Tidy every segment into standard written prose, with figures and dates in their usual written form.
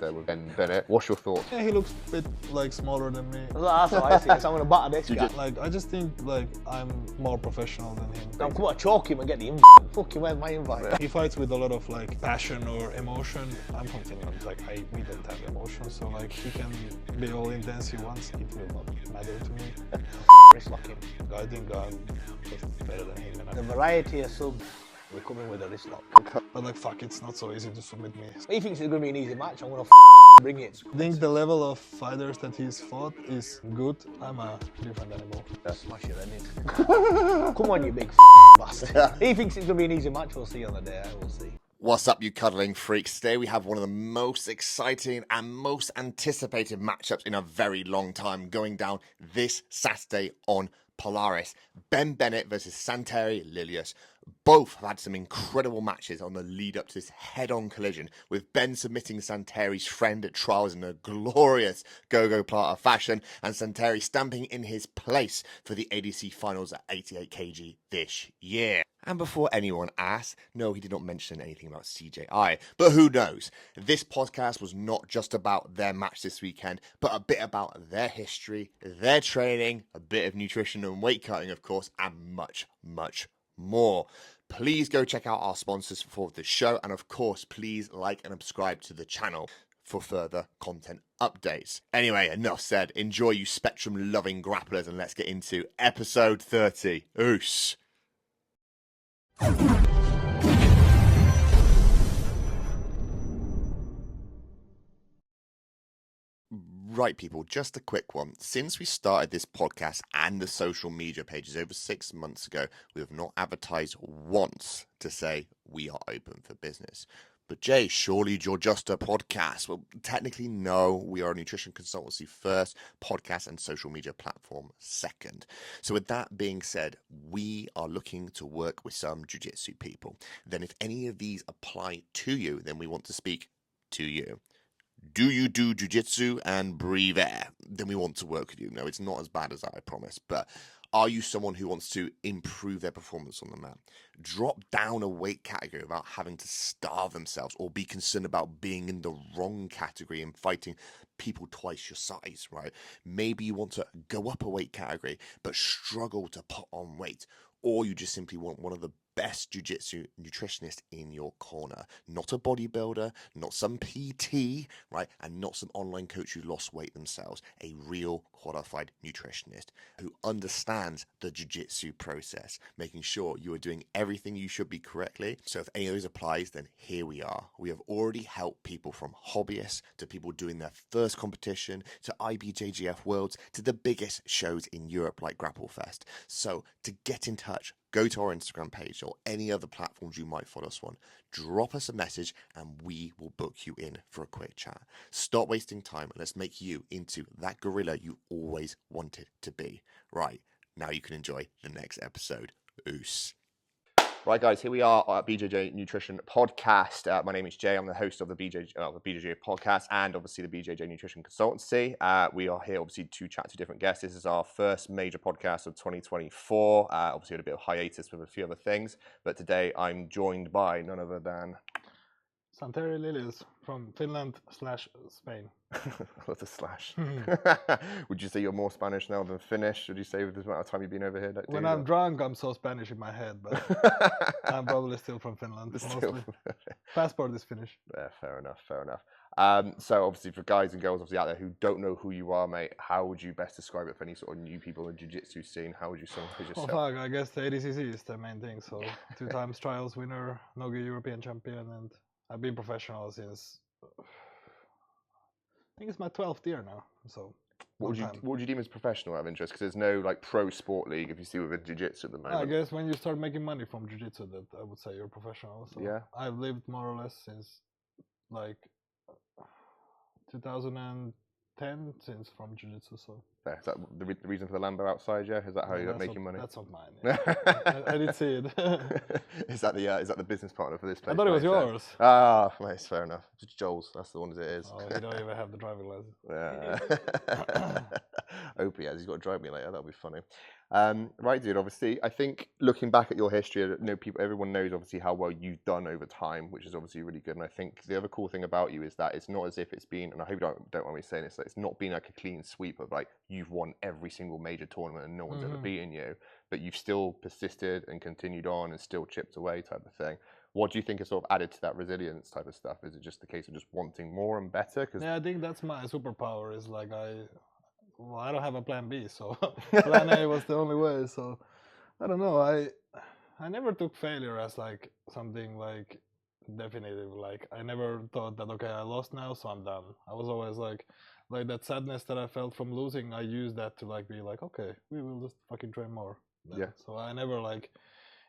there with Bennett. What's your thoughts? Yeah, he looks a bit like smaller than me. That's how I see it. So I'm gonna batter this guy. Like, I just think like I'm more professional than him. I'm going to choke him and get the invite. Fucking where's my invite? He fights with a lot of like passion or emotion. I'm from Finland. Like we don't have emotion, so like he can be all intense he wants. It will not matter to me. Wrist lock him. I think I'm just better than him. The variety of subs. We're coming with a wrist lock. But like, fuck, it's not so easy to submit me. He thinks it's going to be an easy match. I'm going to bring it. I think the level of fighters that he's fought is good. I'm a different animal. Smash your head in. Come on, you big bastard. He thinks it's going to be an easy match. We'll see on the day. We'll see. What's up, you cuddling freaks? Today we have one of the most exciting and most anticipated matchups in a very long time going down this Saturday on Polaris. Bennett versus Santti Lilius. Both have had some incredible matches on the lead up to this head-on collision, with Ben submitting Santeri's friend at trials in a glorious go-go plata fashion, and Santeri stamping in his place for the ADCC finals at 88 kg this year. And before anyone asks, no, he did not mention anything about CJI, but who knows? This podcast was not just about their match this weekend, but a bit about their history, their training, a bit of nutrition and weight cutting, of course, and much, much more. Please go check out our sponsors for the show, and of course, please like and subscribe to the channel for further content updates. Anyway, enough said. Enjoy, you spectrum-loving grapplers, and let's get into episode 30. Oos! Right, people, just a quick one. Since we started this podcast and the social media pages over 6 months ago, we have not advertised once to say we are open for business. But Jay, surely you're just a podcast. Well, technically, no. We are a nutrition consultancy first, podcast and social media platform second. So with that being said, we are looking to work with some Jiu Jitsu people. Then if any of these apply to you, then we want to speak to you. Do you do Jiu Jitsu and breathe air? Then we want to work with you. No, it's not as bad as that, I promise. But are you someone who wants to improve their performance on the mat? Drop down a weight category without having to starve themselves or be concerned about being in the wrong category and fighting people twice your size, right? Maybe you want to go up a weight category but struggle to put on weight. Or you just simply want one of the best jiu-jitsu nutritionist in your corner. Not a bodybuilder, not some PT, right? And not some online coach who lost weight themselves. A real qualified nutritionist who understands the jiu-jitsu process, making sure you are doing everything you should be correctly. So if any of those applies, then here we are. We have already helped people from hobbyists to people doing their first competition, to IBJJF Worlds, to the biggest shows in Europe like Grapplefest. So to get in touch, go to our Instagram page or any other platforms you might follow us on. Drop us a message and we will book you in for a quick chat. Stop wasting time and let's make you into that gorilla you always wanted to be. Right, now you can enjoy the next episode. Oos. Right, guys, here we are at BJJ Nutrition Podcast. My name is Jay. I'm the host of the BJJ Podcast and obviously the BJJ Nutrition Consultancy. We are here, obviously, to chat to different guests. This is our first major podcast of 2024. Obviously, had a bit of hiatus with a few other things. But today, I'm joined by none other than Santti Lilius from Finland/Spain. I love the slash. Would you say you're more Spanish now than Finnish? Would you say with the amount of time you've been over here? When I'm drunk, I'm so Spanish in my head, but I'm probably still from Finland. Mostly. Passport is Finnish. Yeah, fair enough, fair enough. So obviously for guys and girls obviously out there who don't know who you are, mate, how would you best describe it for any sort of new people in the jiu-jitsu scene? How would you summarize yourself? Oh, fuck, I guess the ADCC is the main thing. So 2 times trials winner, Nogi European champion, and I've been professional since I think it's my 12th year now. So what would you deem as professional out of interest? Because there's no like pro sport league if you see with a jiu-jitsu at the moment. I guess when you start making money from jiu-jitsu, that I would say you're professional. So yeah, I've lived more or less since like 2010 since from jiu-jitsu. So is that the reason for the Lambo outside? Yeah, is that how you're making money? That's not mine. Yeah. I did see it. Is that the business partner for this place? I thought it was yours. Ah, nice, fair enough. It's Joel's. That's the one as it is. Oh, you don't even have the driving license. Yeah. Hopefully, he has. He's got to drive me later. That'll be funny. Right, dude. Obviously, I think looking back at your history, everyone knows obviously how well you've done over time, which is obviously really good. And I think the other cool thing about you is that it's not as if it's been, and I hope you don't want me saying this, that it's not been like a clean sweep of like you've won every single major tournament and no one's ever beaten you, but you've still persisted and continued on and still chipped away type of thing. What do you think has sort of added to that resilience type of stuff? Is it just the case of just wanting more and better? Yeah, I think that's my superpower. Is like I don't have a plan B, so plan A was the only way. So I don't know. I never took failure as like something like definitive. Like I never thought that okay, I lost now, so I'm done. I was always like that sadness that I felt from losing. I used that to like be like, okay, we will just fucking train more. Yeah. So I never like.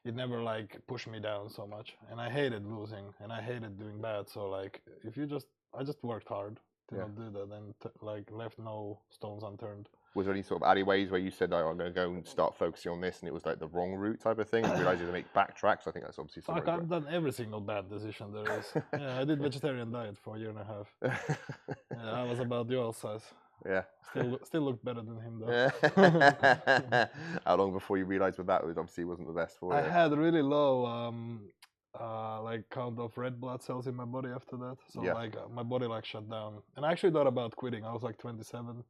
It never like pushed me down so much, and I hated losing, and I hated doing bad. So like, I just worked hard to not do that, and like left no stones unturned. Was there any sort of alleyways where you said, "I'm going to go and start focusing on this," and it was like the wrong route type of thing? You realised you had to make backtracks. I think that's obviously. Fuck, I've done every single bad decision there is. Yeah, I did vegetarian diet for a year and a half. Yeah, I was about your size. Yeah. Still looked better than him though. How long before you realised what that was? Obviously, wasn't the best for you. I had really low like count of red blood cells in my body after that. So like my body like shut down. And I actually thought about quitting. I was like 27.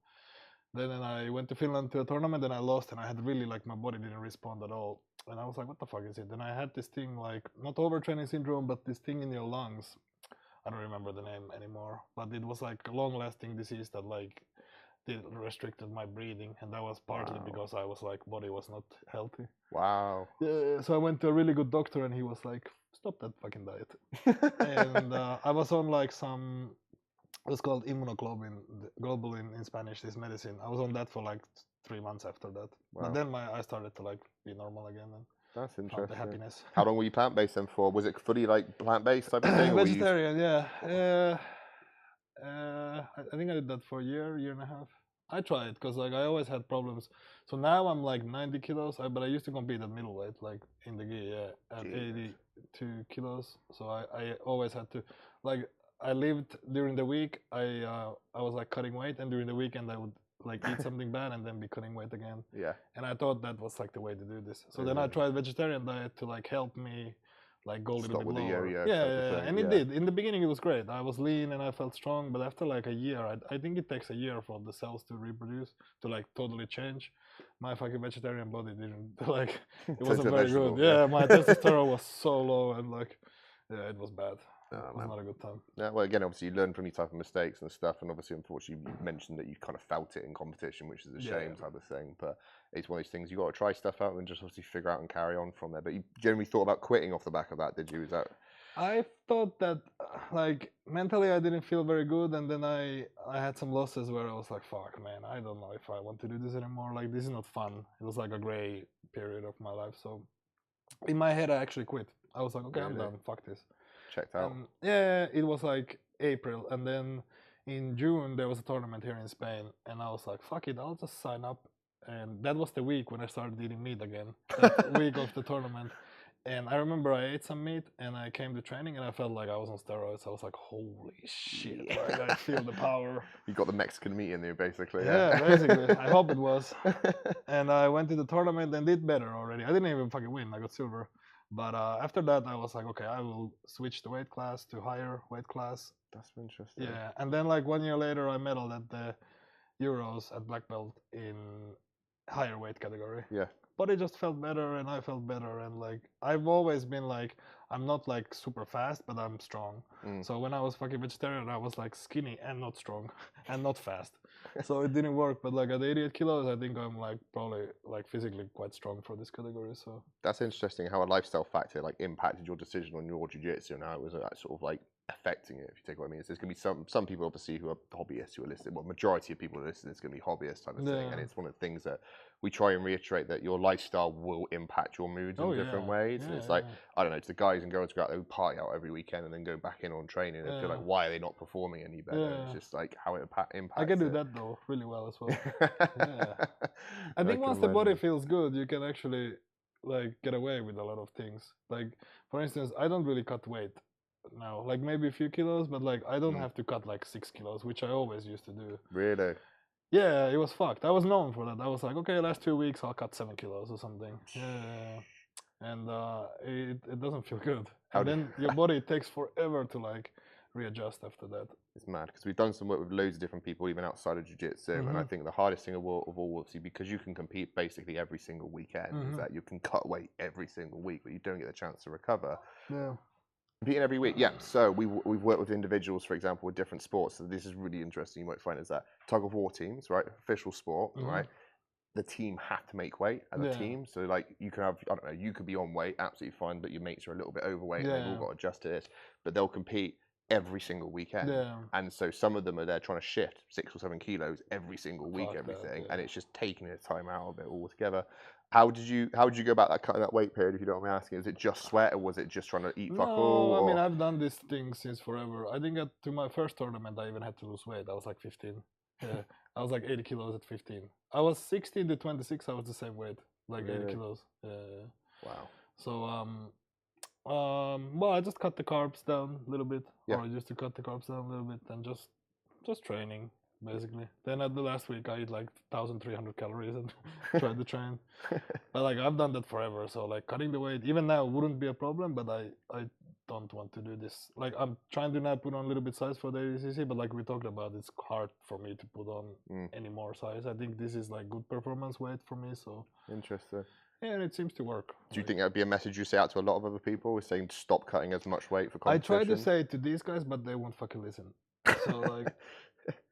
Then I went to Finland to a tournament and I lost, and I had really like my body didn't respond at all. And I was like, what the fuck is it? And I had this thing like not overtraining syndrome, but this thing in your lungs. I don't remember the name anymore, but it was like a long-lasting disease that like restricted my breathing, and that was partly because I was like body was not healthy. Wow. Yeah, so I went to a really good doctor, and he was like, "Stop that fucking diet." And I was on like some, it was called immunoglobulin in Spanish. This medicine. I was on that for like 3 months after that. Wow. But then I started to like be normal again. And that's interesting. The happiness. How long were you plant-based then for? Was it fully like plant-based type of thing? Vegetarian, yeah. I think I did that for a year and a half. I tried because like I always had problems. So now I'm like 90 kilos, but I used to compete at middleweight, like in the gi, at 82 kilos. So I always had to, like I lived during the week. I was like cutting weight, and during the weekend I would like eat something bad and then be cutting weight again. Yeah. And I thought that was like the way to do this. So then I tried vegetarian diet to like help me like go a little bit lower. Yeah, and it did. In the beginning, it was great. I was lean and I felt strong, but after like a year, I think it takes a year for the cells to reproduce, to like totally change. My fucking vegetarian body didn't like. It wasn't very good. Yeah, my testosterone was so low, and like, yeah, it was bad. It was not a good time. Yeah, well, again, obviously you learn from these type of mistakes and stuff, and obviously, unfortunately, you mentioned that you kind of felt it in competition, which is a shame type of thing. But it's one of those things you got to try stuff out and just obviously figure out and carry on from there. But you generally thought about quitting off the back of that, did you? Is that? I thought that like mentally I didn't feel very good, and then I had some losses where I was like, fuck, man, I don't know if I want to do this anymore. Like this is not fun. It was like a gray period of my life. So in my head, I actually quit. I was like, okay, I'm done. Fuck this. Checked out. Yeah, it was like April, and then in June there was a tournament here in Spain, and I was like, fuck it, I'll just sign up. And that was the week when I started eating meat again, that week of the tournament. And I remember I ate some meat, and I came to training, and I felt like I was on steroids. I was like, holy shit, like, I feel the power. You got the Mexican meat in there, basically. Yeah, basically. I hope it was. And I went to the tournament and did better already. I didn't even fucking win. I got silver. But after that, I was like, okay, I will switch the weight class to higher weight class. That's interesting. Yeah, and then like 1 year later, I medaled at the Euros at black belt in higher weight category. Yeah. But it just felt better, and I felt better, and like I've always been like, I'm not like super fast, but I'm strong. So when I was fucking vegetarian, I was like skinny and not strong and not fast. So it didn't work. But like at 88 kilos, I think I'm like probably like physically quite strong for this category. So that's interesting how a lifestyle factor like impacted your decision on your jiu-jitsu and how it was sort of like affecting it, if you take what I mean. So there's going to be some people obviously who are hobbyists who are listening. Well, majority of people who are listening is going to be hobbyists type of thing, and it's one of the things that we try and reiterate, that your lifestyle will impact your moods in different ways. And it's like, I don't know, to the guys and girls who go out there who party out every weekend and then go back in on training and feel like, why are they not performing any better? It's just like how it impacts. I can do that though really well as well. I think once the body feels good, you can actually like get away with a lot of things. Like for instance, I don't really cut weight now, like maybe a few kilos, but like I don't have to cut like 6 kilos, which I always used to do. Really? Yeah, it was fucked. I was known for that. I was like, okay, last 2 weeks I'll cut 7 kilos or something. Yeah. And it doesn't feel good. How And do- then your body takes forever to like readjust after that. It's mad because we've done some work with loads of different people, even outside of jiu-jitsu, and I think the hardest thing of all, obviously, because you can compete basically every single weekend, is that you can cut weight every single week, but you don't get the chance to recover. Yeah. Competing every week, yeah. So we've worked with individuals, for example, with different sports. So this is really interesting. You might find is that tug of war teams, right? Official sport, right? The team have to make weight as a team. So like you can have, I don't know, you could be on weight, absolutely fine, but your mates are a little bit overweight and they've all got to adjust to this. But they'll compete every single weekend. Yeah. And so some of them are there trying to shift 6 or 7 kilos every single week, Fuck that, everything. yeah. And it's just taking the time out of it altogether. How did you go about that cutting that weight period, if you don't mind me asking? Was it just sweat or was it just trying to eat fuck all? No, I mean, I've done this thing since forever. I think to my first tournament, I even had to lose weight. I was like 15. Yeah, I was like 80 kilos at 15. I was 16 to 26. I was the same weight, like Really? 80 kilos. Yeah. Wow. So well, I just cut the carbs down a little bit, Yeah. or I used to cut the carbs down a little bit, and just training basically. Then at the last week, I eat like 1,300 calories and tried to train. But like I've done that forever, so like cutting the weight even now wouldn't be a problem. But I don't want to do this. Like I'm trying to now put on a little bit size for the ADCC, but like we talked about, it's hard for me to put on any more size. I think this is like good performance weight for me. So Interesting. yeah, and it seems to work. Do you think that would be a message you say out to a lot of other people, is saying stop cutting as much weight for competition? I try to say it to these guys, but they won't fucking listen. So like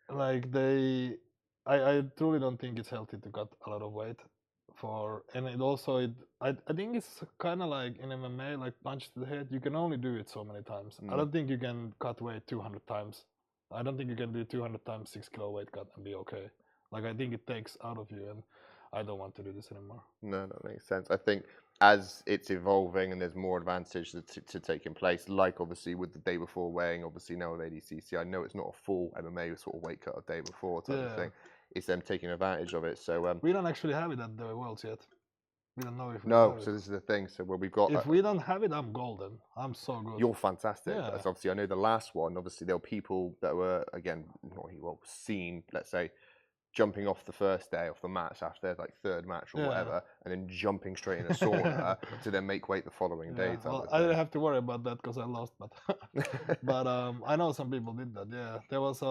I truly don't think it's healthy to cut a lot of weight and it also I think it's kind of like in MMA, like punch to the head. You can only do it so many times. I don't think you can cut weight 200 times. I don't think you can do 200 times 6 kilo weight cut and be okay. Like I think it takes out of you, and I don't want to do this anymore. No, that makes sense. I think as it's evolving and there's more advantage to taking place, like obviously with the day before weighing, obviously now with ADCC, I know it's not a full MMA sort of weight cut a day before type of thing. It's them taking advantage of it. So we don't actually have it at the Worlds yet. We don't know if we no. have So it. this is the thing. So where we've got. If we don't have it, I'm golden. I'm so good. You're fantastic. Yeah. That's obviously, I know the last one. Obviously, there were people that were again not seen. Let's say jumping off the first day off the mats after their like third match or whatever, and then jumping straight in a sauna to then make weight the following day. Well, I didn't have to worry about that because I lost, but but I know some people did that. Yeah, there was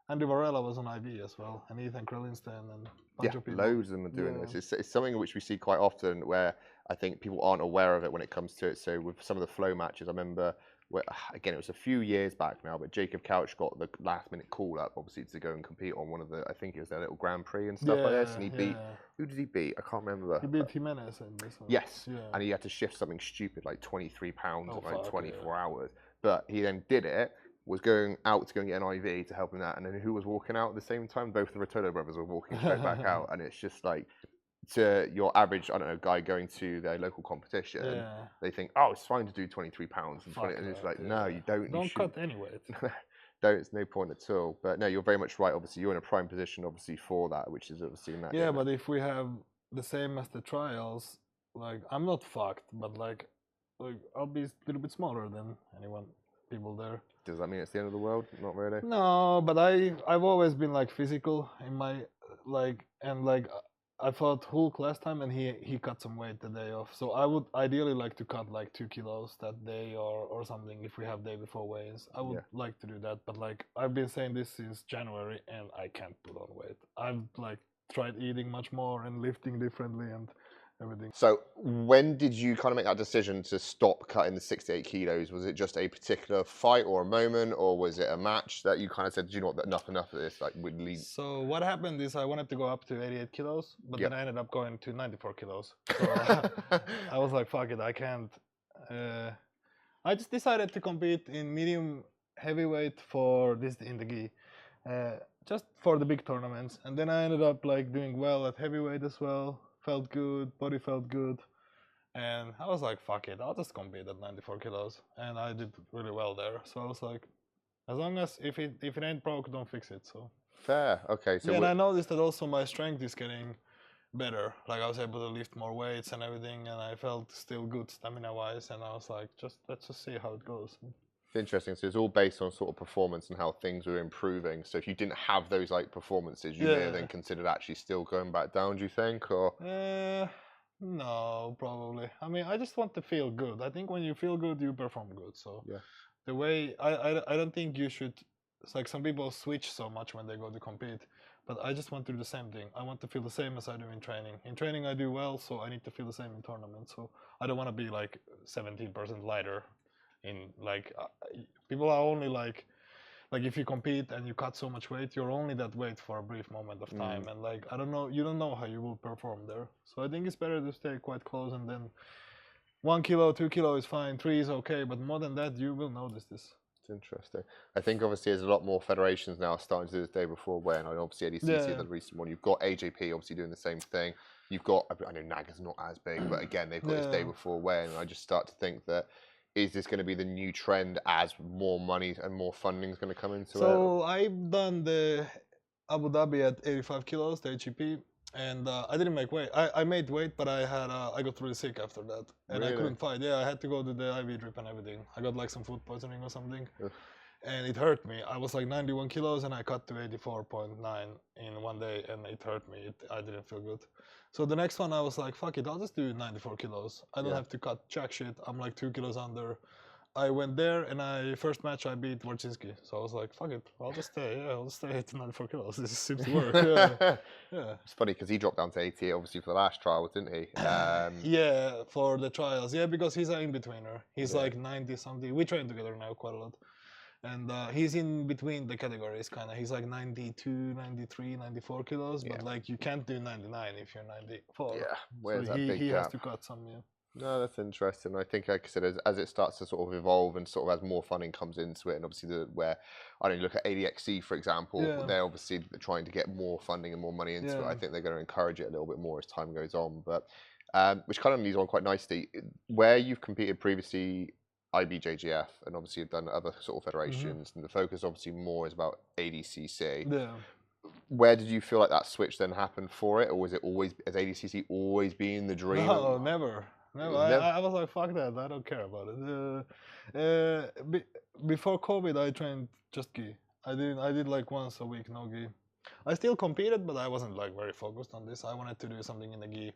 Andy Varela was on IV as well, and Ethan Krellinstein and a bunch of people. Loads of them are doing this. It's something which we see quite often where I think people aren't aware of it when it comes to it. So with some of the flow matches, I remember where, again, it was a few years back now, but Jacob Couch got the last minute call up, obviously, to go and compete on one of the, I think it was their little Grand Prix and stuff like this. And he beat, who did he beat? I can't remember. He beat Jimenez in this one. Yes. And he had to shift something stupid like 23 pounds in like 24 hours. But he then did it, was going out to go and get an IV to help him that. And then who was walking out at the same time? Both the Rotolo brothers were walking straight back out. And it's just like, to your average, I don't know, guy going to their local competition, they think, oh, it's fine to do 23 pounds. And it's like, no, you don't. Don't cut any weight. Don't, it's no point at all. But no, you're very much right. Obviously, you're in a prime position, obviously, for that, which is obviously in that. Yeah, but if we have the same as the trials, like, I'm not fucked, but like I'll be a little bit smaller than people there. Does that mean it's the end of the world? Not really. No, but I've always been like physical in my I fought Hulk last time and he cut some weight the day off. So I would ideally like to cut like 2 kilos that day or something if we have day before weigh-ins. I would like to do that, but like I've been saying this since January and I can't put on weight. I've like tried eating much more and lifting differently and everything. So when did you kind of make that decision to stop cutting the 6 to 8 kilos? Was it just a particular fight or a moment, or was it a match that you kind of said, do you know what, enough of this, like would leave? So what happened is I wanted to go up to 88 kilos, but then I ended up going to 94 kilos. So I was like, fuck it, I can't. I just decided to compete in medium heavyweight for this in the gi, just for the big tournaments. And then I ended up like doing well at heavyweight as well. Felt good, body felt good, and I was like, fuck it, I'll just compete at 94 kilos, and I did really well there. So I was like, as long as if it ain't broke, don't fix it. So fair, okay. So and I noticed that also my strength is getting better. Like I was able to lift more weights and everything, and I felt still good stamina wise. And I was like, let's just see how it goes. It's interesting. So it's all based on sort of performance and how things were improving. So if you didn't have those like performances, you may have then considered actually still going back down. Do you think, or? No, probably. I mean, I just want to feel good. I think when you feel good, you perform good. So Yeah. the way I don't think you should. It's like some people switch so much when they go to compete, but I just want to do the same thing. I want to feel the same as I do in training. In training, I do well, so I need to feel the same in tournament. So I don't want to be like 17% lighter. In like people are only like if you compete and you cut so much weight, you're only that weight for a brief moment of time, and like I don't know, you don't know how you will perform there. So I think it's better to stay quite close, and then 1 kilo, 2 kilo is fine, 3 is okay, but more than that, you will notice this. It's interesting. I think obviously there's a lot more federations now starting to do this day before when. I know obviously ADCC, the recent one. You've got AJP obviously doing the same thing. You've got, I know NAGA's not as big, but again, they've got this day before when. And I just start to think that, is this going to be the new trend as more money and more funding is going to come into it? So I've done the Abu Dhabi at 85 kilos, the HEP, and I didn't make weight. I made weight, but I got really sick after that, and I couldn't fight. Yeah, I had to go to the IV drip and everything. I got like some food poisoning or something, and it hurt me. I was like 91 kilos, and I cut to 84.9 in one day, and it hurt me. I didn't feel good. So the next one, I was like, fuck it, I'll just do 94 kilos. I don't have to cut jack shit. I'm like 2 kilos under. I went there, and first match I beat Warczynski. So I was like, fuck it, I'll just stay. Yeah, I'll just stay at 94 kilos. This seems to work. Yeah. It's funny because he dropped down to 88 obviously for the last trial, didn't he? Yeah, for the trials. Yeah, because he's an in-betweener. He's like 90 something. We train together now quite a lot. And he's in between the categories, kind of. He's like 92, 93, 94 kilos, but like you can't do 99 if you're 94. Yeah, where's so that big he gap? has to cut some, No, that's interesting. I think, like I said, as it starts to sort of evolve and sort of as more funding comes into it, and obviously where I don't look at ADXC, for example, they're obviously trying to get more funding and more money into it. I think they're going to encourage it a little bit more as time goes on. But which kind of leads on quite nicely. Where you've competed previously, IBJJF, and obviously you've done other sort of federations, and the focus obviously more is about ADCC. Yeah. Where did you feel like that switch then happened for it, or was it always, has ADCC always been the dream? No, never. I was like, fuck that, I don't care about it. Before COVID, I trained just gi. I did like once a week, no gi. I still competed, but I wasn't like very focused on this. I wanted to do something in the gi,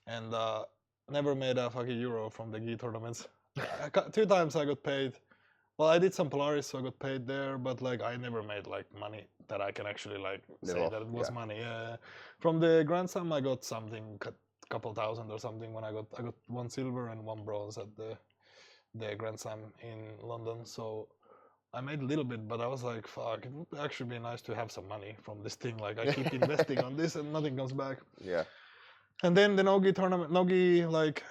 and never made a fucking euro from the gi tournaments. 2 times I got paid. Well, I did some Polaris, so I got paid there, but like I never made like money that I can actually like say that it was money. Yeah. From the Grand Slam, I got something, couple thousand or something. When I got 1 silver and 1 bronze at the Grand Slam in London. So I made a little bit, but I was like, fuck, it would actually be nice to have some money from this thing. Like I keep investing on this and nothing comes back. Yeah. And then the no-gi tournament, no-gi, like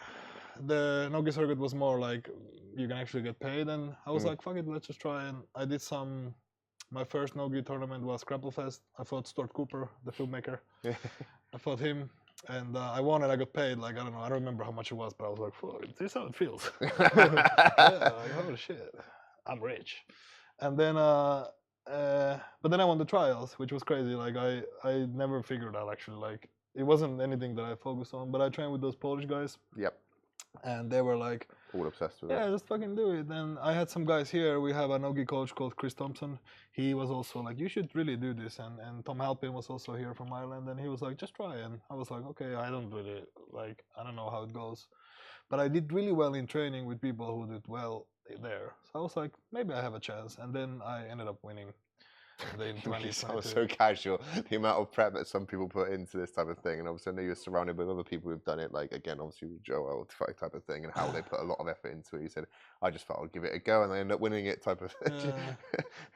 the no-gi circuit was more like you can actually get paid, and I was like, fuck it, let's just try. And I did my first no-gi tournament was Grapplefest. I fought Stuart Cooper, the filmmaker. I fought him, and I won, and I got paid, like, I don't know, I don't remember how much it was, but I was like, fuck, this is how it feels. Like, holy shit, I'm rich. And then, but then I won the trials, which was crazy. Like, I never figured out, actually, like, it wasn't anything that I focused on, but I trained with those Polish guys. Yep. And they were like, all obsessed with it. Yeah, just fucking do it. And I had some guys here. We have a no-gi coach called Chris Thompson. He was also like, you should really do this. And Tom Halpin was also here from Ireland, and he was like, just try. And I was like, okay, I don't really, like, I don't know how it goes. But I did really well in training with people who did well there. So I was like, maybe I have a chance. And then I ended up winning. You sound so casual. The amount of prep that some people put into this type of thing, and obviously I know you're surrounded with other people who've done it. Like again, obviously with Joel type of thing, and how they put a lot of effort into it. You said, "I just thought I'd give it a go," and they end up winning it, type of thing.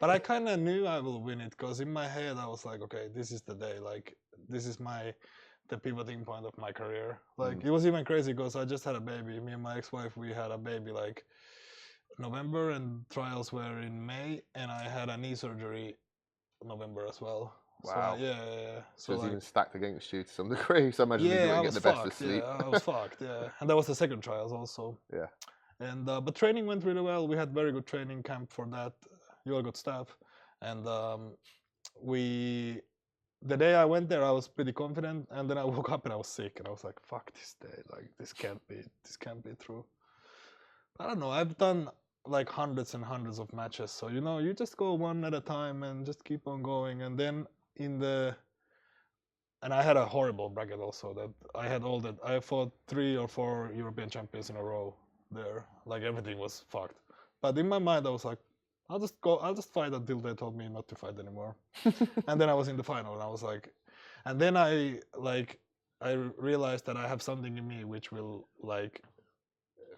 But I kind of knew I will win it, because in my head I was like, okay, this is the day. Like this is the pivoting point of my career. Like it was even crazy because I just had a baby. Me and my ex-wife, we had a baby like November, and trials were in May, and I had a knee surgery November as well. Wow. So, yeah. So it's like, even stacked against you to some degree. So I imagine you didn't get the best of sleep. Yeah, I was fucked. Yeah, and that was the second trials also. Yeah. And but training went really well. We had very good training camp for that. You all got staff, and the day I went there, I was pretty confident, and then I woke up and I was sick, and I was like, fuck this day. Like this can't be true. I don't know. I've done like hundreds and hundreds of matches. So you just go one at a time and just keep on going. And then and I had a horrible bracket also that I fought 3 or 4 European champions in a row there. Like everything was fucked. But in my mind I was like, I'll just fight until they told me not to fight anymore. And then I was in the final and I was like, and then I realized that I have something in me which will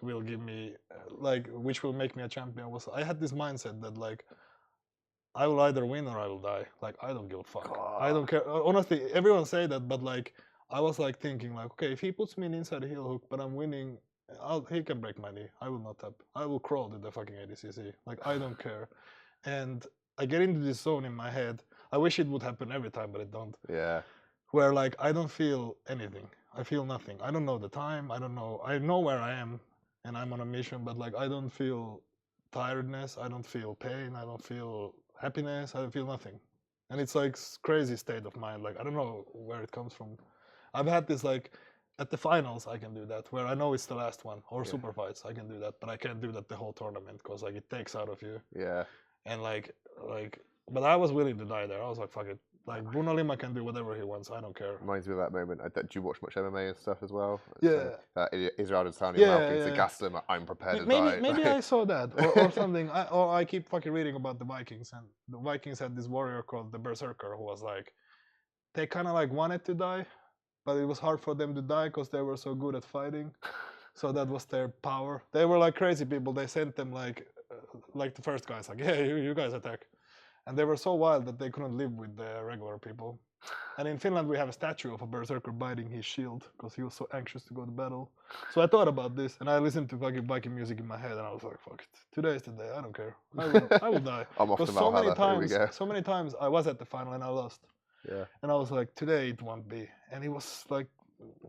give me which will make me a champion. I had this mindset that like I will either win or I will die. Like I don't give a fuck. I don't care. Honestly, everyone say that, but like I was like thinking like, okay, if he puts me in inside heel hook, but I'm winning, he can break my knee. I will not tap. I will crawl to the fucking ADCC. Like I don't care. And I get into this zone in my head. I wish it would happen every time, but it don't. Yeah. Where like I don't feel anything. I feel nothing. I don't know the time. I don't know. I know where I am, and I'm on a mission. But like I don't feel tiredness. I don't feel pain. I don't feel happiness. I don't feel nothing. And it's like crazy state of mind. Like I don't know where it comes from. I've had this like at the finals I can do that where I know it's the last one, or super fights I can do that, but I can't do that the whole tournament because like it takes out of you. Yeah. And like but I was willing to die there. I was like, fuck it. Like Bruno Lima can do whatever he wants. I don't care. Reminds me of that moment. Do you watch much MMA and stuff as well? Yeah. Israel Adesanya, Yeah, Malcolm Gastelum, I'm prepared to maybe, die. Maybe I saw that or something. I keep fucking reading about the Vikings, and the Vikings had this warrior called the Berserker who was like, they kind of like wanted to die, but it was hard for them to die because they were so good at fighting. So that was their power. They were like crazy people. They sent them like the first guys like, yeah, you guys attack. And they were so wild that they couldn't live with the regular people. And in Finland we have a statue of a berserker biting his shield because he was so anxious to go to battle. So I thought about this and I listened to fucking Viking music in my head and I was like, fuck it. Today is the day. I don't care. I will die. I'm off to Valhalla. So many times I was at the final and I lost. Yeah. And I was like, today it won't be. And it was like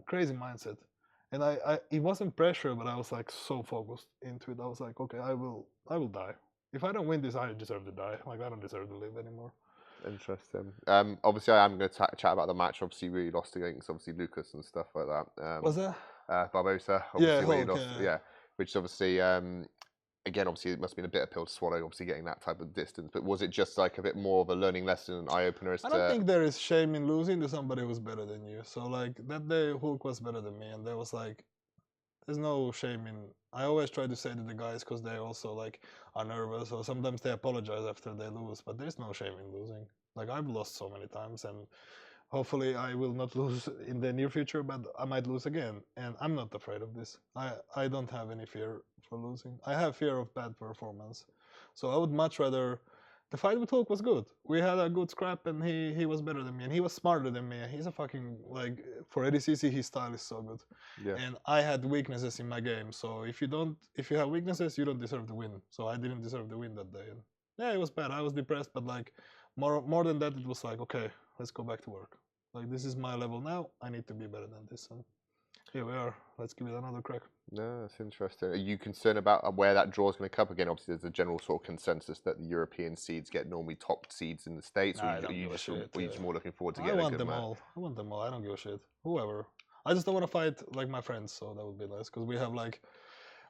crazy mindset. And it wasn't pressure, but I was like so focused into it. I was like, okay, I will die. If I don't win this, I deserve to die. Like I don't deserve to live anymore. Interesting. Obviously, I am going to chat about the match. Obviously, we lost against obviously Lucas and stuff like that. Was that? Barbosa. Obviously, Hulk, lost, which obviously, again, obviously, it must have been a bitter pill to swallow. Obviously, getting that type of distance. But was it just like a bit more of a learning lesson, an eye opener? I don't think there is shame in losing to somebody who's better than you. So like that day, Hulk was better than me, and there was like, there's no shame in. I always try to say to the guys because they also like are nervous, or sometimes they apologize after they lose. But there's no shame in losing. Like I've lost so many times, and hopefully I will not lose in the near future. But I might lose again, and I'm not afraid of this. I don't have any fear for losing. I have fear of bad performance. So I would much rather. The fight with Hulk was good. We had a good scrap, and he was better than me, and he was smarter than me. He's a fucking like for ADCC, his style is so good. Yeah. And I had weaknesses in my game, so if you have weaknesses, you don't deserve to win. So I didn't deserve to win that day. And yeah, it was bad. I was depressed, but like more than that, it was like, okay, let's go back to work. Like this is my level now. I need to be better than this. And here we are. Let's give it another crack. No, that's interesting. Are you concerned about where that draw is going to come again? Obviously, there's a general sort of consensus that the European seeds get normally top seeds in the States. Nah, or are you just more looking forward to getting a good match? I want them all. I don't give a shit. Whoever. I just don't want to fight like my friends, so that would be nice because we have like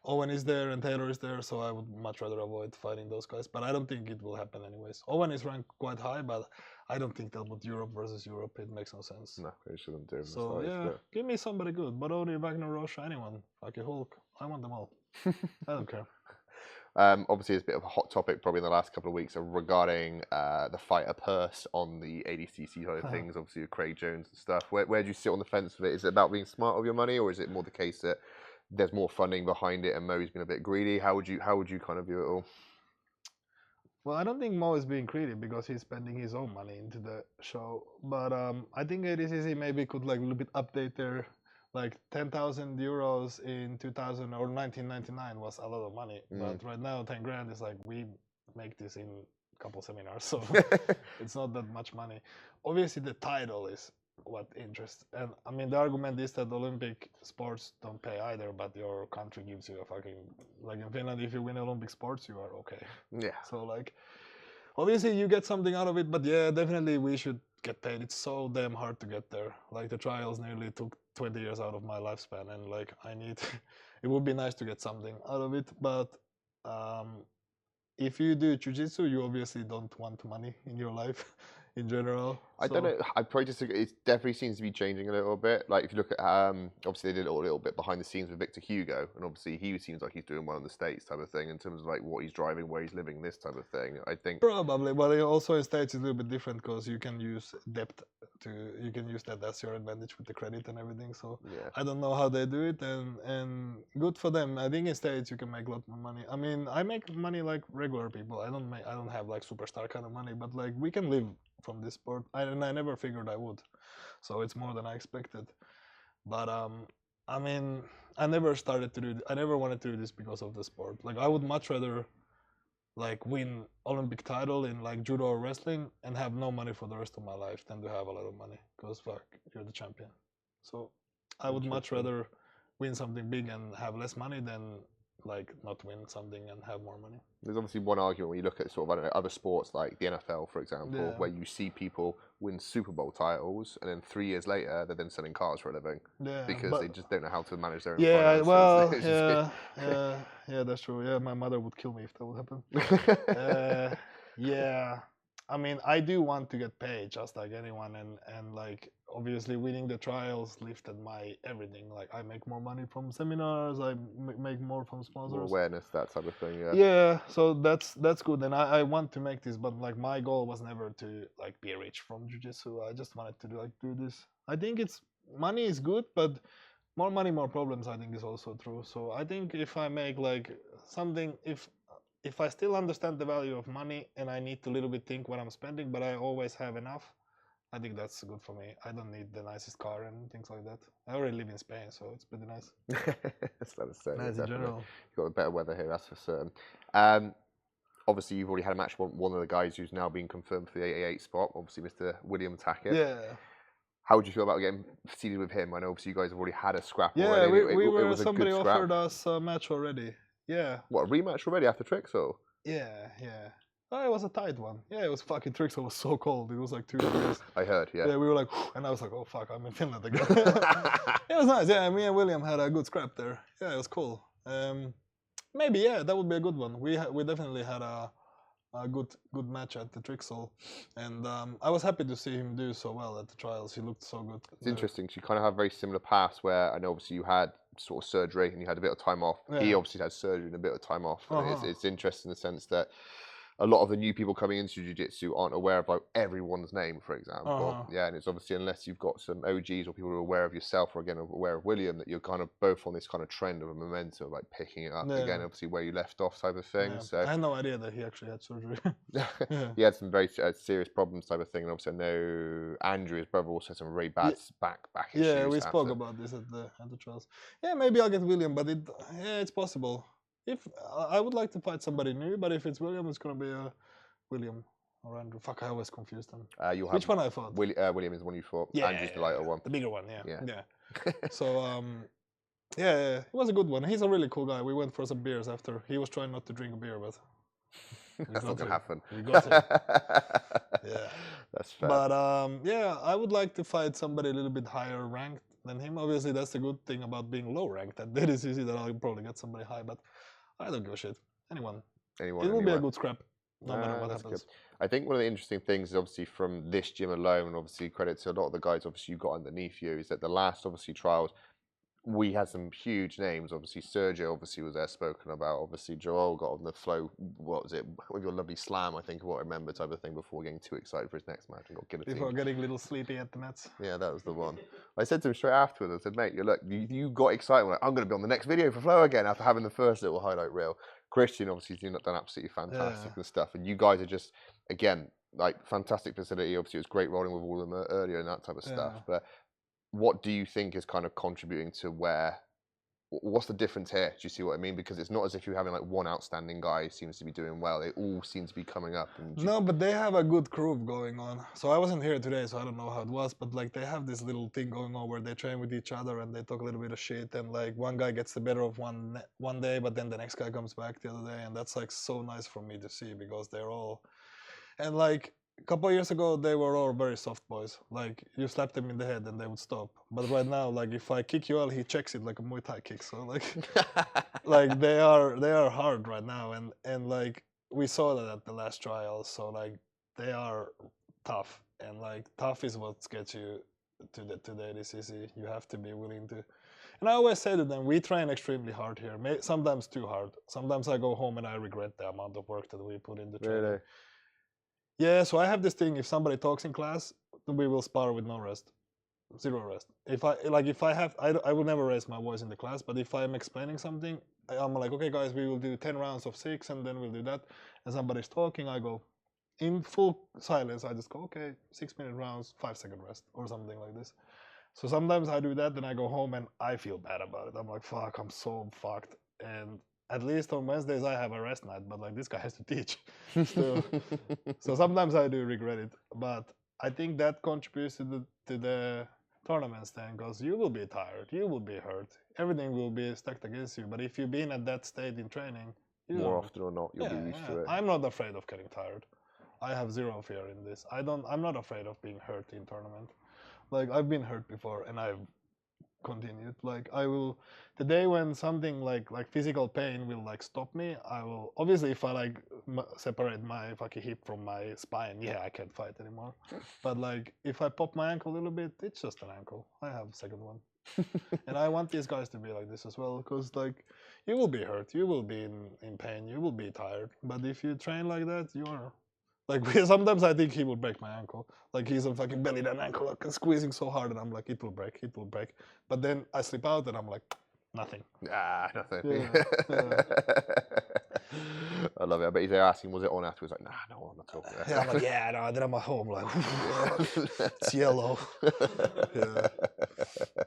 Owen is there and Taylor is there, so I would much rather avoid fighting those guys. But I don't think it will happen anyways. Owen is ranked quite high, but I don't think they'll put Europe versus Europe. It makes no sense. No, they shouldn't do. So yeah, give me somebody good. Bodoni, Wagner, Rocha, anyone. Like a Hulk. I want them all. I don't care. Obviously, it's a bit of a hot topic probably in the last couple of weeks regarding the fighter purse on the ADCC side of things, obviously with Craig Jones and stuff. Where do you sit on the fence with it? Is it about being smart with your money, or is it more the case that there's more funding behind it and Mo's been a bit greedy? How would you kind of view it all? Well, I don't think Mo is being greedy because he's spending his own money into the show. But I think ADCC maybe could like a little bit update their like 10,000 euros in 2000 or 1999 was a lot of money. But right now 10 grand is like we make this in a couple seminars, so it's not that much money. Obviously the title is what interests, and I mean the argument is that Olympic sports don't pay either, but your country gives you a fucking, like in Finland, if you win Olympic sports you are okay. Yeah. So like obviously you get something out of it, but yeah, definitely we should get paid. It's so damn hard to get there. Like the trials nearly took 20 years out of my lifespan, and like I need it would be nice to get something out of it, but if you do jiu-jitsu, you obviously don't want money in your life in general. I don't know. I probably disagree. It definitely seems to be changing a little bit. Like if you look at, obviously they did a little bit behind the scenes with Victor Hugo, and obviously he seems like he's doing well in the States, type of thing, in terms of like what he's driving, where he's living, this type of thing. I think Probably, but also in States it's a little bit different because you can use debt you can use that as your advantage with the credit and everything. So yeah. I don't know how they do it, and good for them. I think in States you can make a lot more money. I mean, I make money like regular people. I don't have like superstar kind of money, but like we can live from this sport. And I never figured I would, so it's more than I expected. But I mean, I never wanted to do this because of the sport. Like I would much rather like win Olympic title in like judo or wrestling and have no money for the rest of my life than to have a lot of money, because fuck, you're the champion. So I would much rather win something big and have less money than like not win something and have more money. There's obviously one argument when you look at sort of, I don't know, other sports like the NFL, for example, Yeah. where you see people win Super Bowl titles and then 3 years later they're then selling cars for a living because they just don't know how to manage their own finances. Well, It's just- yeah, that's true. Yeah, my mother would kill me if that would happen. Yeah, I mean, I do want to get paid just like anyone, and like obviously winning the trials lifted my everything. Like I make more money from seminars, I make more from sponsors. More awareness, that type of thing. Yeah. Yeah, so that's good, and I want to make this, but like my goal was never to like be rich from jiu-jitsu. I just wanted to do this. I think money is good, but more money, more problems, I think is also true. So I think if I make like something, if I still understand the value of money and I need to little bit think what I'm spending, but I always have enough, I think that's good for me. I don't need the nicest car and things like that. I already live in Spain, so it's pretty nice. That's what I say. Nice in general. You've got better weather here, that's for certain. Obviously, you've already had a match with one of the guys who's now been confirmed for the 888 spot, obviously Mr. William Tackett. Yeah. How would you feel about getting seated with him? I know obviously you guys have already had a scrap Yeah, already. we were. Was a Somebody good scrap. offered us a match already. Yeah. What, a rematch already after Trixel? Yeah. Oh, it was a tight one. Yeah, it was fucking tricks. It was so cold. It was like 2 degrees. I heard, yeah. Yeah, we were like, and I was like, oh fuck, I'm in Finland again. It was nice. Yeah, me and William had a good scrap there. Yeah, it was cool. Maybe that would be a good one. We definitely had a good match at the Trixel, and I was happy to see him do so well at the trials. He looked so good. It's interesting. So you kind of have very similar paths where I know obviously you had sort of surgery and you had a bit of time off. Yeah. He obviously had surgery and a bit of time off. Uh-huh. It's interesting in the sense that a lot of the new people coming into jiu-jitsu aren't aware of like everyone's name, for example. Uh-huh. Yeah, and it's obviously unless you've got some OGs or people who are aware of yourself or again aware of William, that you're kind of both on this kind of trend of a momentum, like picking it up again, obviously where you left off type of thing. Yeah. So I had no idea that he actually had surgery. he had some very serious problems type of thing, and obviously I know Andrew, his brother, also had some very bad back issues. Yeah, we spoke about this at the trials. Yeah, maybe I'll get William, but it's possible. If I would like to fight somebody new, but if it's William, it's gonna be William or Andrew. Fuck, I always confuse them. Which one I fought? William is the one you fought. Yeah, Andrew's the lighter one. The bigger one, yeah. So yeah, it was a good one. He's a really cool guy. We went for some beers after. He was trying not to drink a beer, but that's not gonna happen. We got him. Yeah, that's fair. But yeah, I would like to fight somebody a little bit higher ranked than him. Obviously, that's the good thing about being low ranked at ADCC, that I'll probably get somebody high. But I don't give a shit. Anyone. It will be a good scrap, no matter what happens. Good. I think one of the interesting things is obviously from this gym alone, and obviously credit to a lot of the guys obviously you got underneath you, is that the last obviously trials, we had some huge names. Obviously Sergio obviously was there spoken about. Obviously Joel got on the flow, what was it, with your lovely slam, I think, what I remember type of thing, before getting too excited for his next match and got guillotined. Before getting a little sleepy at the mats. Yeah, that was the one. I said to him straight afterwards, I said, mate, you got excited. Like, I'm going to be on the next video for Flow again after having the first little highlight reel. Christian obviously has done absolutely fantastic and stuff. And you guys are just, again, like fantastic facility. Obviously it was great rolling with all of them earlier and that type of stuff. But what do you think is kind of contributing to what's the difference here? Do you see what I mean? Because it's not as if you're having like one outstanding guy who seems to be doing well. They all seem to be coming up. No, but they have a good groove going on. So I wasn't here today, so I don't know how it was. But like they have this little thing going on where they train with each other and they talk a little bit of shit. And like one guy gets the better of one day, but then the next guy comes back the other day. And that's like so nice for me to see, because they're all... And like couple of years ago, they were all very soft boys. Like you slap them in the head and they would stop. But right now, like if I kick you out, he checks it like a Muay Thai kick. So like, like they are hard right now, and like we saw that at the last trials. So like they are tough, and like tough is what gets you to the ADCC. You have to be willing to. And I always say to them, we train extremely hard here. Sometimes too hard. Sometimes I go home and I regret the amount of work that we put in the training. Really? Yeah, so I have this thing, if somebody talks in class, we will spar with no rest. 0 rest. If I will never raise my voice in the class, but if I'm explaining something, I'm like, okay guys, we will do 10 rounds of 6 and then we'll do that. And somebody's talking, I go, in full silence, I just go, okay, 6-minute rounds, 5-second rest, or something like this. So sometimes I do that, then I go home and I feel bad about it. I'm like, fuck, I'm so fucked. And at least on Wednesdays I have a rest night, but like this guy has to teach. So sometimes I do regret it, but I think that contributes to the tournaments then, because you will be tired, you will be hurt, everything will be stacked against you. But if you've been at that state in training, more often or not, you'll be used to it. I'm not afraid of getting tired. I have 0 fear in this. I'm not afraid of being hurt in tournament. Like I've been hurt before and I've continued. Like I will, the day when something like physical pain will like stop me, I will, obviously if I like separate my fucking hip from my spine, yeah, I can't fight anymore. But like if I pop my ankle a little bit, it's just an ankle. I have a second one. And I want these guys to be like this as well, because like you will be hurt, you will be in pain, you will be tired. But if you train like that, you are like, sometimes I think he will break my ankle. Like he's on fucking belly and ankle, like, squeezing so hard, and I'm like, it will break, it will break. But then I slip out and I'm like, nothing. Ah, nothing. Yeah, yeah. I love it. I bet he's there asking, was it on afterwards? Like, nah, no, I'm not talking. Yeah, I'm like, yeah, no. Then I'm at home, like, it's yellow. Yeah,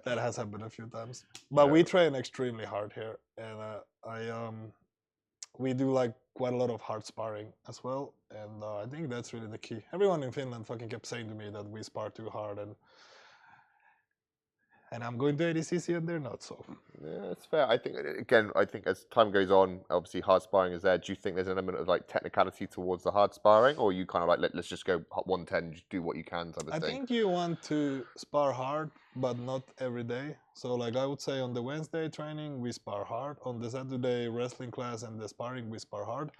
that has happened a few times. But we train extremely hard here, and we do like quite a lot of hard sparring as well, and I think that's really the key. Everyone in Finland fucking kept saying to me that we spar too hard, and I'm going to ADCC and they're not, so. Yeah, that's fair. I think as time goes on, obviously hard sparring is there. Do you think there's an element of like technicality towards the hard sparring, or you kind of like let's just go 110, just do what you can type of thing? I think you want to spar hard, but not every day. So like I would say on the Wednesday training we spar hard, on the Saturday wrestling class and the sparring we spar hard,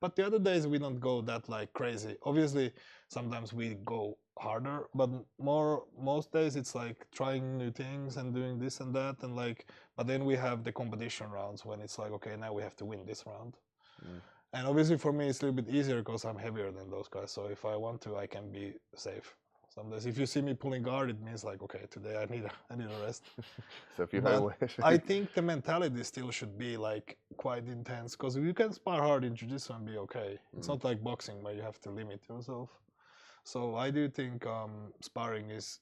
but the other days we don't go that like crazy. Obviously sometimes we go harder, but most days it's like trying new things and doing this and that, and like, but then we have the competition rounds when it's like, okay, now we have to win this round. And obviously for me it's a little bit easier because I'm heavier than those guys, so if I want to I can be safe. Sometimes if you see me pulling guard, it means like, okay, today I need a rest. So if you I think the mentality still should be like quite intense, because you can spar hard in Jiu Jitsu and be okay. It's not like boxing where you have to limit yourself. So I do think sparring is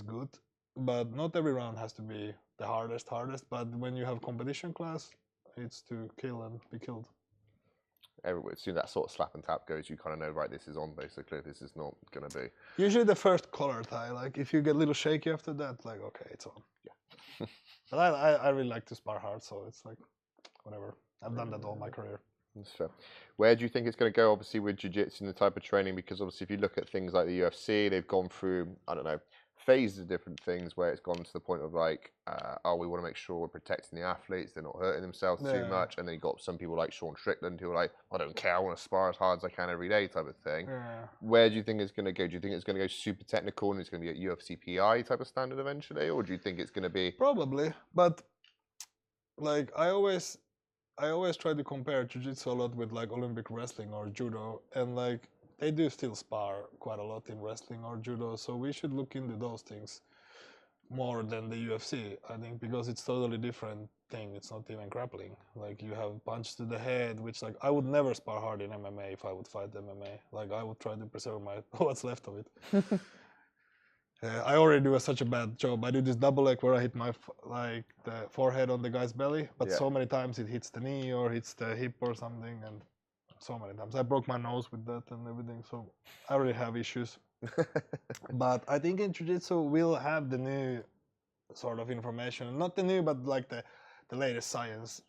good, but not every round has to be the hardest. But when you have competition class, it's to kill and be killed. As soon as that sort of slap and tap goes, you kind of know, right, this is on basically, this is not going to be. Usually the first collar tie, like if you get a little shaky after that, like, okay, it's on. Yeah. But I really like to spar hard, so it's like, whatever. I've done that all my career. That's fair. Where do you think it's going to go, obviously, with Jiu-Jitsu and the type of training? Because obviously if you look at things like the UFC, they've gone through, I don't know, phases of different things where it's gone to the point of like, we want to make sure we're protecting the athletes, they're not hurting themselves too much. And then you've got some people like Sean Strickland who are like, I don't care, I want to spar as hard as I can every day type of thing. Where do you think it's going to go? Do you think it's going to go super technical and it's going to be at UFC PI type of standard eventually? Or do you think it's going to be... Probably, but like I always try to compare Jiu-Jitsu a lot with like Olympic wrestling or judo, and like they do still spar quite a lot in wrestling or judo, so we should look into those things more than the UFC, I think, because it's totally different thing. It's not even grappling. Like you have punch to the head, which like I would never spar hard in MMA if I would fight MMA. Like I would try to preserve my what's left of it. I already do such a bad job. I do this double leg where I hit my the forehead on the guy's belly, but so many times it hits the knee or hits the hip or something, and so many times. I broke my nose with that and everything, so I already have issues. But I think in Jiu-Jitsu we'll have the new sort of information, not the new, but like the latest science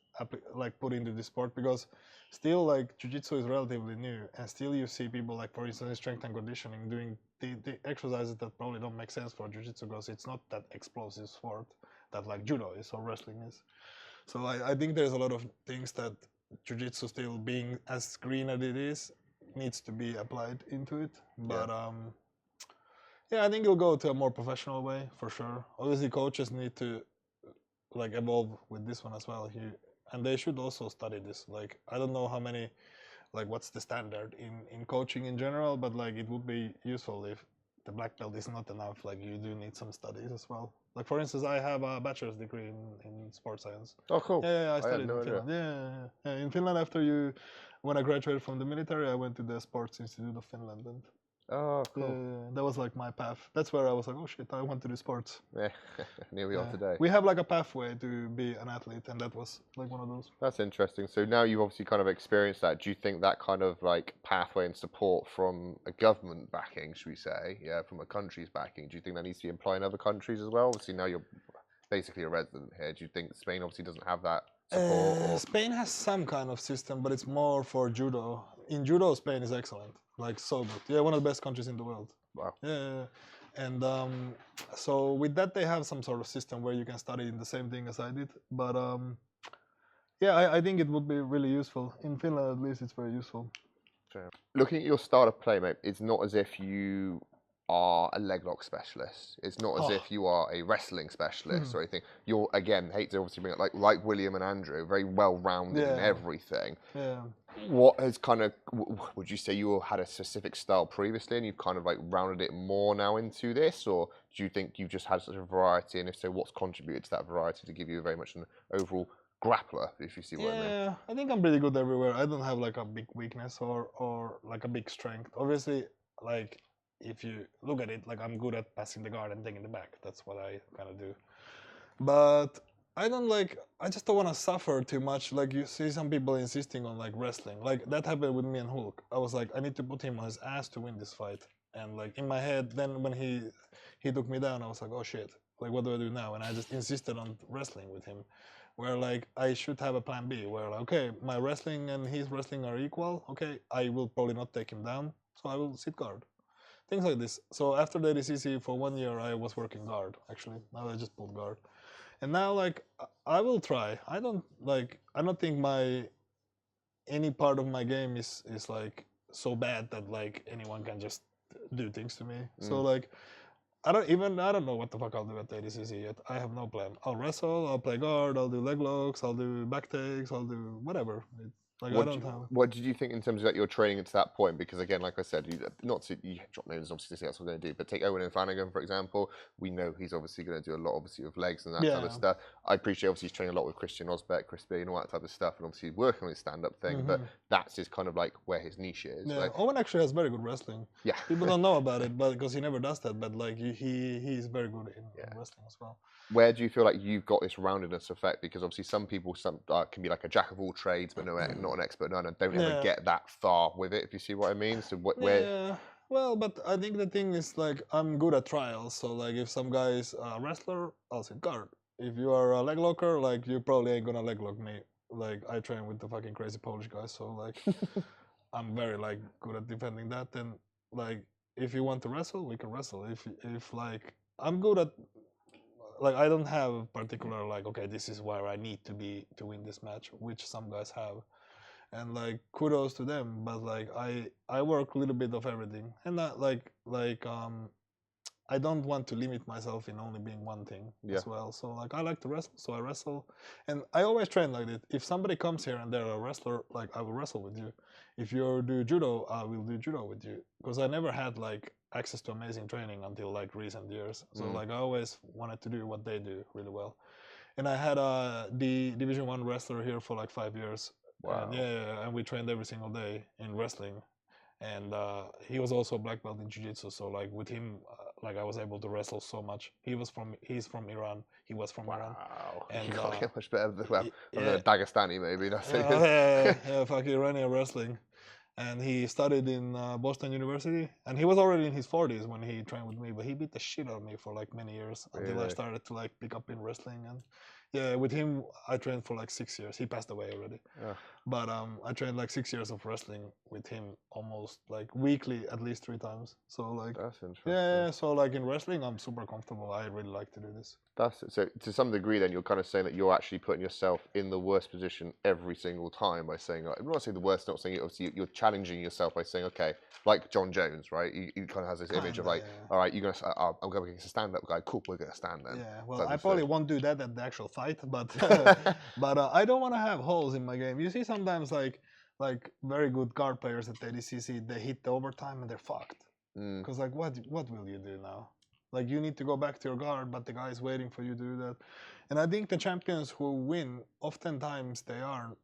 like put into the sport, because still like jiu-jitsu is relatively new, and still you see people like, for instance, in strength and conditioning doing the exercises that probably don't make sense for jiu-jitsu because it's not that explosive sport that like judo is or wrestling is. So I think there's a lot of things that jiu-jitsu, still being as green as it is, needs to be applied into it. But yeah, I think it'll go to a more professional way for sure. Obviously, coaches need to like evolve with this one as well. And they should also study this. Like, I don't know how many, like, what's the standard in coaching in general, but like it would be useful if the black belt is not enough. Like, you do need some studies as well. Like, for instance, I have a bachelor's degree in sports science. Oh, cool. Yeah, I studied in Finland. Yeah. In Finland, when I graduated from the military, I went to the Sports Institute of Finland. And oh, cool. that was like my path. That's where I was like, oh shit, I want to do sports. Yeah, and here we are today. We have like a pathway to be an athlete, and that was like one of those. That's interesting. So now you've obviously kind of experienced that. Do you think that kind of like pathway and support from a government backing, should we say, from a country's backing, do you think that needs to be applied in other countries as well? Obviously now you're basically a resident here. Do you think Spain obviously doesn't have that support? Spain has some kind of system, but it's more for judo. In judo, Spain is excellent. Like, so good. Yeah, one of the best countries in the world. Wow. Yeah. And so with that, they have some sort of system where you can study in the same thing as I did. But yeah, I think it would be really useful. In Finland, at least, it's very useful. Sure. Looking at your style of play, mate, it's not as if you are a leg lock specialist. It's not as if you are a wrestling specialist or anything. You're, again, hate to obviously bring it like William and Andrew, very well-rounded in everything. Yeah. What has kind of, would you say you had a specific style previously and you've kind of like rounded it more now into this, or do you think you've just had such a variety, and if so, what's contributed to that variety to give you very much an overall grappler, if you see what I mean? Yeah, I think I'm pretty good everywhere. I don't have like a big weakness or like a big strength. Obviously, like, if you look at it, like, I'm good at passing the guard and taking the back. That's what I kind of do. But I just don't want to suffer too much. Like, you see some people insisting on like wrestling. Like, that happened with me and Hulk. I was like, I need to put him on his ass to win this fight. And like in my head, then when he took me down, I was like, oh shit, like, what do I do now? And I just insisted on wrestling with him. Where like I should have a plan B, where like, okay, my wrestling and his wrestling are equal. Okay, I will probably not take him down, so I will sit guard. Things like this. So after the ADCC for 1 year, I was working guard, actually. Now I just pulled guard. And now, like, I will try. I don't think any part of my game is like so bad that like anyone can just do things to me. So like, I don't know what the fuck I'll do at the ADCC yet. I have no plan. I'll wrestle, I'll play guard, I'll do leg locks, I'll do back takes, I'll do whatever. What did you think in terms of that your training into that point? Because again, like I said, you drop names obviously to see that's what we're going to do. But take Owen and Flanagan, for example. We know he's obviously going to do a lot obviously with legs and that type of stuff. I appreciate obviously he's training a lot with Christian Osbeck, Chris B, and all that type of stuff, and obviously working on his stand-up thing. But that's his kind of like where his niche is. Yeah, like, Owen actually has very good wrestling. Yeah, people don't know about it, but because he never does that. But like he's very good in wrestling as well. Where do you feel like you've got this roundedness effect? Because obviously some people can be like a jack of all trades, but not an expert, and don't ever get that far with it, if you see what I mean. So where? Well, but I think the thing is, like, I'm good at trials. So like, if some guy is a wrestler, I'll sit guard. If you are a leg locker, like, you probably ain't gonna leg lock me. Like, I train with the fucking crazy Polish guys, so like, I'm very like good at defending that. And like, if you want to wrestle, we can wrestle. If like, I'm good at. Like, I don't have particular, like, okay, this is where I need to be to win this match, which some guys have. And, like, kudos to them. But, like, I work a little bit of everything. And, I don't want to limit myself in only being one thing as well. So, like, I like to wrestle, so I wrestle. And I always train like that. If somebody comes here and they're a wrestler, like, I will wrestle with you. If you do judo, I will do judo with you. Because I never had, like, access to amazing training until like recent years. So like I always wanted to do what they do really well. And I had the Division 1 wrestler here for like 5 years. Wow. And we trained every single day in wrestling. And he was also a black belt in Jiu Jitsu. So like with him, like I was able to wrestle so much. He's from Iran. He was from Iran. Wow. And you can't get much better than Dagestani maybe. That's it. Yeah, fuck Iranian wrestling. And he studied in Boston University, and he was already in his 40s when he trained with me, but he beat the shit out of me for like many years until I started to like pick up in wrestling. And Yeah, with him, I trained for like 6 years. He passed away already. Yeah. But I trained like 6 years of wrestling with him almost like weekly, at least 3 times. So like, That's interesting. yeah, so like in wrestling, I'm super comfortable. I really like to do this. So to some degree, then you're kind of saying that you're actually putting yourself in the worst position every single time by saying, like, I'm not saying the worst, not saying it, obviously you're challenging yourself by saying, okay, like John Jones, right? He kind of has this image of like, all right, you're gonna, I'm going against a stand-up guy. Cool, we're gonna stand then. Yeah, well, I probably won't do that at the actual fight, but but I don't want to have holes in my game. You see, sometimes like very good guard players at ADCC, they hit the overtime and they're fucked. Because like, what will you do now? Like, you need to go back to your guard, but the guy is waiting for you to do that. And I think the champions who win, oftentimes they aren't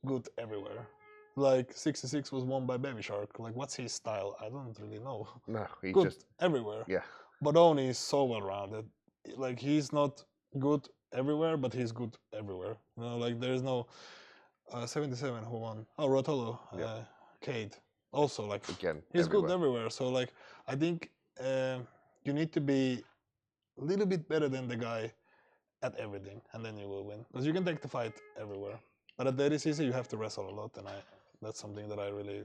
good everywhere. Like 66 was won by Baby Shark. Like, what's his style? I don't really know. No, he's good just everywhere. Yeah. Bodoni is so well rounded. Like, he's not good everywhere, but he's good everywhere. You know, like there's no 77 who won. Oh, Rotolo, Cade. Also, like, again, he's everywhere. good everywhere. So like, I think you need to be a little bit better than the guy at everything, and then you will win. Because you can take the fight everywhere. But at the ADCC, you have to wrestle a lot, and that's something that I really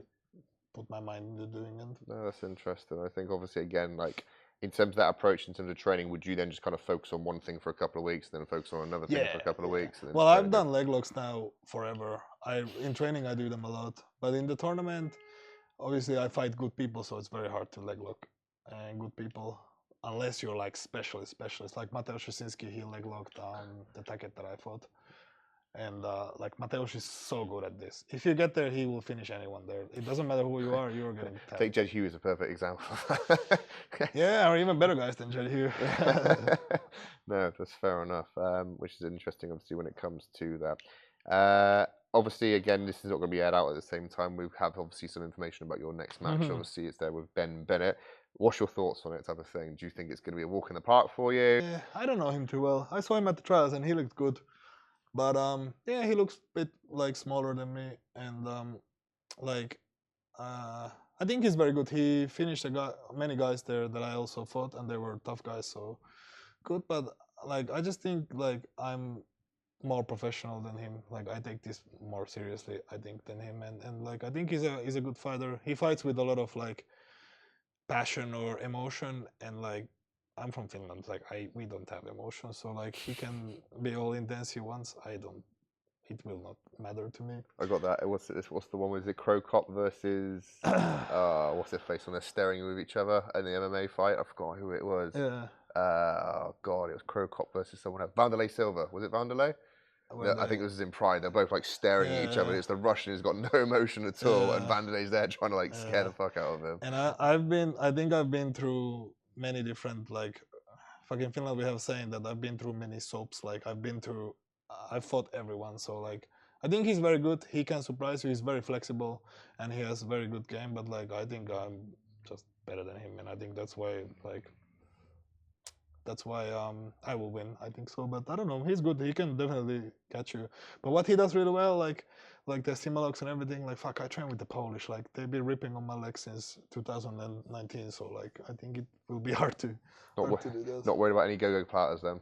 put my mind into doing. And no, that's interesting. I think obviously, again, like in terms of that approach, in terms of training, would you then just kind of focus on one thing for a couple of weeks, and then focus on another thing for a couple of weeks? And then well, I've done leg locks now forever. In training, I do them a lot. But in the tournament, obviously, I fight good people, so it's very hard to leg lock good people. Unless you're like specialist. Like Mateusz Szczecinski, he leg locked the Taket that I fought. And like Mateusz is so good at this. If you get there, he will finish anyone there. It doesn't matter who you are, you're getting tapped. Take Jed Hugh as a perfect example. Yeah, or even better guys than Jed Hugh. No, that's fair enough. Which is interesting, obviously, when it comes to that. Obviously, again, this is not going to be aired out at the same time. We have obviously some information about your next match. Obviously, it's there with Bennett. What's your thoughts on it, type of thing? Do you think it's going to be a walk in the park for you? Yeah, I don't know him too well. I saw him at the trials and he looked good. But yeah, he looks a bit like smaller than me, and I think he's very good. He finished many guys there that I also fought, and they were tough guys, so good. But like, I just think like I'm more professional than him. Like, I take this more seriously, I think, than him, and like I think he's a good fighter. He fights with a lot of like passion or emotion, and like, I'm from Finland. Like, we don't have emotion, so like he can be all intense he wants. I don't. It will not matter to me. I got that. What's the one? Was it Crow Cop versus what's his face? When they're staring with each other in the MMA fight? I forgot who it was. Yeah. Oh God, it was Crow Cop versus someone else. Vanderlei Silva. Was it Vanderlei? No, I think it was in Pride. They're both like staring at each other. It's the Russian who's got no emotion at all, and Vanderlei's there trying to like scare the fuck out of him. And I think I've been through many different, like, fucking Finland, we have a saying that I've been through many soaps. Like, I've fought everyone. So like, I think he's very good. He can surprise you. He's very flexible, and he has a very good game. But like, I think I'm just better than him, and I think that's why I will win. I think so. But I don't know. He's good. He can definitely catch you. But what he does really well, like the Simalocks and everything, like, fuck, I train with the Polish. Like, they've been ripping on my legs since 2019. So like, I think it will be hard to do that. Not worried about any go-go platters then.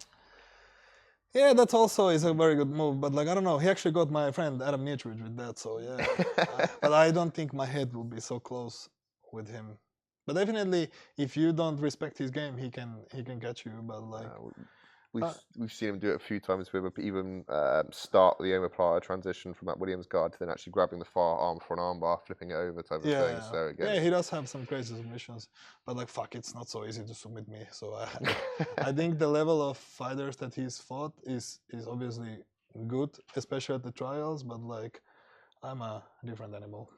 Yeah, that also is a very good move. But like, I don't know. He actually got my friend Adam Mitrovic with that. So yeah. But I don't think my head will be so close with him. But definitely, if you don't respect his game, he can catch you. But like, we've seen him do it a few times. With even start the omoplata transition from that Williams guard to then actually grabbing the far arm for an armbar, flipping it over type of thing. So again, yeah, he does have some crazy submissions. But like, fuck, it's not so easy to submit me. So I think the level of fighters that he's fought is obviously good, especially at the trials. But like, I'm a different animal.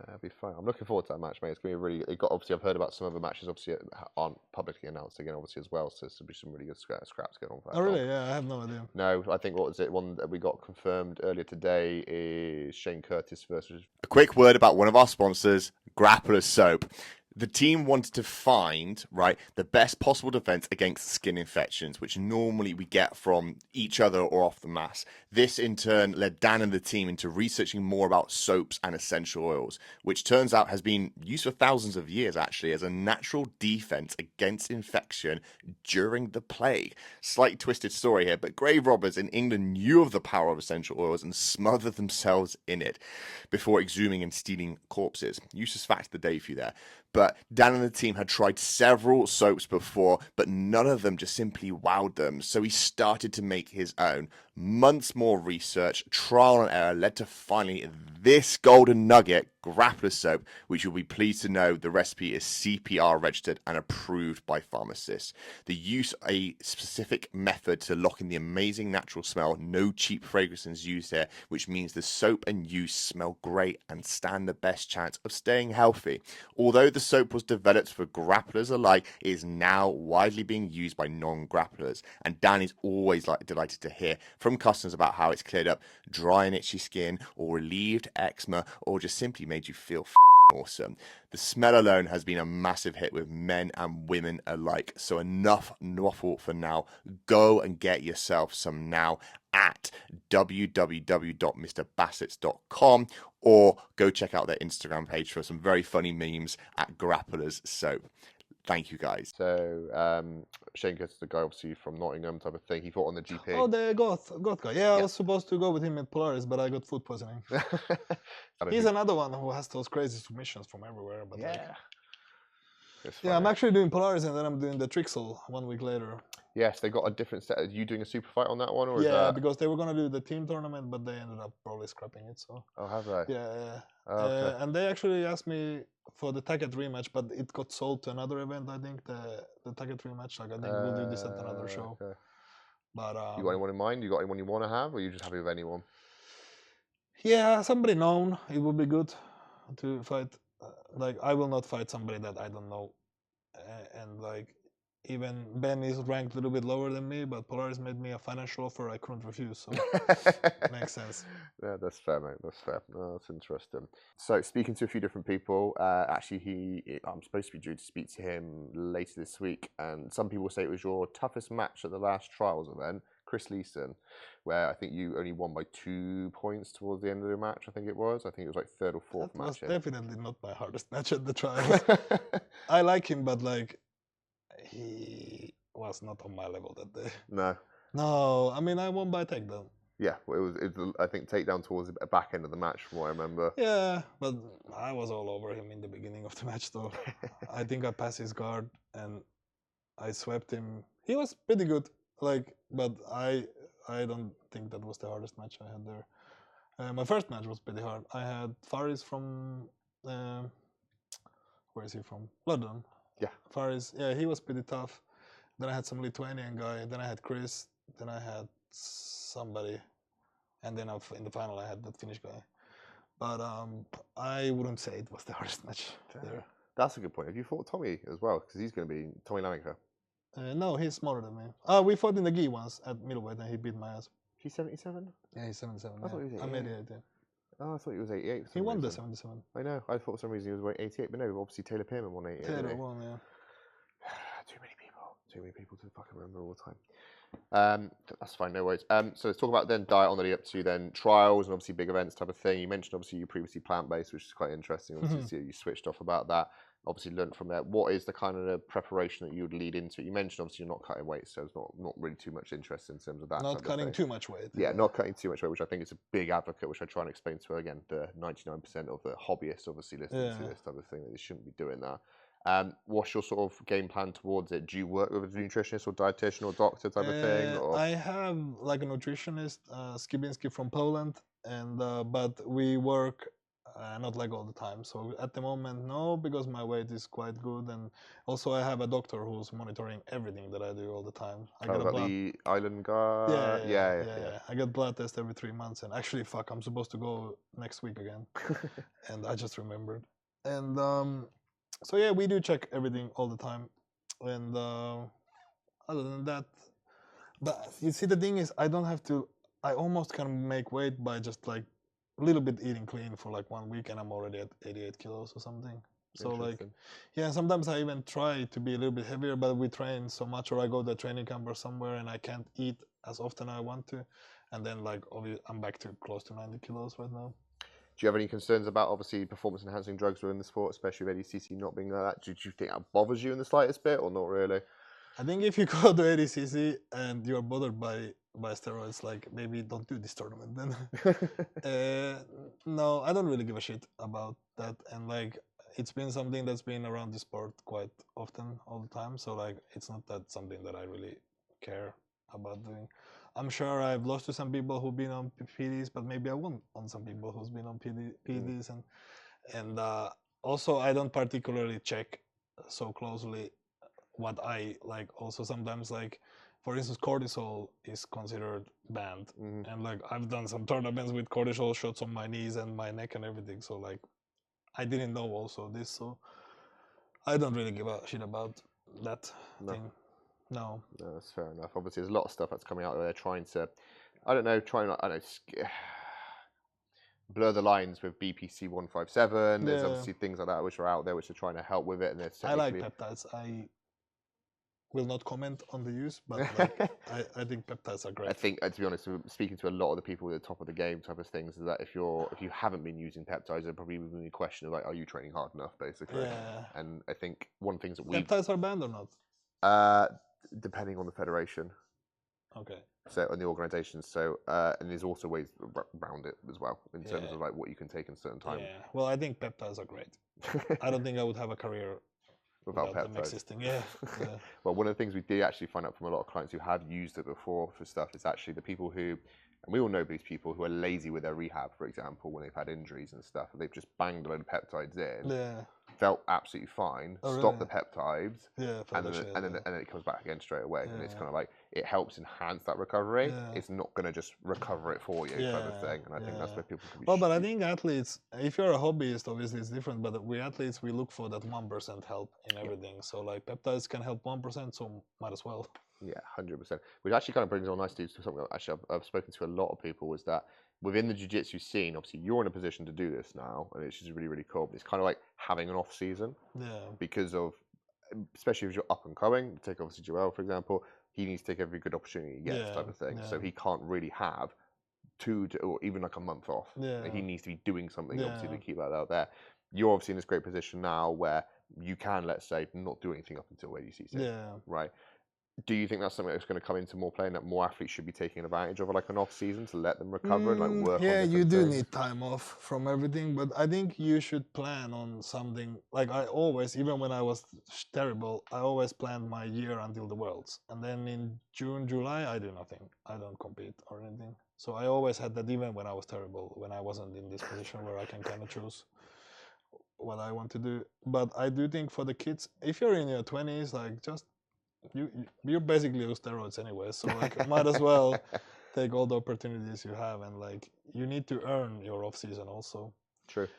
It'll be fun. I'm looking forward to that match, mate. It's going to be really. Obviously, I've heard about some other matches. Obviously, aren't publicly announced again, obviously as well. So there'll be some really good scraps going on for that. Oh, really? Yeah, I have no idea. No, I think what was it? One that we got confirmed earlier today is Shane Curtis versus. A quick word about one of our sponsors, Grapplers Soap. The team wanted to find, right, the best possible defense against skin infections, which normally we get from each other or off the mat. This, in turn, led Dan and the team into researching more about soaps and essential oils, which turns out has been used for thousands of years, actually, as a natural defense against infection during the plague. Slightly twisted story here, but grave robbers in England knew of the power of essential oils and smothered themselves in it before exhuming and stealing corpses. Useless fact of the day for you there. But Dan and the team had tried several soaps before, but none of them just simply wowed them. So he started to make his own. Months more research, trial and error led to finally this golden nugget, Grapplers Soap, which you'll be pleased to know the recipe is CPR registered and approved by pharmacists. The use of a specific method to lock in the amazing natural smell, no cheap fragrances used here, which means the soap and use smell great and stand the best chance of staying healthy. Although the soap was developed for grapplers alike, it is now widely being used by non-grapplers, and Dan is always delighted to hear from customers about how it's cleared up dry and itchy skin, or relieved eczema, or just simply made you feel awesome. The smell alone has been a massive hit with men and women alike. So enough waffle for now. Go and get yourself some now at www.mrbassets.com, or go check out their Instagram page for some very funny memes at Grapplers Soap. Thank you, guys. So, Shane gets the guy obviously from Nottingham type of thing. He fought on the GP. Oh, the goth guy. Yeah, I was supposed to go with him at Polaris, but I got food poisoning. He's another one who has those crazy submissions from everywhere. But yeah, I'm actually doing Polaris, and then I'm doing the Trixel 1 week later. Yes, they got a different set. Are you doing a super fight on that one, or yeah, is that... because they were gonna do the team tournament, but they ended up probably scrapping it. So. Oh, have they? Yeah. Oh, okay. And they actually asked me for the Tacket rematch, but it got sold to another event. I think the Tacket rematch. Like I think we'll do this at another show. Okay. But You got anyone in mind? You got anyone you want to have, or are you just happy with anyone? Yeah, somebody known. It would be good to fight. Like I will not fight somebody that I don't know, and like even Ben is ranked a little bit lower than me, but Polaris made me a financial offer I couldn't refuse, so makes sense. Yeah, that's fair, mate. That's fair. Oh, that's interesting. So, speaking to a few different people, actually, I'm supposed to be due to speak to him later this week, and some people say it was your toughest match at the last trials event, Chris Leeson, where I think you only won by 2 points towards the end of the match. I think it was like third or fourth match. That was definitely not my hardest match at the trials. I like him, but like. He was not on my level that day. No, I mean I won by takedown. Yeah, well, it was I think takedown towards the back end of the match, from what I remember. Yeah, but I was all over him in the beginning of the match, though. I think I passed his guard and I swept him. He was pretty good, but I don't think that was the hardest match I had there. My first match was pretty hard. I had Faris from where is he from? London. Yeah. Faris, yeah, he was pretty tough. Then I had some Lithuanian guy. Then I had Chris. Then I had somebody. And then in the final I had that Finnish guy. But I wouldn't say it was the hardest match there. That's a good point. Have you fought Tommy as well? Because he's going to be Tommy Lanica. No, he's smaller than me. We fought in the gi once at middleweight and he beat my ass. He's 77? Yeah, he's 77. I thought he was 88. I'm 88, yeah. Oh, I thought he was 88. He won the 77. I know. I thought for some reason he was weight 88, but no, obviously Taylor Pearman won 88. Taylor won, yeah. Too many people to fucking remember all the time. That's fine, no worries. So let's talk about then diet on the lead up to then trials and obviously big events type of thing. You mentioned obviously you previously plant-based, which is quite interesting. Obviously you switched off about that. Obviously learned from there. What is the kind of the preparation that you would lead into? You mentioned obviously you're not cutting weight, so there's not really too much interest in terms of that. Not cutting too much weight. Yeah, not cutting too much weight, which I think is a big advocate, which I try and explain to, again, the 99% of the hobbyists obviously listening to this type of thing, that they shouldn't be doing that. What's your sort of game plan towards it? Do you work with a nutritionist or dietitian or doctor type of thing? Or? I have like a nutritionist, Skibinski from Poland, and but we work not like all the time. So at the moment, no, because my weight is quite good, and also I have a doctor who's monitoring everything that I do all the time. I got the island guy. Yeah. I get blood test every 3 months, and actually, I'm supposed to go next week again, and I just remembered. And so yeah, we do check everything all the time, and other than that, but you see, the thing is, I don't have to. I almost can make weight by just like a little bit eating clean for like 1 week, and I'm already at 88 kilos or something. So like, yeah, sometimes I even try to be a little bit heavier, but we train so much, or I go to a training camp or somewhere and I can't eat as often as I want to. And then like, I'm back to close to 90 kilos right now. Do you have any concerns about obviously performance enhancing drugs within the sport, especially with ADCC not being like that? Do you think that bothers you in the slightest bit or not really? I think if you go to ADCC and you're bothered by steroids, like maybe don't do this tournament then. No, I don't really give a shit about that. And like, it's been something that's been around the sport quite often all the time. So like, it's not that something that I really care about doing. I'm sure I've lost to some people who've been on PDs, but maybe I won on some people who's been on PDs. And also I don't particularly check so closely what I like. Also sometimes, like for instance, cortisol is considered banned, and like I've done some tournaments with cortisol shots on my knees and my neck and everything. So like I didn't know also this, so I don't really give a shit about that thing. No, that's fair enough. Obviously, there's a lot of stuff that's coming out there trying to, I don't know, blur the lines with BPC 157. There's obviously things like that which are out there which are trying to help with it. And I like peptides. I will not comment on the use, but like, I think peptides are great. I think, to be honest, speaking to a lot of the people at the top of the game type of things, is that if you haven't been using peptides, there probably will be a question of like, are you training hard enough, basically? Yeah. And I think one of the things that peptides are banned or not? Depending on the federation. Okay. So on the organisation, and there's also ways around it as well in terms of like what you can take in certain time. Yeah. Well, I think peptides are great. I don't think I would have a career without them existing. Yeah. Well, one of the things we did actually find out from a lot of clients who have used it before for stuff is actually the people who, and we all know these people who are lazy with their rehab, for example, when they've had injuries and stuff, and they've just banged a load of peptides in. Yeah. Felt absolutely fine. Stop the peptides. Yeah. And then it comes back again straight away. And it's kind of like it helps enhance that recovery. Yeah. It's not going to just recover it for you, type of thing. And I think that's where people can be. Well, but I think athletes, if you're a hobbyist, obviously it's different. But we athletes, we look for that 1% help in everything. So like peptides can help 1%, so might as well. Yeah, 100%. Which actually kind of brings on nicely to something that actually I've spoken to a lot of people, was that within the jiu-jitsu scene, obviously you're in a position to do this now, and it's just really, really cool. But it's kind of like having an off season. Yeah. Because of, especially if you're up and coming, take obviously Joel, for example, he needs to take every good opportunity he gets, type of thing. Yeah. So he can't really have 2 or even like a month off. Yeah. He needs to be doing something, obviously, to keep that out there. You're obviously in this great position now where you can, let's say, not do anything up until ADCC. Yeah. Right. Do you think that's something that's going to come into more play, and that more athletes should be taking advantage of like an off season to let them recover and like work on different you do things? need time off from everything, but I think you should plan on something. Like I always, even when I was terrible, I always planned my year until the Worlds. And then in June, July, I do nothing. I don't compete or anything. So I always had that even when I was terrible, when I wasn't in this position where I can kind of choose what I want to do. But I do think for the kids, if you're in your 20s, like just you basically use steroids anyway, so like might as well take all the opportunities you have, and like you need to earn your off season also. True.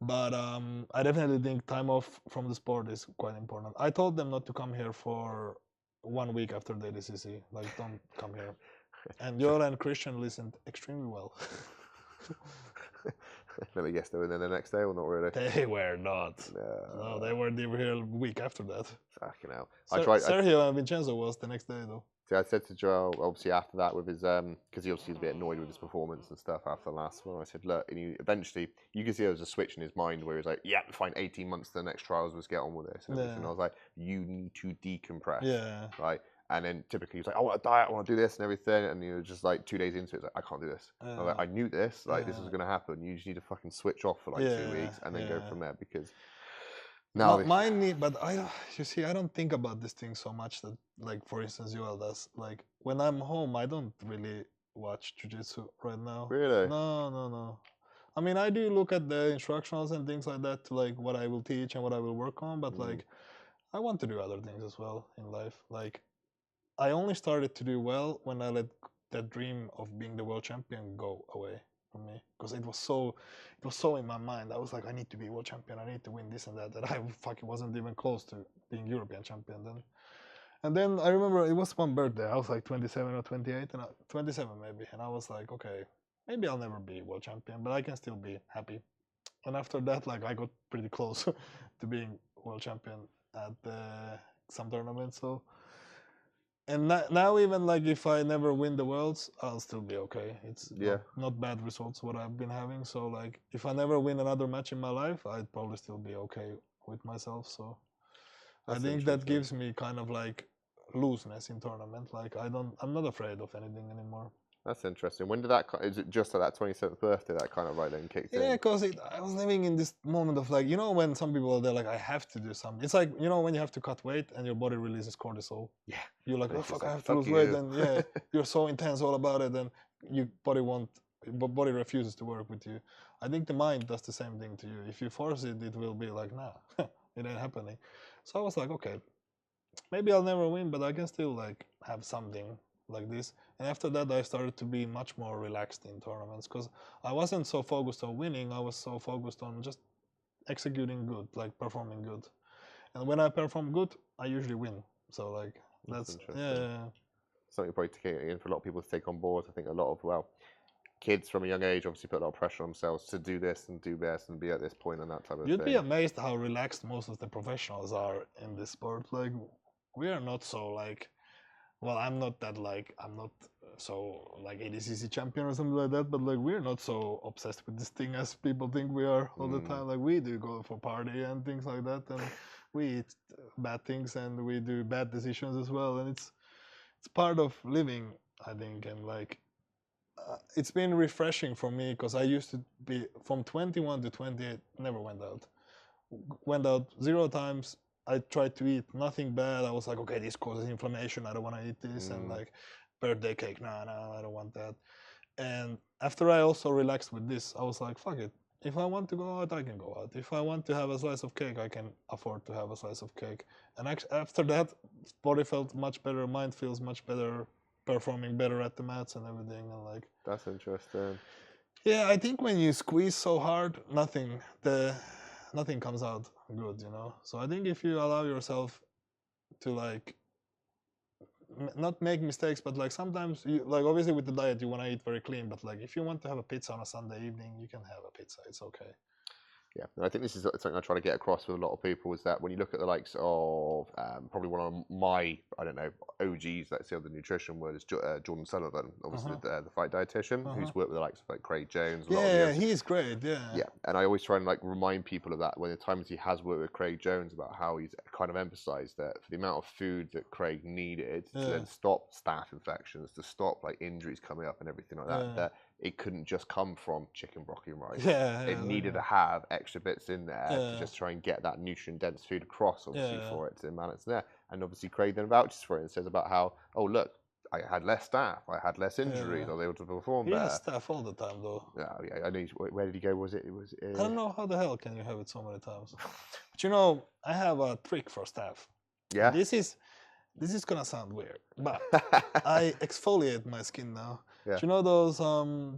But I definitely think time off from the sport is quite important. I told them not to come here for 1 week after the ADCC. Like, don't come here. And Joel and Christian listened extremely well. Let me guess, they were there the next day or not really? They were not. No, they were here a week after that. Fucking hell. Sergio and Vincenzo was the next day though. See, I said to Joel, obviously after that with his, because he obviously was a bit annoyed with his performance and stuff after the last one. I said, look, and eventually you could see there was a switch in his mind where he was like, yeah, fine, 18 months to the next trials, let's get on with this. And everything. I was like, you need to decompress. Yeah. Right. And then typically he's like, I want to diet, I want to do this and everything. And you know, just like 2 days into it, it's like, I can't do this. I was like, I knew this, like this was going to happen. You just need to fucking switch off for like 2 weeks and then go from there, because now but you see, I don't think about this thing so much that, like, for instance, Joel does. Like, when I'm home, I don't really watch Jiu Jitsu right now. Really? No. I mean, I do look at the instructionals and things like that, to like what I will teach and what I will work on, but like, I want to do other things as well in life. Like, I only started to do well when I let that dream of being the world champion go away from me, because it was so in my mind. I was like, I need to be world champion, I need to win this and that I fucking wasn't even close to being European champion then. And then I remember it was one birthday, I was like 27 or 28, and 27 maybe, and I was like, okay, maybe I'll never be world champion, but I can still be happy. and after that, like I got pretty close to being world champion at some tournaments. So, and now even like if I never win the worlds, I'll still be okay. It's not bad results what I've been having. So like if I never win another match in my life, I'd probably still be okay with myself. So I think that gives me kind of like looseness in tournament. Like I'm not afraid of anything anymore. That's interesting. When did that? Is it just at that 27th birthday that kind of right then kicked in? Yeah, because I was living in this moment of like, you know, when some people are there like, I have to do something. It's like, you know, when you have to cut weight and your body releases cortisol. Yeah. You're like, oh fuck, I have to lose weight, and yeah, you're so intense all about it, and your body refuses to work with you. I think the mind does the same thing to you. If you force it, it will be like, nah, it ain't happening. So I was like, okay, maybe I'll never win, but I can still like have something like this. And after that, I started to be much more relaxed in tournaments because I wasn't so focused on winning. I was so focused on just executing good, like performing good. And when I perform good, I usually win. So like that's something probably taking in for a lot of people to take on board. I think a lot of kids from a young age obviously put a lot of pressure on themselves to do this and do best and be at this point and that type of thing. You'd be amazed how relaxed most of the professionals are in this sport. Like we are not so like, well, I'm not so like ADCC champion or something like that, but like we're not so obsessed with this thing as people think we are all the time. Like we do go for party and things like that, and we eat bad things and we do bad decisions as well, and it's part of living, I think. And like it's been refreshing for me because I used to be from 21 to 28, never went out 0 times. I tried to eat nothing bad. I was like, okay, this causes inflammation, I don't want to eat this. And like birthday cake, no, I don't want that. And after I also relaxed with this, I was like, fuck it, if I want to go out, I can go out. If I want to have a slice of cake, I can afford to have a slice of cake. And after that, body felt much better, mind feels much better, performing better at the mats and everything. And like, that's interesting. Yeah, I think when you squeeze so hard, nothing comes out good, you know. So I think if you allow yourself to like not make mistakes, but like sometimes you like obviously with the diet you want to eat very clean, but like if you want to have a pizza on a Sunday evening, you can have a pizza. It's okay. Yeah, and I think this is something I try to get across with a lot of people is that when you look at the likes of probably one of my, I don't know, OGs, let's say, of the nutrition world is Jordan Sullivan, obviously the fight dietitian, who's worked with the likes of like Craig Jones. Yeah, he's great. Yeah. Yeah, and I always try and like remind people of that when the times he has worked with Craig Jones about how he's kind of emphasised that for the amount of food that Craig needed to then stop staph infections, to stop like injuries coming up and everything like that, that it couldn't just come from chicken, broccoli, and rice. It needed to have extra bits in there to just try and get that nutrient-dense food across, obviously, for it to balance there. And obviously, Craig then vouches for it and says about how, oh, look, I had less staph, I had less injuries, I was able to perform better. He has staph all the time, though. Yeah, I know. Where did he go? Was it? I don't know how the hell can you have it so many times. But you know, I have a trick for staph. Yeah. This is gonna sound weird, but I exfoliate my skin now. Yeah. Do you know those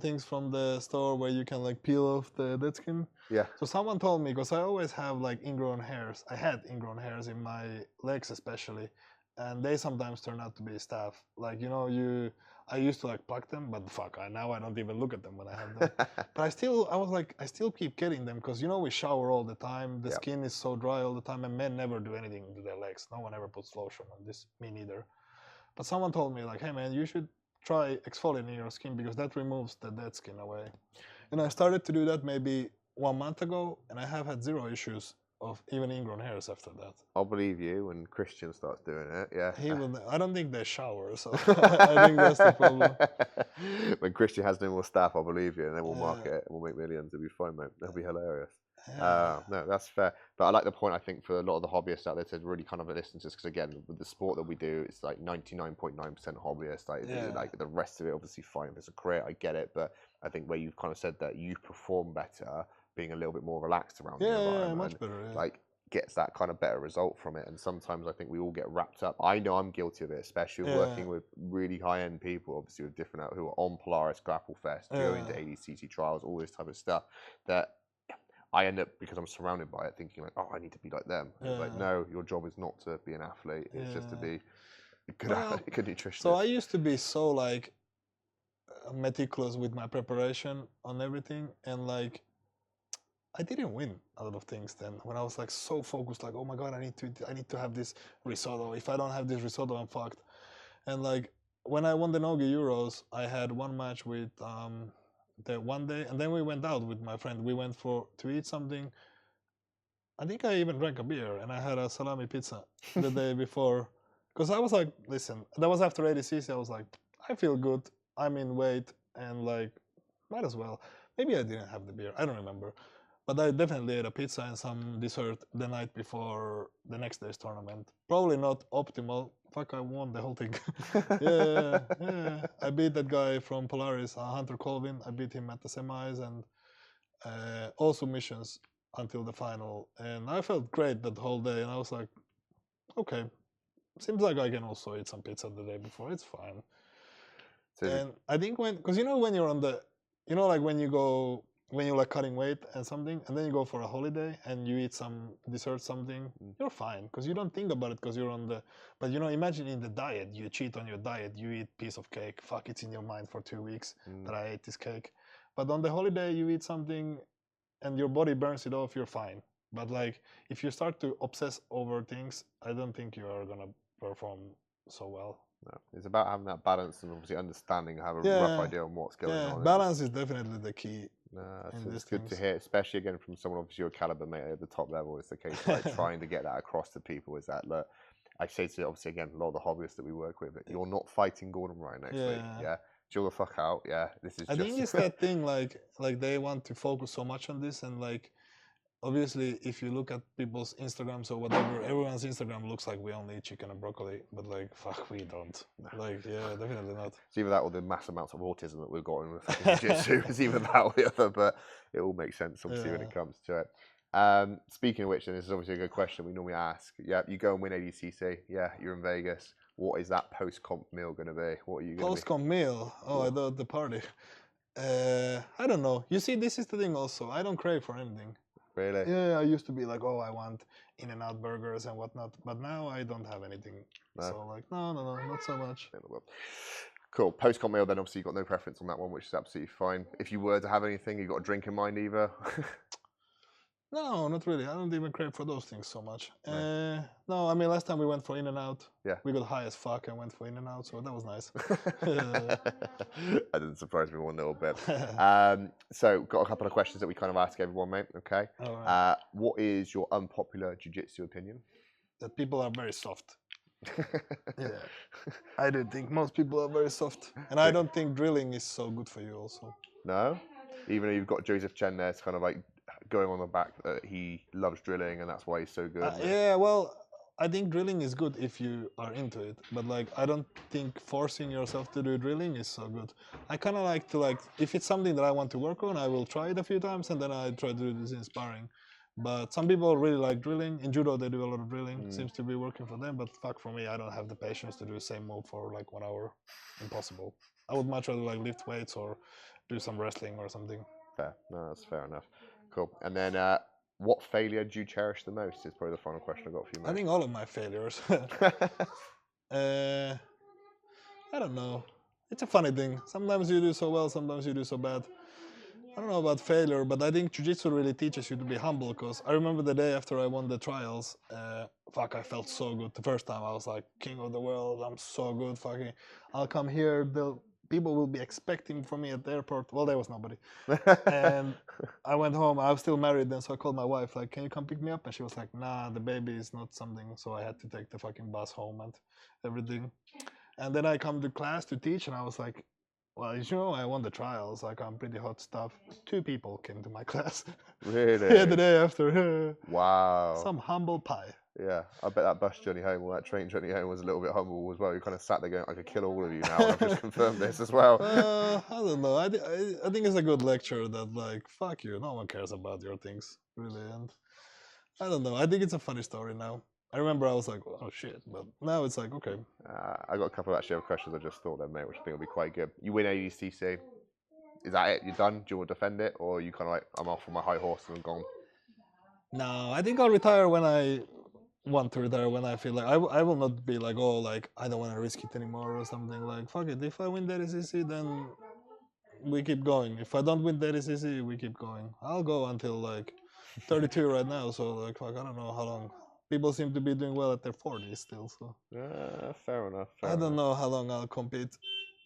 things from the store where you can like peel off the dead skin? Yeah. So someone told me, because I always have like ingrown hairs. I had ingrown hairs in my legs especially, and they sometimes turn out to be staph. Like, you know, I used to like pluck them, but fuck, now I don't even look at them when I have them. But I still keep getting them because, you know, we shower all the time. The skin is so dry all the time, and men never do anything to their legs. No one ever puts lotion on this, me neither. But someone told me like, hey man, you should try exfoliating your skin because that removes the dead skin away. And I started to do that maybe 1 month ago, and I have had 0 issues of even ingrown hairs after that. I'll believe you when Christian starts doing it. Yeah. He will. I don't think they shower, so I think that's the problem. When Christian has no more staff, I'll believe you, and then we'll market it and we'll make millions. It'll be fun, mate. It'll be hilarious. No, that's fair. But I like the point, I think, for a lot of the hobbyists out there to really kind of listen to this, because again, with the sport that we do, it's like 99.9% hobbyists. Like the rest of it, obviously, fine. If it's a career, I get it. But I think where you've kind of said that you perform better being a little bit more relaxed around the environment. Yeah, much better. Yeah. Like, gets that kind of better result from it. And sometimes I think we all get wrapped up. I know I'm guilty of it, especially working with really high-end people, obviously with different who are on Polaris, Grapple Fest, going to ADCC trials, all this type of stuff, that I end up, because I'm surrounded by it, thinking like, oh, I need to be like them. It's like, no, your job is not to be an athlete. It's just to be a good athlete, good nutritionist. So I used to be so like meticulous with my preparation on everything, and like I didn't win a lot of things then. When I was like so focused, like, oh my god, I need to have this risotto. If I don't have this risotto, I'm fucked. And like when I won the Nogi Euros, I had one match with the one day, and then we went out with my friend. We went to eat something. I think I even drank a beer, and I had a salami pizza the day before. Because I was like, listen, that was after ADCC. I was like, I feel good. I'm in weight, and like, might as well. Maybe I didn't have the beer. I don't remember. But I definitely ate a pizza and some dessert the night before the next day's tournament. Probably not optimal. Fuck, I won the whole thing. yeah. I beat that guy from Polaris, Hunter Colvin. I beat him at the semis and all submissions until the final. And I felt great that whole day. And I was like, okay, seems like I can also eat some pizza the day before. It's fine. And I think because when you're on the, like when you're like cutting weight and something, and then you go for a holiday and you eat some dessert, something, you're fine because you don't think about it because you're on the. But imagine in the diet, you cheat on your diet, you eat piece of cake. Fuck, it's in your mind for 2 weeks that I ate this cake. But on the holiday, you eat something, and your body burns it off. You're fine. But like if you start to obsess over things, I don't think you are gonna perform so well. No. It's about having that balance and obviously understanding, have a rough idea on what's going on. Balance is definitely the key. It's good to hear, especially again from someone obviously your caliber, mate, at the top level. It's the case of like trying to get that across to people. Is that look, I say to obviously again a lot of the hobbyists that we work with, you're not fighting Gordon Ryan next week. Yeah, chill the fuck out. Yeah, this is. I think it's that thing like they want to focus so much on this, and like obviously if you look at people's Instagrams or whatever, everyone's Instagram looks like we only eat chicken and broccoli, but like fuck, we don't. Like definitely not. It's either that or the mass amounts of autism that we've got in with Jiu Jitsu. It's either that or the other, but it all makes sense obviously when it comes to it. Speaking of which, and this is obviously a good question we normally ask. Yeah, you go and win ADCC. Yeah, you're in Vegas. What is that post-comp meal going to be? What are you going to be? Post-comp meal? Oh, I thought the party. I don't know. You see, this is the thing also. I don't crave for anything. Really? Yeah, I used to be like, oh, I want In-N-Out burgers and whatnot, but now I don't have anything. No. So like, no, not so much. Cool. Post-comp meal, then obviously you've got no preference on that one, which is absolutely fine. If you were to have anything, you've got a drink in mind either? No, not really. I don't even crave for those things so much. No, I mean, last time we went for In-N-Out, we got high as fuck and went for In-N-Out, so that was nice. That didn't surprise me one little bit. So, got a couple of questions that we kind of ask everyone, mate, okay? Right. What is your unpopular jiu-jitsu opinion? That people are very soft. I do think most people are very soft. And I don't think drilling is so good for you also. No? Even though you've got Joseph Chen there, it's kind of like going on the back that he loves drilling and that's why he's so good. Well, I think drilling is good if you are into it, but like I don't think forcing yourself to do drilling is so good. I kind of like to if it's something that I want to work on, I will try it a few times and then I try to do this in sparring. But some people really like drilling. In judo, they do a lot of drilling. Seems to be working for them, but fuck for me, I don't have the patience to do the same move for like 1 hour. Impossible. I would much rather like lift weights or do some wrestling or something. Fair. No, that's fair enough. Cool. And then what failure do you cherish the most is probably the final question I've got for you, mate. I think all of my failures. I don't know. It's a funny thing. Sometimes you do so well, sometimes you do so bad. I don't know about failure, but I think Jiu-Jitsu really teaches you to be humble, because I remember the day after I won the trials, I felt so good. The first time I was like, king of the world, I'm so good, fucking, I'll come here, people will be expecting for me at the airport. Well, there was nobody. And I went home, I was still married then, so I called my wife, like, can you come pick me up? And she was like, nah, the baby is not something, so I had to take the fucking bus home and everything. And then I come to class to teach, and I was like, well, I won the trials, like I'm pretty hot stuff. 2 people came to my class. Really? Yeah, the day after. Wow. Some humble pie. Yeah, I bet that bus journey home or that train journey home was a little bit humble as well. You kind of sat there going, I could kill all of you now, and I've just confirmed this as well. I don't know. I think it's a good lecture that, like, fuck you, no one cares about your things, really. And I don't know. I think it's a funny story now. I remember I was like, oh shit, but now it's like, okay. I got a couple of actually other questions I just thought then, mate, which I think will be quite good. You win ADCC. Is that it? You're done? Do you want to defend it? Or are you kind of like, I'm off on my high horse and I'm gone? No, I think I'll retire when I want to retire, when I feel like, I will not be like, oh, like, I don't want to risk it anymore or something. Like, fuck it, if I win the ADCC, then we keep going. If I don't win the ADCC, we keep going. I'll go until, like, 32 right now, so like I don't know how long. People seem to be doing well at their 40s still, so Fair enough. I don't know how long I'll compete.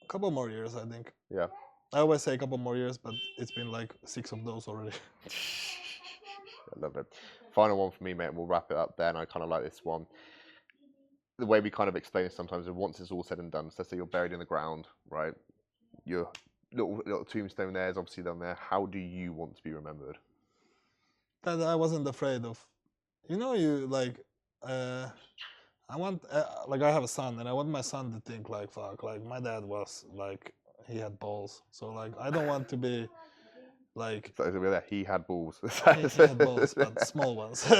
A couple more years, I think. Yeah. I always say a couple more years, but it's been like 6 of those already. I love it. Final one for me, mate, and we'll wrap it up there. And I kind of like this one. The way we kind of explain it sometimes is once it's all said and done, so let's say you're buried in the ground, right? Your little tombstone there is obviously down there. How do you want to be remembered? That I wasn't afraid of. You know, you like, I want, like I have a son, and I want my son to think like, fuck, like my dad was like, he had balls. So like, I don't want to be like. So he had balls. he had balls, but small ones.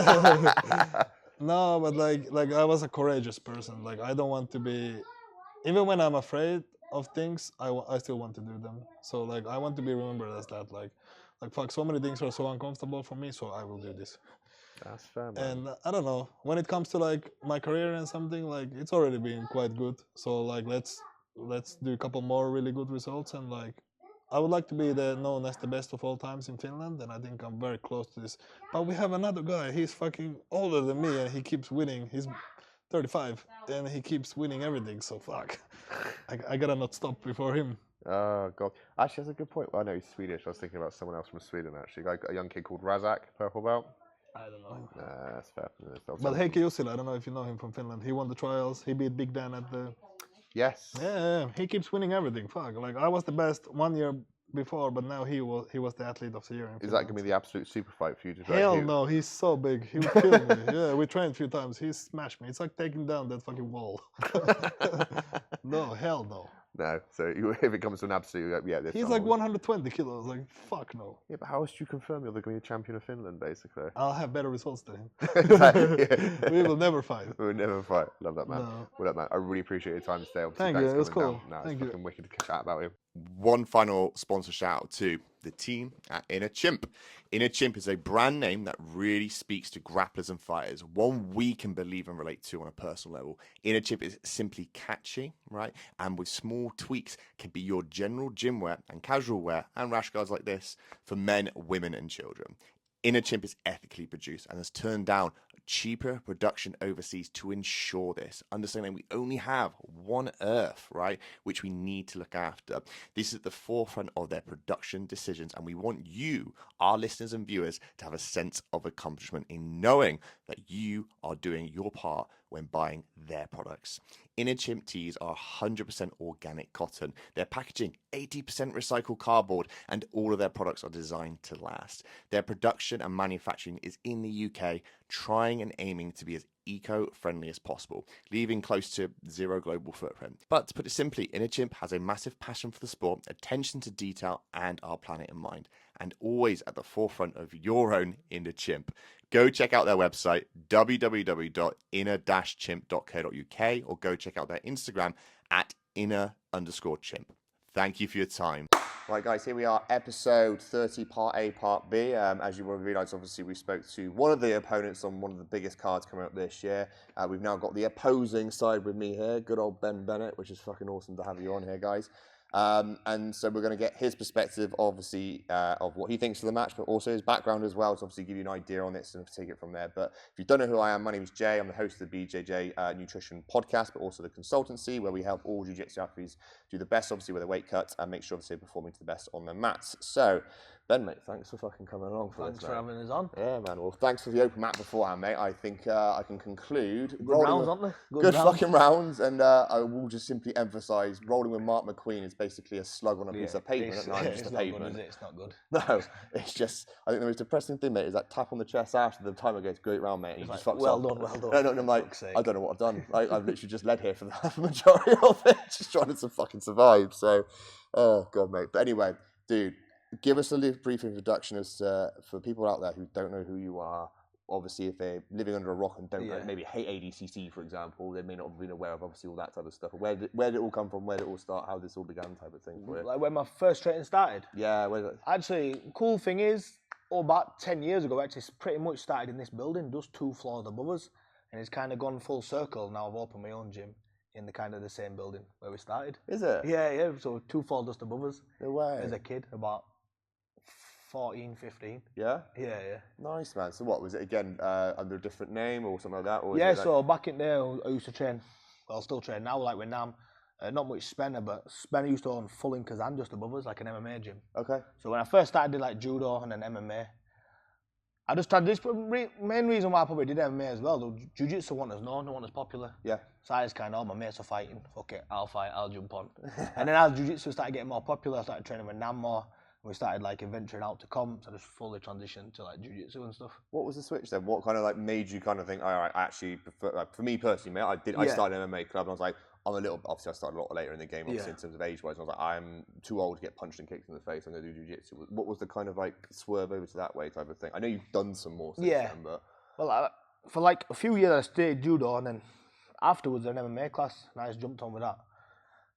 No, but like I was a courageous person. Like I don't want to be, even when I'm afraid of things, I still want to do them. So like I want to be remembered as that. Like fuck, so many things are so uncomfortable for me, so I will do this. That's fair, man. And I don't know, when it comes to like my career and something, like it's already been quite good. So like let's do a couple more really good results, and like I would like to be known as the best of all times in Finland, and I think I'm very close to this. But we have another guy, he's fucking older than me, and he keeps winning. He's 35, and he keeps winning everything, so fuck. I gotta not stop before him. Oh, God. Actually, that's a good point. Well, I know he's Swedish. I was thinking about someone else from Sweden, actually. A young kid called Razak, purple belt. I don't know him. That's fair. But Heikki Jussila, I don't know if you know him from Finland. He won the trials. He beat Big Dan at the... Yes. Yeah, he keeps winning everything. Fuck, like I was the best 1 year before, but now he was the athlete of the year. Is that going to be the absolute super fight for you to try? Hell no, he's so big. He would kill me. Yeah, we trained a few times. He smashed me. It's like taking down that fucking wall. No, hell no. No, so if it comes to an absolute, yeah. He's like 120 kilos. Like, fuck no. Yeah, but how else do you confirm you're going to be a champion of Finland, basically? I'll have better results than him. Yeah. We will never fight. We'll never fight. Love that, man. No. Well, look, man, I really appreciate your time today. Obviously, Thank you. thanks It was for coming cool. down. No, Thank it's you. fucking wicked to chat about you. One final sponsor shout out to the team at Inner Chimp. Inner Chimp is a brand name that really speaks to grapplers and fighters, one we can believe and relate to on a personal level. Inner Chimp is simply catchy, right? And with small tweaks can be your general gym wear and casual wear and rash guards like this for men, women and children. Inner Chimp is ethically produced and has turned down cheaper production overseas to ensure this. Understanding we only have one Earth, right, which we need to look after. This is at the forefront of their production decisions, and we want you, our listeners and viewers, to have a sense of accomplishment in knowing that you are doing your part when buying their products. Inner Chimp tees are 100% organic cotton. Their packaging, 80% recycled cardboard, and all of their products are designed to last. Their production and manufacturing is in the UK, trying and aiming to be as eco-friendly as possible, leaving close to zero global footprint. But to put it simply, Inner Chimp has a massive passion for the sport, attention to detail, and our planet in mind, and always at the forefront of your own Inner Chimp. Go check out their website, www.inner-chimp.co.uk, or go check out their Instagram at inner_chimp. Thank you for your time. Right, guys, here we are, episode 30, part A, part B. As you will realise, obviously, we spoke to one of the opponents on one of the biggest cards coming up this year. We've now got the opposing side with me here, good old Ben Bennett, which is fucking awesome to have you on here, guys. And so we're going to get his perspective, obviously, of what he thinks of the match, but also his background as well, to obviously give you an idea on this and take it from there. But if you don't know who I am, my name is Jay. I'm the host of the BJJ Nutrition podcast, but also the consultancy, where we help all Jiu Jitsu athletes do the best, obviously, with their weight cuts and make sure they're performing to the best on their mats. So, Ben, mate, thanks for fucking coming along for Thanks this, for mate. having us on. Yeah, man. Well, thanks for the open mat beforehand, mate. I think I can conclude. Good rounds, aren't they? Good fucking rounds, and I will just simply emphasise, rolling with Mark McQueen is basically a slug on a piece of pavement, not just a pavement. Good, it's not good. No, it's just, I think the most depressing thing, mate, is that tap on the chest after the timer goes great round, mate, and he just fucks well up. done, well done. No, I'm like, I don't know what I've done. I've literally just led here for the majority of it, just trying to fucking survive. So, oh god, mate. But anyway, dude, give us a brief introduction as for people out there who don't know who you are. Obviously, if they're living under a rock and don't know, maybe hate ADCC, for example, they may not have been aware of obviously all that type of stuff. Where did it all come from? Where did it all start? How this all began, type of thing for you? Like when my first training started. Yeah. Actually, cool thing is, about 10 years ago, actually, it's pretty much started in this building, just 2 floors above us, and it's kind of gone full circle. Now I've opened my own gym in the kind of the same building where we started. Is it? Yeah. So 2 floors just above us. No way. As a kid, about 14, 15. Yeah? Yeah. Nice, man. So what, was it again under a different name or something like that? Or Yeah, so back in there, I used to train, well, I still train now, like with Nam. Not much Spenner, but Spenner used to own Full in Kazan just above us, like an MMA gym. Okay. So when I first started, I did like judo and then MMA. I just tried this. Main reason why I probably did MMA as well, though, Jiu Jitsu wasn't as known, no one as popular. Yeah. So I just kind of, all my mates are fighting, fuck it, I'll fight, I'll jump on. And then as Jiu Jitsu started getting more popular, I started training with Nam more. We started like venturing out to comps. I just fully transitioned to like Jiu Jitsu and stuff. What was the switch then? What kind of like made you kind of think, all right, I actually prefer, like, for me personally, mate, I started an MMA club and I was like, obviously I started a lot later in the game, obviously in terms of age-wise, and I was like, I'm too old to get punched and kicked in the face, I'm going to do Jiu-Jitsu. What was the kind of like swerve over to that way type of thing? I know you've done some more since then, but... Well, for like a few years I stayed judo, and then afterwards an MMA class, and I just jumped on with that.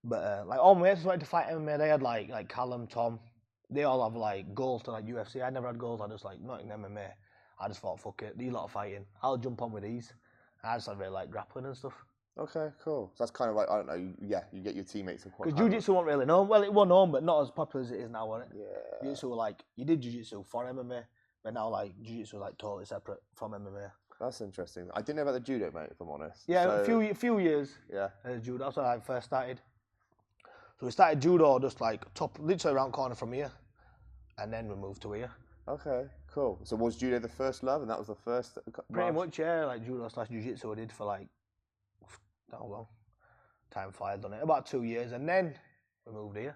But like all my mates wanted to fight MMA, they had like Callum, Tom, they all have like goals to like UFC. I never had goals, I just like, not in MMA. I just thought, fuck it, these lot are fighting, I'll jump on with these. I just had really like grappling and stuff. Okay, cool. So that's kind of like, I don't know, you get your teammates to quite... Because Jiu-Jitsu wasn't really known. Well, it was known, but not as popular as it is now, wasn't it? Yeah. Jiu-Jitsu were like, you did Jiu-Jitsu for MMA, but now like Jiu-Jitsu was like totally separate from MMA. That's interesting. I didn't know about the judo, mate, if I'm honest. Yeah, so... a few years. Yeah. Judo, that's when I first started. So we started judo just like literally around corner from here, and then we moved to here. Okay, cool. So was judo the first love, and that was the first? Pretty much, yeah. Like judo / Jiu-Jitsu, I did for like how long? Time flies, done it about 2 years, and then we moved here.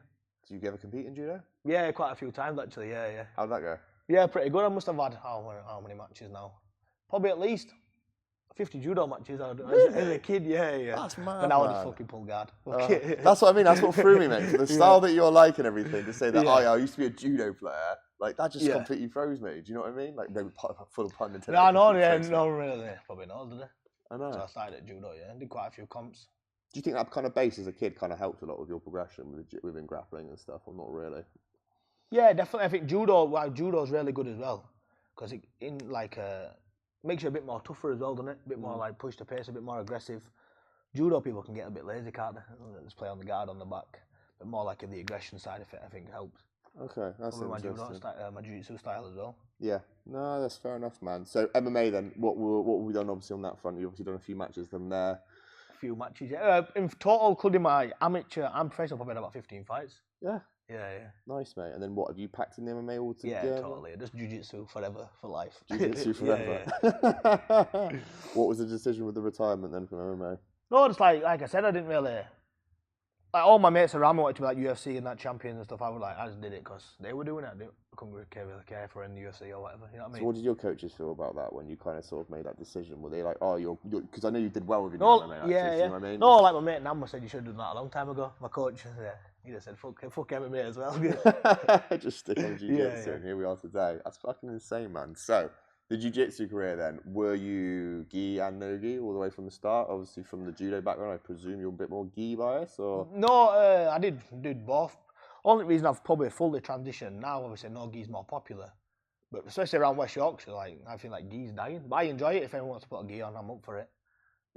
Did you ever compete in judo? Yeah, quite a few times actually. Yeah. How'd that go? Yeah, pretty good. I must have had how many matches now? Probably at least 50 judo matches as a kid. Yeah. That's mad. But now I just fucking pull guard. That's what I mean. That's what threw me, mate. The style that you're like and everything. To say that I used to be a judo player, like that just completely froze me. Do you know what I mean? Like no full pun intended. No, no, really. Probably not, did they? I know. So I started at judo. Yeah, and did quite a few comps. Do you think that kind of base as a kid kind of helped a lot with your progression within grappling and stuff, or not really? Yeah, definitely. I think judo is really good as well, because it makes you a bit more tougher as well, doesn't it? A bit more like push the pace, a bit more aggressive. Judo people can get a bit lazy, can't they? Just play on the guard on the back, but more like the aggression side of it, I think helps. Okay, that's interesting. My jiu-jitsu style as well. Yeah, no, that's fair enough, man. So MMA then, what have we done obviously on that front? You've obviously done a few matches from there. Few matches, yeah. In total, including my amateur and professional, probably had about 15 fights. Yeah. Yeah. Nice, mate. And then what, have you packed in the MMA altogether? Yeah, totally. Just jiu-jitsu forever, for life. Jiu-jitsu forever. What was the decision with the retirement then from MMA? No, just like I said, I didn't really... Like all my mates around me wanted to be like UFC and that champions and stuff. I just did it because they were doing it. I couldn't really care for in the UFC or whatever. You know what I mean? So what did your coaches feel about that when you kind of sort of made that decision? Were they like, oh, you're because I know you did well with your MMA matches, yeah. You know what I mean? No, like my mate Nam said you should have done that a long time ago. My coach, he just said fuck MMA as well. Just stick on jiu-jitsu and here we are today. That's fucking insane, man. So the jiu-jitsu career then, were you gi and no gi all the way from the start? Obviously from the judo background, I presume you're a bit more gi bias, or? No, I did both. Only reason I've probably fully transitioned now, obviously no gi's more popular. But especially around West Yorkshire, like I feel like gi's dying. But I enjoy it. If anyone wants to put a gi on, I'm up for it.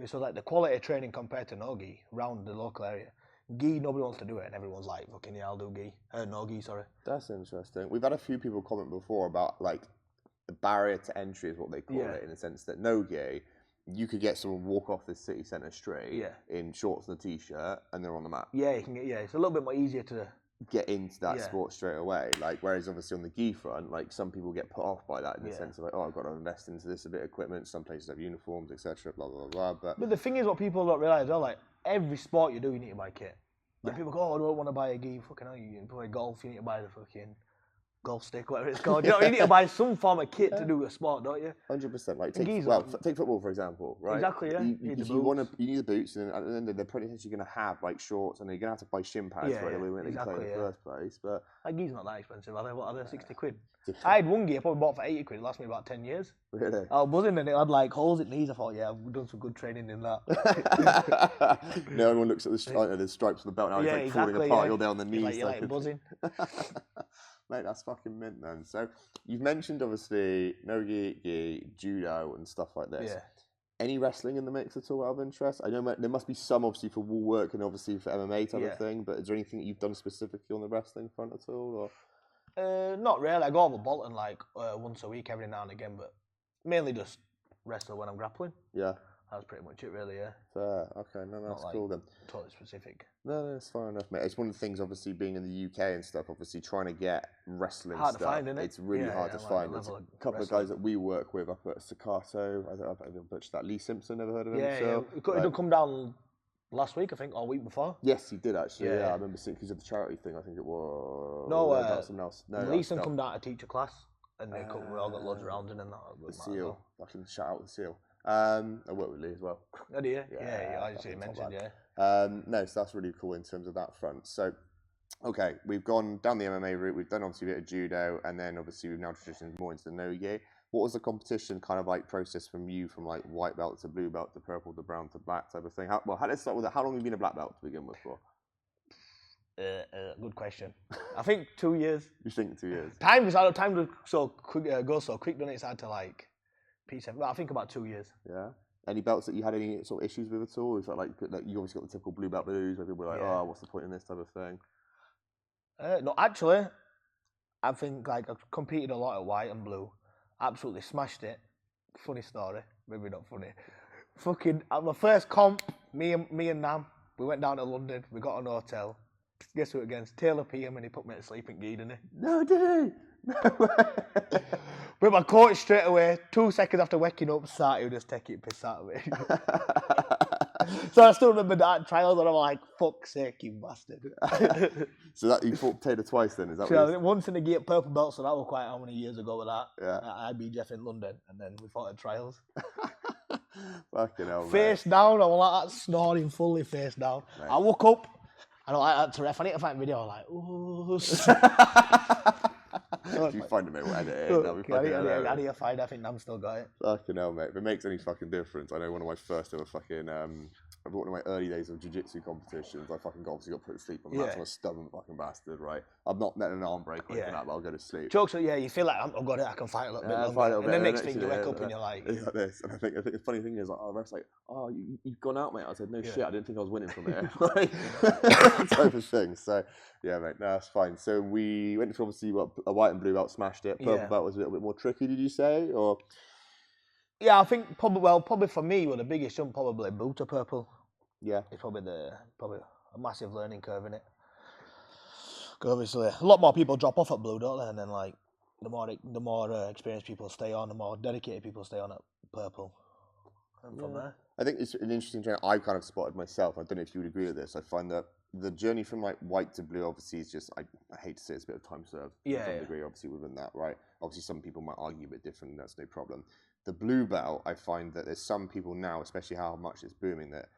So like the quality of training compared to no gi around the local area. Gi, nobody wants to do it, and everyone's like, fucking yeah, I'll do gi. No gi, sorry. That's interesting. We've had a few people comment before about like the barrier to entry is what they call it, in the sense that no gi, you could get someone walk off the city centre street in shorts and a t-shirt and they're on the mat. Yeah, you can get, it's a little bit more easier to get into that sport straight away. Like whereas obviously on the gi front, like some people get put off by that in the sense of like, oh, I've got to invest into this a bit of equipment. Some places have uniforms, etc. Blah blah blah. But the thing is, what people don't realise, though, like every sport you do, you need to buy kit. Like people go, oh, I don't want to buy a gi. Fucking hell, you play golf, you need to buy the fucking golf stick, whatever it's called. You know, you need to buy some form of kit to do a sport, don't you? 100%. Like take football for example, right? Exactly, yeah. You need the boots, and at the end of they're pretty much going to have like shorts, and you're going to have to buy shin pads right away when you play in the first place. But like gi's not that expensive, are they? What are they? 60 quid. I had one gi I probably bought for 80 quid. It lasted me about 10 years. Really? I was buzzing, and it had like holes in the knees. I thought, yeah, I've done some good training in that. No, everyone looks at the stripes on the belt now. It's like falling apart. You're down the knees. You're like buzzing. Mate, that's fucking mint then. So you've mentioned obviously no gi, judo and stuff like this. Yeah. Any wrestling in the mix at all out of interest? I know there must be some obviously for wall work and obviously for MMA type of thing, but is there anything that you've done specifically on the wrestling front at all? Or? Not really. I go over Bolton like once a week, every now and again, but mainly just wrestle when I'm grappling. Yeah. That's pretty much it, really. Yeah. Fair. Okay. No, that's Not, cool then. Totally specific. No, it's far enough, mate. It's one of the things, obviously, being in the UK and stuff. Obviously, trying to get wrestling Hard stuff. to find, isn't it? It's really hard to find. There's a couple of guys that we work with up at Staccato. I've butchered that. Lee Simpson, never heard of him? Yeah. He did come down last week, I think, or week before. Yes, he did actually. Yeah, I Yeah. remember seeing because of the charity thing. I think it was. No, something else. No, Leeson come down to teach a class, and we all got loads around him and that. The seal. I can shout out the seal. I work with Lee as well. Oh, do you? Yeah, I just mentioned, yeah. No, so that's really cool in terms of that front. So, okay, we've gone down the MMA route. We've done obviously a bit of judo, and then obviously we've now transitioned more into the no-gi. What was the competition kind of like process from you, from like white belt to blue belt to purple to brown to black type of thing? Let's start with that. How long have you been a black belt to begin with for? Good question. I think 2 years. You think 2 years? Time to so quick go so quick, doesn't it? It's hard to like P7. Well, I think about 2 years. Yeah. Any belts that you had any sort of issues with at all? Is that like you obviously got the typical blue belt blues where people were like, oh, what's the point in this type of thing? No, actually, I think like I've competed a lot at white and blue. Absolutely smashed it. Funny story, maybe not funny. Fucking at my first comp, me and Nam, we went down to London. We got an hotel. Guess who against? Taylor PM, and he put me to sleep in Gee, didn't he? No, did he? No way. With my coach straight away. 2 seconds after waking up, Santeri would just take it piss out of me. So I still remember that trials, and I'm like, fuck's sake, you bastard. So that you fought Taylor twice then? Is that So what once in the gate purple belt, so that was quite how many years ago with that. Yeah. At IBJF in London, and then we fought at trials. Fucking hell, Face down, I was like that, snoring fully face down. Mate. I woke up, and I was like that to ref. I need to find a video. I was like, ooh. If you find it, mate, we'll edit it. That'll be fucking hilarious. I need to find it. I think Nam still got it. Fucking hell, mate. If it makes any fucking difference, I know one of my first ever fucking, one of my early days of Jiu Jitsu competitions, I fucking obviously got put to sleep on that. I'm a stubborn fucking bastard, right? I've not met an arm break or anything like that, but I'll go to sleep. Jokes are, you feel like I've got it, I can fight a little bit longer. And then next thing you wake up and you're like... Like this. And I think the funny thing is, like, oh, the ref's like, oh, you've gone out, mate. I said, no shit, I didn't think I was winning from here. Type of thing. So, yeah, mate, no, that's fine. So we went for obviously a white and blue belt, smashed it. Purple belt was a little bit more tricky, did you say? Or... Yeah, I think probably for me, the biggest jump probably blue to purple. Yeah, it's probably a massive learning curve in it. Because obviously a lot more people drop off at blue, don't they? And then like the more experienced people stay on, the more dedicated people stay on at purple. And from there, I think it's an interesting journey. I've kind of spotted myself. I don't know if you would agree with this. I find that the journey from like white to blue, obviously, is just I hate to say it's a bit of time served to some degree. Obviously, within that, right? Obviously, some people might argue a bit different. And that's no problem. The blue belt, I find that there's some people now, especially how much it's booming, that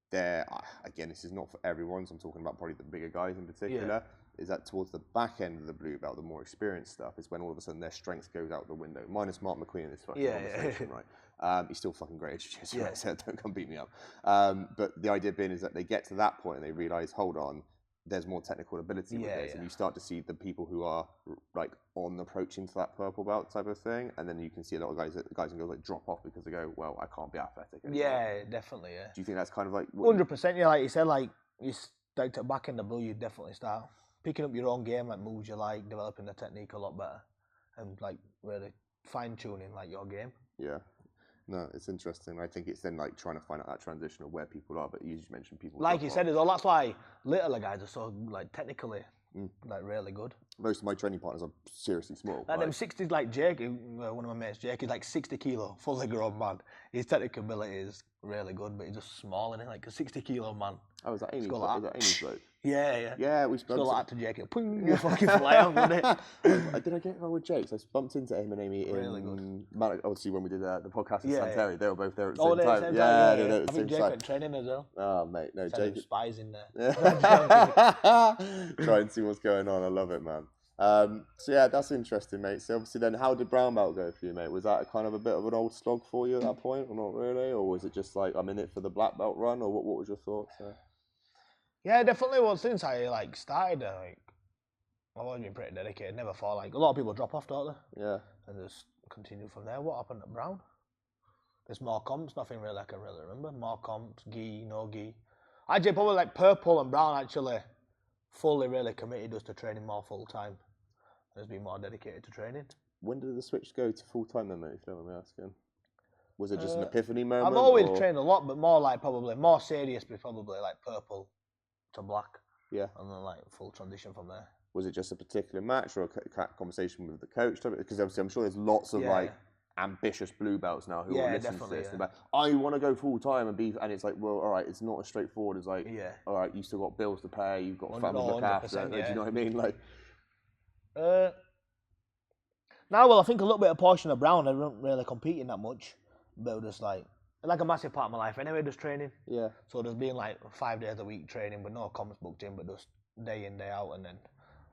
they're, again, this is not for everyone, so I'm talking about probably the bigger guys in particular, is that towards the back end of the blue belt, the more experienced stuff, is when all of a sudden their strength goes out the window. Minus Mark McQueen in this fucking conversation, right? He's still fucking great at jiu-jitsu, right? So don't come beat me up. But the idea being is that they get to that point and they realise, hold on, there's more technical ability with this, and you start to see the people who are like on approaching to that purple belt type of thing, and then you can see a lot of guys and girls like drop off because they go, well, I can't be athletic anymore. Yeah, definitely. Yeah. Do you think that's kind of like 100%? Yeah, like you said, like you like to back in the blue, you definitely start picking up your own game, like moves you like, developing the technique a lot better, and like really fine tuning like your game. Yeah. No, it's interesting. I think it's then like trying to find out that transition of where people are, but you just mentioned people. Like you said, as well, that's why littler guys are so like technically like really good. Most of my training partners are seriously small. Like them 60s, like Jake, one of my mates, Jake is like 60 kilo, fully grown man. His technical ability is really good, but he's just small, isn't it? Like a 60 kilo man. Oh, is that Amy's bloke? Yeah. Yeah, we spoke. Still like to Jake. Ping, you fucking fly on with it. Did I get wrong with Jake? So I bumped into him and Amy in obviously when we did the podcast with Santeri. They were both there at the same time. Yeah, they were at the same time. Jake went training as well. Oh, mate, no, Jake. Spies in there. Try and see what's going on. I love it, man. So yeah, that's interesting, mate. So obviously then, how did brown belt go for you, mate? Was that kind of a bit of an old slog for you at that point, or not really? Or was it just like, I'm in it for the black belt run, or what was your thoughts there? Yeah, definitely. Well, since I like started, I've always been pretty dedicated. Never thought like a lot of people drop off, don't they? Yeah. And just continue from there. What happened at brown? There's more comps. Nothing really I can really remember. More comps, gi, no gi. Actually, probably like purple and brown. Actually, fully really committed just to training more full time. Just be more dedicated to training. When did the switch go to full time then, mate? If you don't mind me asking. Was it just an epiphany moment? I've always trained a lot, but more like probably more serious, but probably like purple to black. Yeah. And then like full transition from there. Was it just a particular match or a conversation with the coach? Because obviously I'm sure there's lots of ambitious blue belts now who will listen to this. Yeah. I want to go full time and be, and it's like, well, all right, it's not as straightforward as like, all right, you still got bills to pay, you've got family to look after. Do you know what I mean? Like, now, well, I think a little bit of portion of Brown. I don't really competing that much, but just like a massive part of my life anyway, just training. Yeah. So just being like 5 days a week training with no comps booked in, but just day in, day out, and then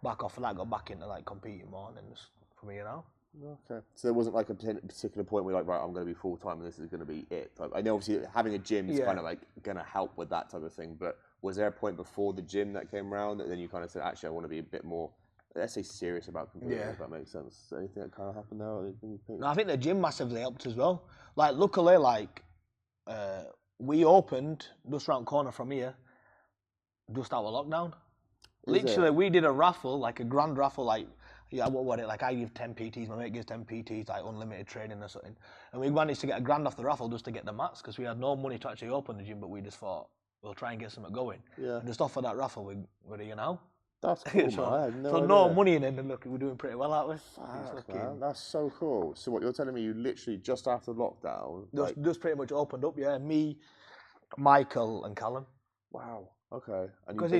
back off of that, got back into like competing more, and then just for me now. Okay. So there wasn't like a particular point where you're like, right, I'm going to be full time and this is going to be it. Like, I know obviously having a gym is kind of like going to help with that type of thing, but was there a point before the gym that came around that then you kind of said, actually, I want to be a bit more, let's say, serious about competing, if that makes sense? Anything that kind of happened there? No, I think the gym massively helped as well. Like, luckily, like, we opened just around the corner from here, just out of lockdown. Literally, we did a raffle, like a grand raffle, like, what was it? Like, I give 10 PTs, my mate gives 10 PTs, like unlimited training or something. And we managed to get a grand off the raffle just to get the mats, because we had no money to actually open the gym, but we just thought, we'll try and get something going. Yeah. And just off of that raffle, we're here now. That's cool, man. I had no idea. No money in it, and look, we're doing pretty well, aren't we? Fuck, man. That's so cool. So what, you're telling me you literally just after lockdown... Just pretty much opened up, yeah. Me, Michael and Callum. Wow. Okay. Because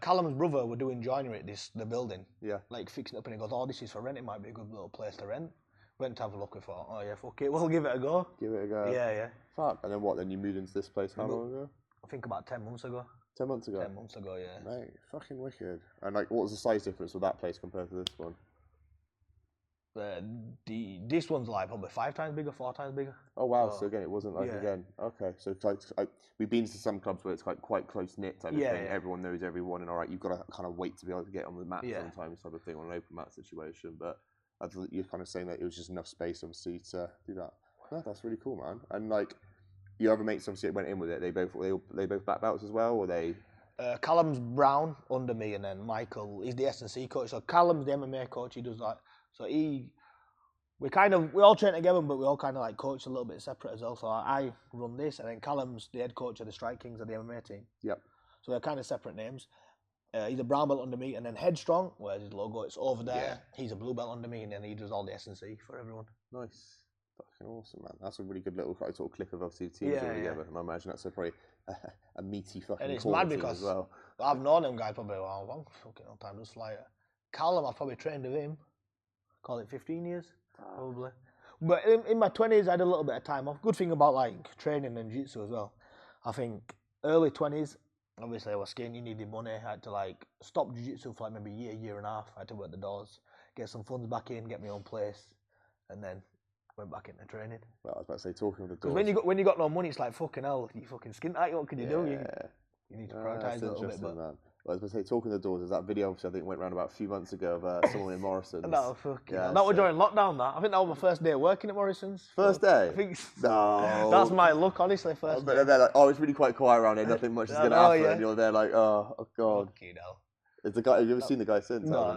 Callum's brother were doing joinery at the building. Yeah. Like fixing it up, and he goes, oh, this is for rent, it might be a good little place to rent. Went to have a look, we thought, oh yeah, fuck it, we'll give it a go. Give it a go. Yeah. Fuck. And then what, then you moved into this place how long ago? I think about 10 months ago. 10 months ago? 10 months ago, yeah. Mate, fucking wicked. And like, what was the size difference with that place compared to this one? This one's like probably 5 times bigger, 4 times bigger. Oh wow! So again, it wasn't like okay. So it's like we've been to some clubs where it's quite close knit type of thing. Everyone knows everyone, and all right, you've got to kind of wait to be able to get on the mat sometimes type of thing on an open mat situation. But I thought you're kind of saying that it was just enough space, obviously, to do that. No, that's really cool, man. And like, your other mates obviously went in with it. They both black belts as well, or they? Callum's brown under me, and then Michael is the S&C coach. So Callum's the MMA coach. He does that. So we all train together, but we all kind of like coach a little bit separate as well. So I run this, and then Callum's the head coach of the Strike Kings of the MMA team. Yep. So they're kind of separate names. He's a brown belt under me, and then Headstrong, where's his logo? It's over there. Yeah. He's a blue belt under me, and then he does all the S&C for everyone. Nice. Fucking awesome, man. That's a really good little sort of click of obviously teams together. And I imagine that's probably a meaty fucking. And it's mad because as well. I've known them guys probably a long fucking long time. Just like Callum, I've probably trained with him. Call it 15 years, probably. But in my 20s, I had a little bit of time off. Good thing about like training and jiu-jitsu as well. I think early 20s, obviously I was skinny, needed money. I had to like stop jiu-jitsu for like maybe a year and a half. I had to work the doors, get some funds back in, get my own place, and then went back into training. Well, I was about to say, talking of the doors. Because when you got no money, it's like fucking hell. You fucking skint at you. What can you do? You need to prioritise a little bit. But man. Well, I was going to say, talking of the doors, there's that video which I think went around about a few months ago of someone in Morrison's. No, fucking that was during lockdown, that. I think that was my first day working at Morrison's. First day? I think no. That's my luck, honestly, first day. They're like, oh, it's really quite quiet around here, nothing much is going to happen. And you're there like, oh God. Fucking hell. Is the guy, have you ever seen the guy since? No.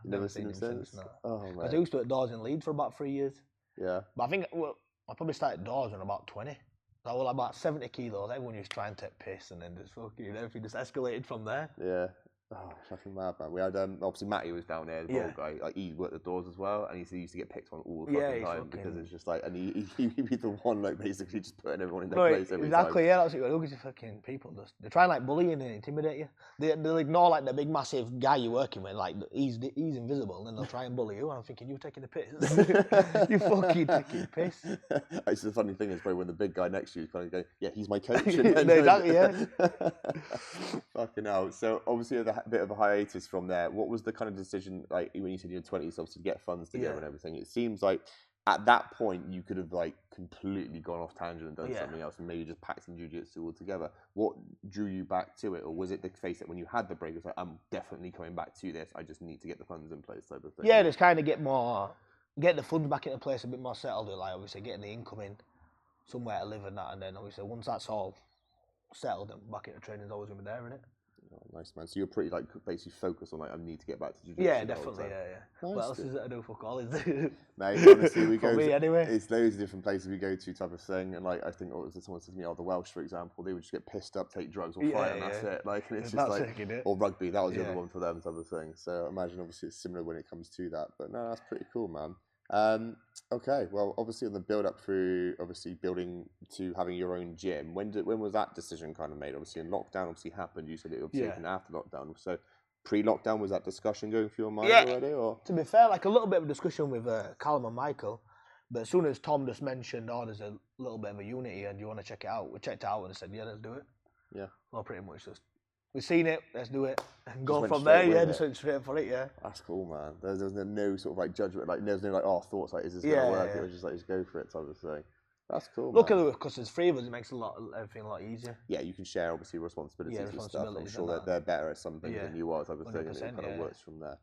You've never seen him since? No. Oh, man. Because I used to work doors in Leeds for about 3 years. Yeah. But I think I probably started doors when about 20. I was like about 70 kilos. Everyone used to try and take piss, and then just fucking everything just escalated from there. Yeah. Oh, fucking mad, man. We had obviously Matty was down there, the bald guy. Like he worked the doors as well, and he used to get picked on all the fucking time because it's just like, and he'd be the one like basically just putting everyone in their place every time. Exactly, yeah. That's what look at the fucking people. They try and like bully you and intimidate you. They'll ignore like the big massive guy you're working with, like he's invisible, and then they'll try and bully you. And I'm thinking, you're taking the piss. You fucking taking piss. It's the funny thing is, bro, when the big guy next to you is kind of going, yeah, he's my coach. Exactly, yeah. Fucking hell. So obviously a bit of a hiatus from there. What was the kind of decision, like when you said you're 20s, obviously to get funds together and everything? It seems like at that point you could have like completely gone off tangent and done something else, and maybe just packed some jiu-jitsu altogether. What drew you back to it, or was it the case that when you had the break, it's like, I'm definitely coming back to this, I just need to get the funds in place type of thing? Yeah, just kind of get the funds back into place, a bit more settled, like obviously getting the income in, somewhere to live and that, and then obviously once that's all settled, then back into training is always going to be there, isn't it? Oh, nice, man. So you're pretty like basically focused on like I need to get back to jiu-jitsu. Yeah, definitely. Yeah. Nice, What else is it I do for college? Mate, honestly, we go me anyway. It's loads of different places we go to type of thing, and like I think someone said to me, the Welsh, for example, they would just get pissed up, take drugs or fight, and that's it. Like, and it's just like, or rugby, that was the other one for them type of thing. So I imagine obviously it's similar when it comes to that, but no, that's pretty cool, man. Okay, well, obviously on the build up through obviously building to having your own gym, when was that decision kind of made? Obviously, in lockdown, obviously happened. You said it would taken after lockdown. So pre-lockdown, was that discussion going through your mind already? Or to be fair, like a little bit of a discussion with Callum and Michael, but as soon as Tom just mentioned, there's a little bit of a unit here, and do you want to check it out? We checked it out and said, yeah, let's do it. Yeah. Well, pretty much just. We've seen it, let's do it. And go from there, just went straight for it, That's cool, man. There's no sort of like judgment, like there's no like, thoughts like, is this going to work? It was just like, just go for it type of thing. That's cool, luckily, because there's 3 of us, it makes everything a lot easier. Yeah, you can share, obviously, responsibilities and stuff. I'm sure that they're better at some things than you are type of thing, and it kind of works from there.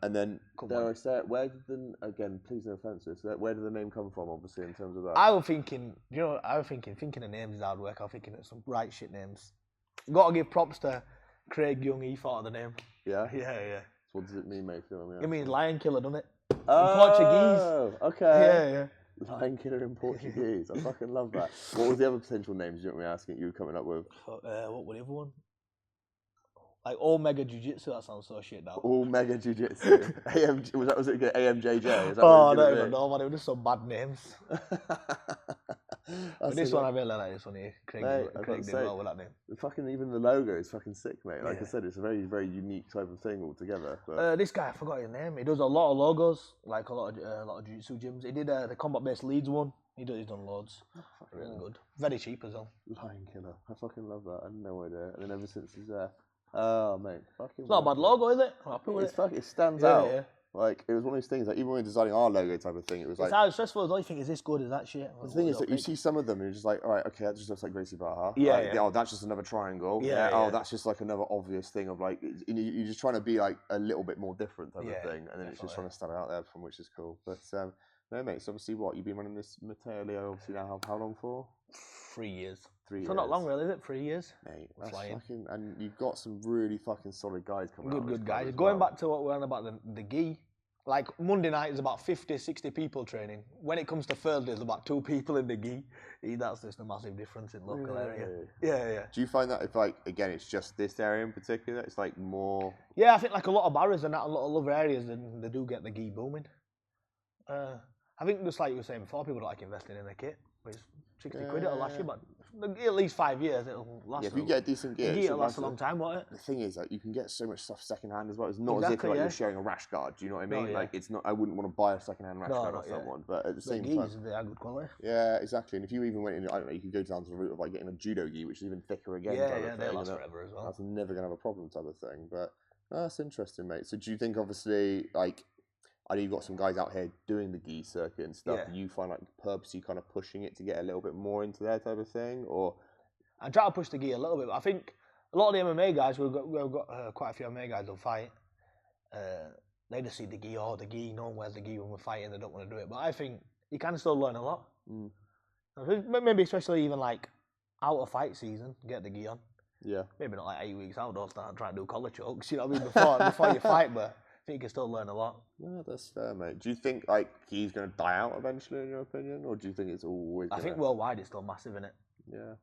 And then, dare I say it, where did again, please no offences, where did the name come from, obviously, in terms of that? I was thinking, thinking of names is hard work. I was thinking of some right shit names. Got to give props to Craig Young, he thought of the name. Yeah? Yeah. So what does it mean, mate? It means lion killer, doesn't it? Oh, in Portuguese. Okay. Yeah. Lion killer in Portuguese. I fucking love that. What was the other potential names you want me asking you were coming up with? What was the other one? Like Omega Jiu Jitsu, that sounds so shit now. Omega Jiu Jitsu. was it AMJJ? Is that I don't even know, man. It was just some bad names. But this one I really like this one here. Craig did well with that name. Fucking even the logo is fucking sick, mate. Like I said, it's a very, very unique type of thing altogether. But this guy, I forgot his name. He does a lot of logos, like a lot of jiu-jitsu gyms. He did the combat-based Leeds one. He's done loads. Really good. Very cheap as well. Lion killer. I fucking love that. I had no idea. And then ever since he's there, oh mate, fucking. It's not a bad logo, is it? I'm happy with it. It stands out. Yeah. Like, it was one of those things, like, even when designing our logo type of thing, it was like... It's stressful as well, you think, is this good, is that shit? The thing is that you see some of them, and you're just like, all right, okay, that just looks like Gracie Barra. Yeah. Oh, that's just another triangle. Oh, that's just like another obvious thing of like, you're just trying to be like a little bit more different type of thing, and then it's just trying to stand out there from, which is cool. But, no, mate, so obviously you've been running this Matteo obviously now, how long for? 3 years. 3 years. So not long really, is it? 3 years? Mate, that's fucking... And you've got some really fucking solid guys coming out. Good guys. Going back to what we're on about the gi, like Monday night is about 50, 60 people training. When it comes to Thursday, there's about 2 people in the gi. That's just a massive difference in local area. Yeah. Do you find that if like, again, it's just this area in particular, it's like more... Yeah, I think like a lot of barriers and that, a lot of other areas, they do get the gi booming. I think just like you were saying before, people don't like investing in a kit. It's 60 quid, it'll last you, but at least 5 years, it'll last. Yeah, if you get a decent gear, it'll last a long time, won't it? The thing is, like, you can get so much stuff secondhand as well. It's not as if like, you're sharing a rash guard. Do you know what I mean? Like, it's not. I wouldn't want to buy a secondhand rash guard off someone, but at the same time, they are good quality. Yeah, exactly. And if you even went in, I don't know, you could go down to the route of like getting a judo gi, which is even thicker again. Yeah, they last forever as well. That's never gonna have a problem type of thing. But that's interesting, mate. So do you think, obviously, like, I know you've got some guys out here doing the gi circuit and stuff. Do you find like purposely kind of pushing it to get a little bit more into their type of thing, or? I try to push the gi a little bit, but I think a lot of the MMA guys, we've got quite a few MMA guys who fight. They just see the gi, no one wears the gi when we're fighting, they don't want to do it. But I think you can still learn a lot. Maybe especially even like out of fight season, get the gi on. Yeah. Maybe not like 8 weeks out, don't start trying to do collar chokes, you know what I mean, before you fight, but I think you can still learn a lot. Yeah, that's fair, mate. Do you think like gi's going to die out eventually, in your opinion, or do you think it's always? I think worldwide it's still massive, isn't it? Yeah.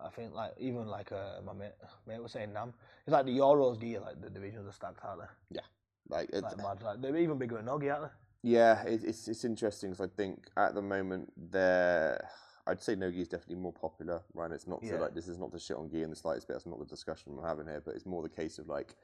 I think like even like my mate was saying, it's like the Euros gi, like the divisions are stacked, aren't they? Yeah. Like it's mad. Like they're even bigger than Nogi, aren't they? Yeah, it's interesting because I think at the moment I'd say no gi is definitely more popular, right? It's not to like, this is not to shit on gi in the slightest bit. That's not the discussion we're having here, but it's more the case of like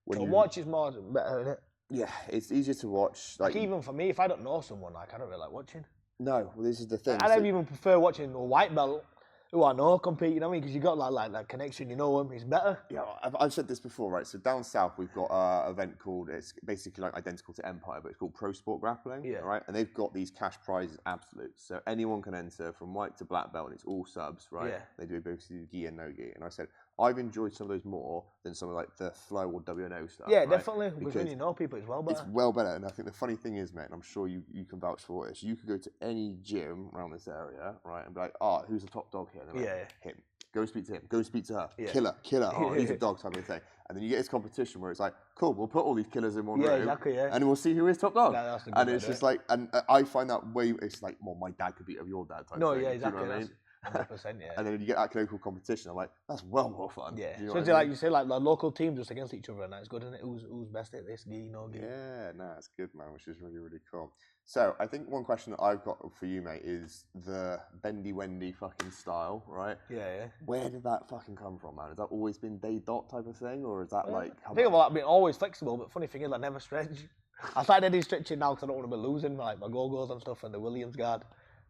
when you watch is more better, isn't it? Yeah, it's easier to watch. Like even for me, if I don't know someone, like I don't really like watching. No, well, this is the thing. I don't even prefer watching a white belt who I know compete. You know what I mean? Because you got like that connection. You know him. He's better. Yeah, I've said this before, right? So down south, we've got an event called, it's basically like identical to Empire, but it's called Pro Sport Grappling. Yeah. Right, and they've got these cash prizes, absolute. So anyone can enter from white to black belt, and it's all subs, right? Yeah. They do basically gi and no gi. And I said, I've enjoyed some of those more than some of like the flow or WNO stuff. Yeah, right? Definitely. Because when you know people, it's well better. It's well better. And I think the funny thing is, mate, and I'm sure you can vouch for this, you could go to any gym around this area, right, and be like, who's the top dog here? And like, him. go speak to him, go speak to her, Yeah. killer, oh, he's a dog type of thing. And then you get this competition where it's like, cool, we'll put all these killers in one room, exactly, and we'll see who is top dog. Yeah, that's the good and way it's to do just it. like, and I find that way, it's like, well, my dad could beat up your dad type No, thing. yeah, Do you know exactly. what I mean? 100%, yeah. And then you get that local competition, I'm like, that's well more fun. Yeah, Do you know so what it's I like mean? you say, like the local teams just against each other, and it's good, isn't it? Who's best at this? Gi, no gi. Yeah, no, it's good, man, which is really, really cool. So I think one question that I've got for you, mate, is the bendy wendy fucking style, right? Yeah. Where did that fucking come from, man? Has that always been day dot type of thing, or is that like? I think about being always flexible, but funny thing is, I never stretch. I started any stretching now because I don't want to be losing like my go-go's and stuff and the Williams guard.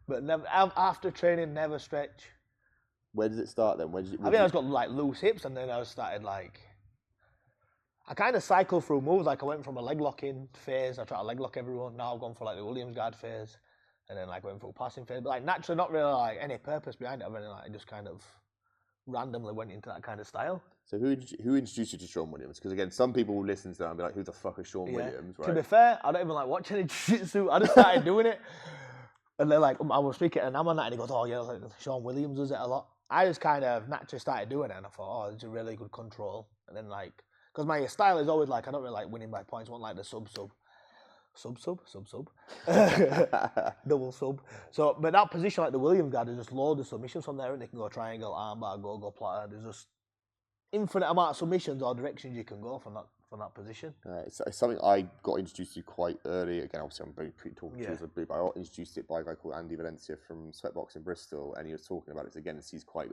But never after training, never stretch. Where does it start then? I think I just got like loose hips, and then I started like. I kind of cycle through moves. Like I went from a leg locking phase. I try to leg lock everyone. Now I've gone for like the Williams guard phase, and then like went for a passing phase. But like naturally, not really like any purpose behind it. I mean, like I just kind of randomly went into that kind of style. So who introduced you to Shaun Williams? Because again, some people will listen to that and be like, "Who the fuck is Shaun Williams?" Right? To be fair, I don't even like watching any jiu-jitsu. I just started doing it, and they're like, I was speaking and I'm on that, and he goes, "Oh yeah," like Shaun Williams does it a lot. I just kind of naturally started doing it, and I thought, "Oh, it's a really good control." And then like. Because my style is always like, I don't really like winning by points. I want like the sub. Double sub. So, but that position, like the Williams guard, there's just loads of submissions from there, and they can go triangle, armbar, go platter. There's just infinite amount of submissions or directions you can go from that position. It's something I got introduced to quite early. Again, obviously, I'm very talking to you as a boob. I got introduced it by a guy called Andy Valencia from Sweatbox in Bristol, and he was talking about it again. He's quite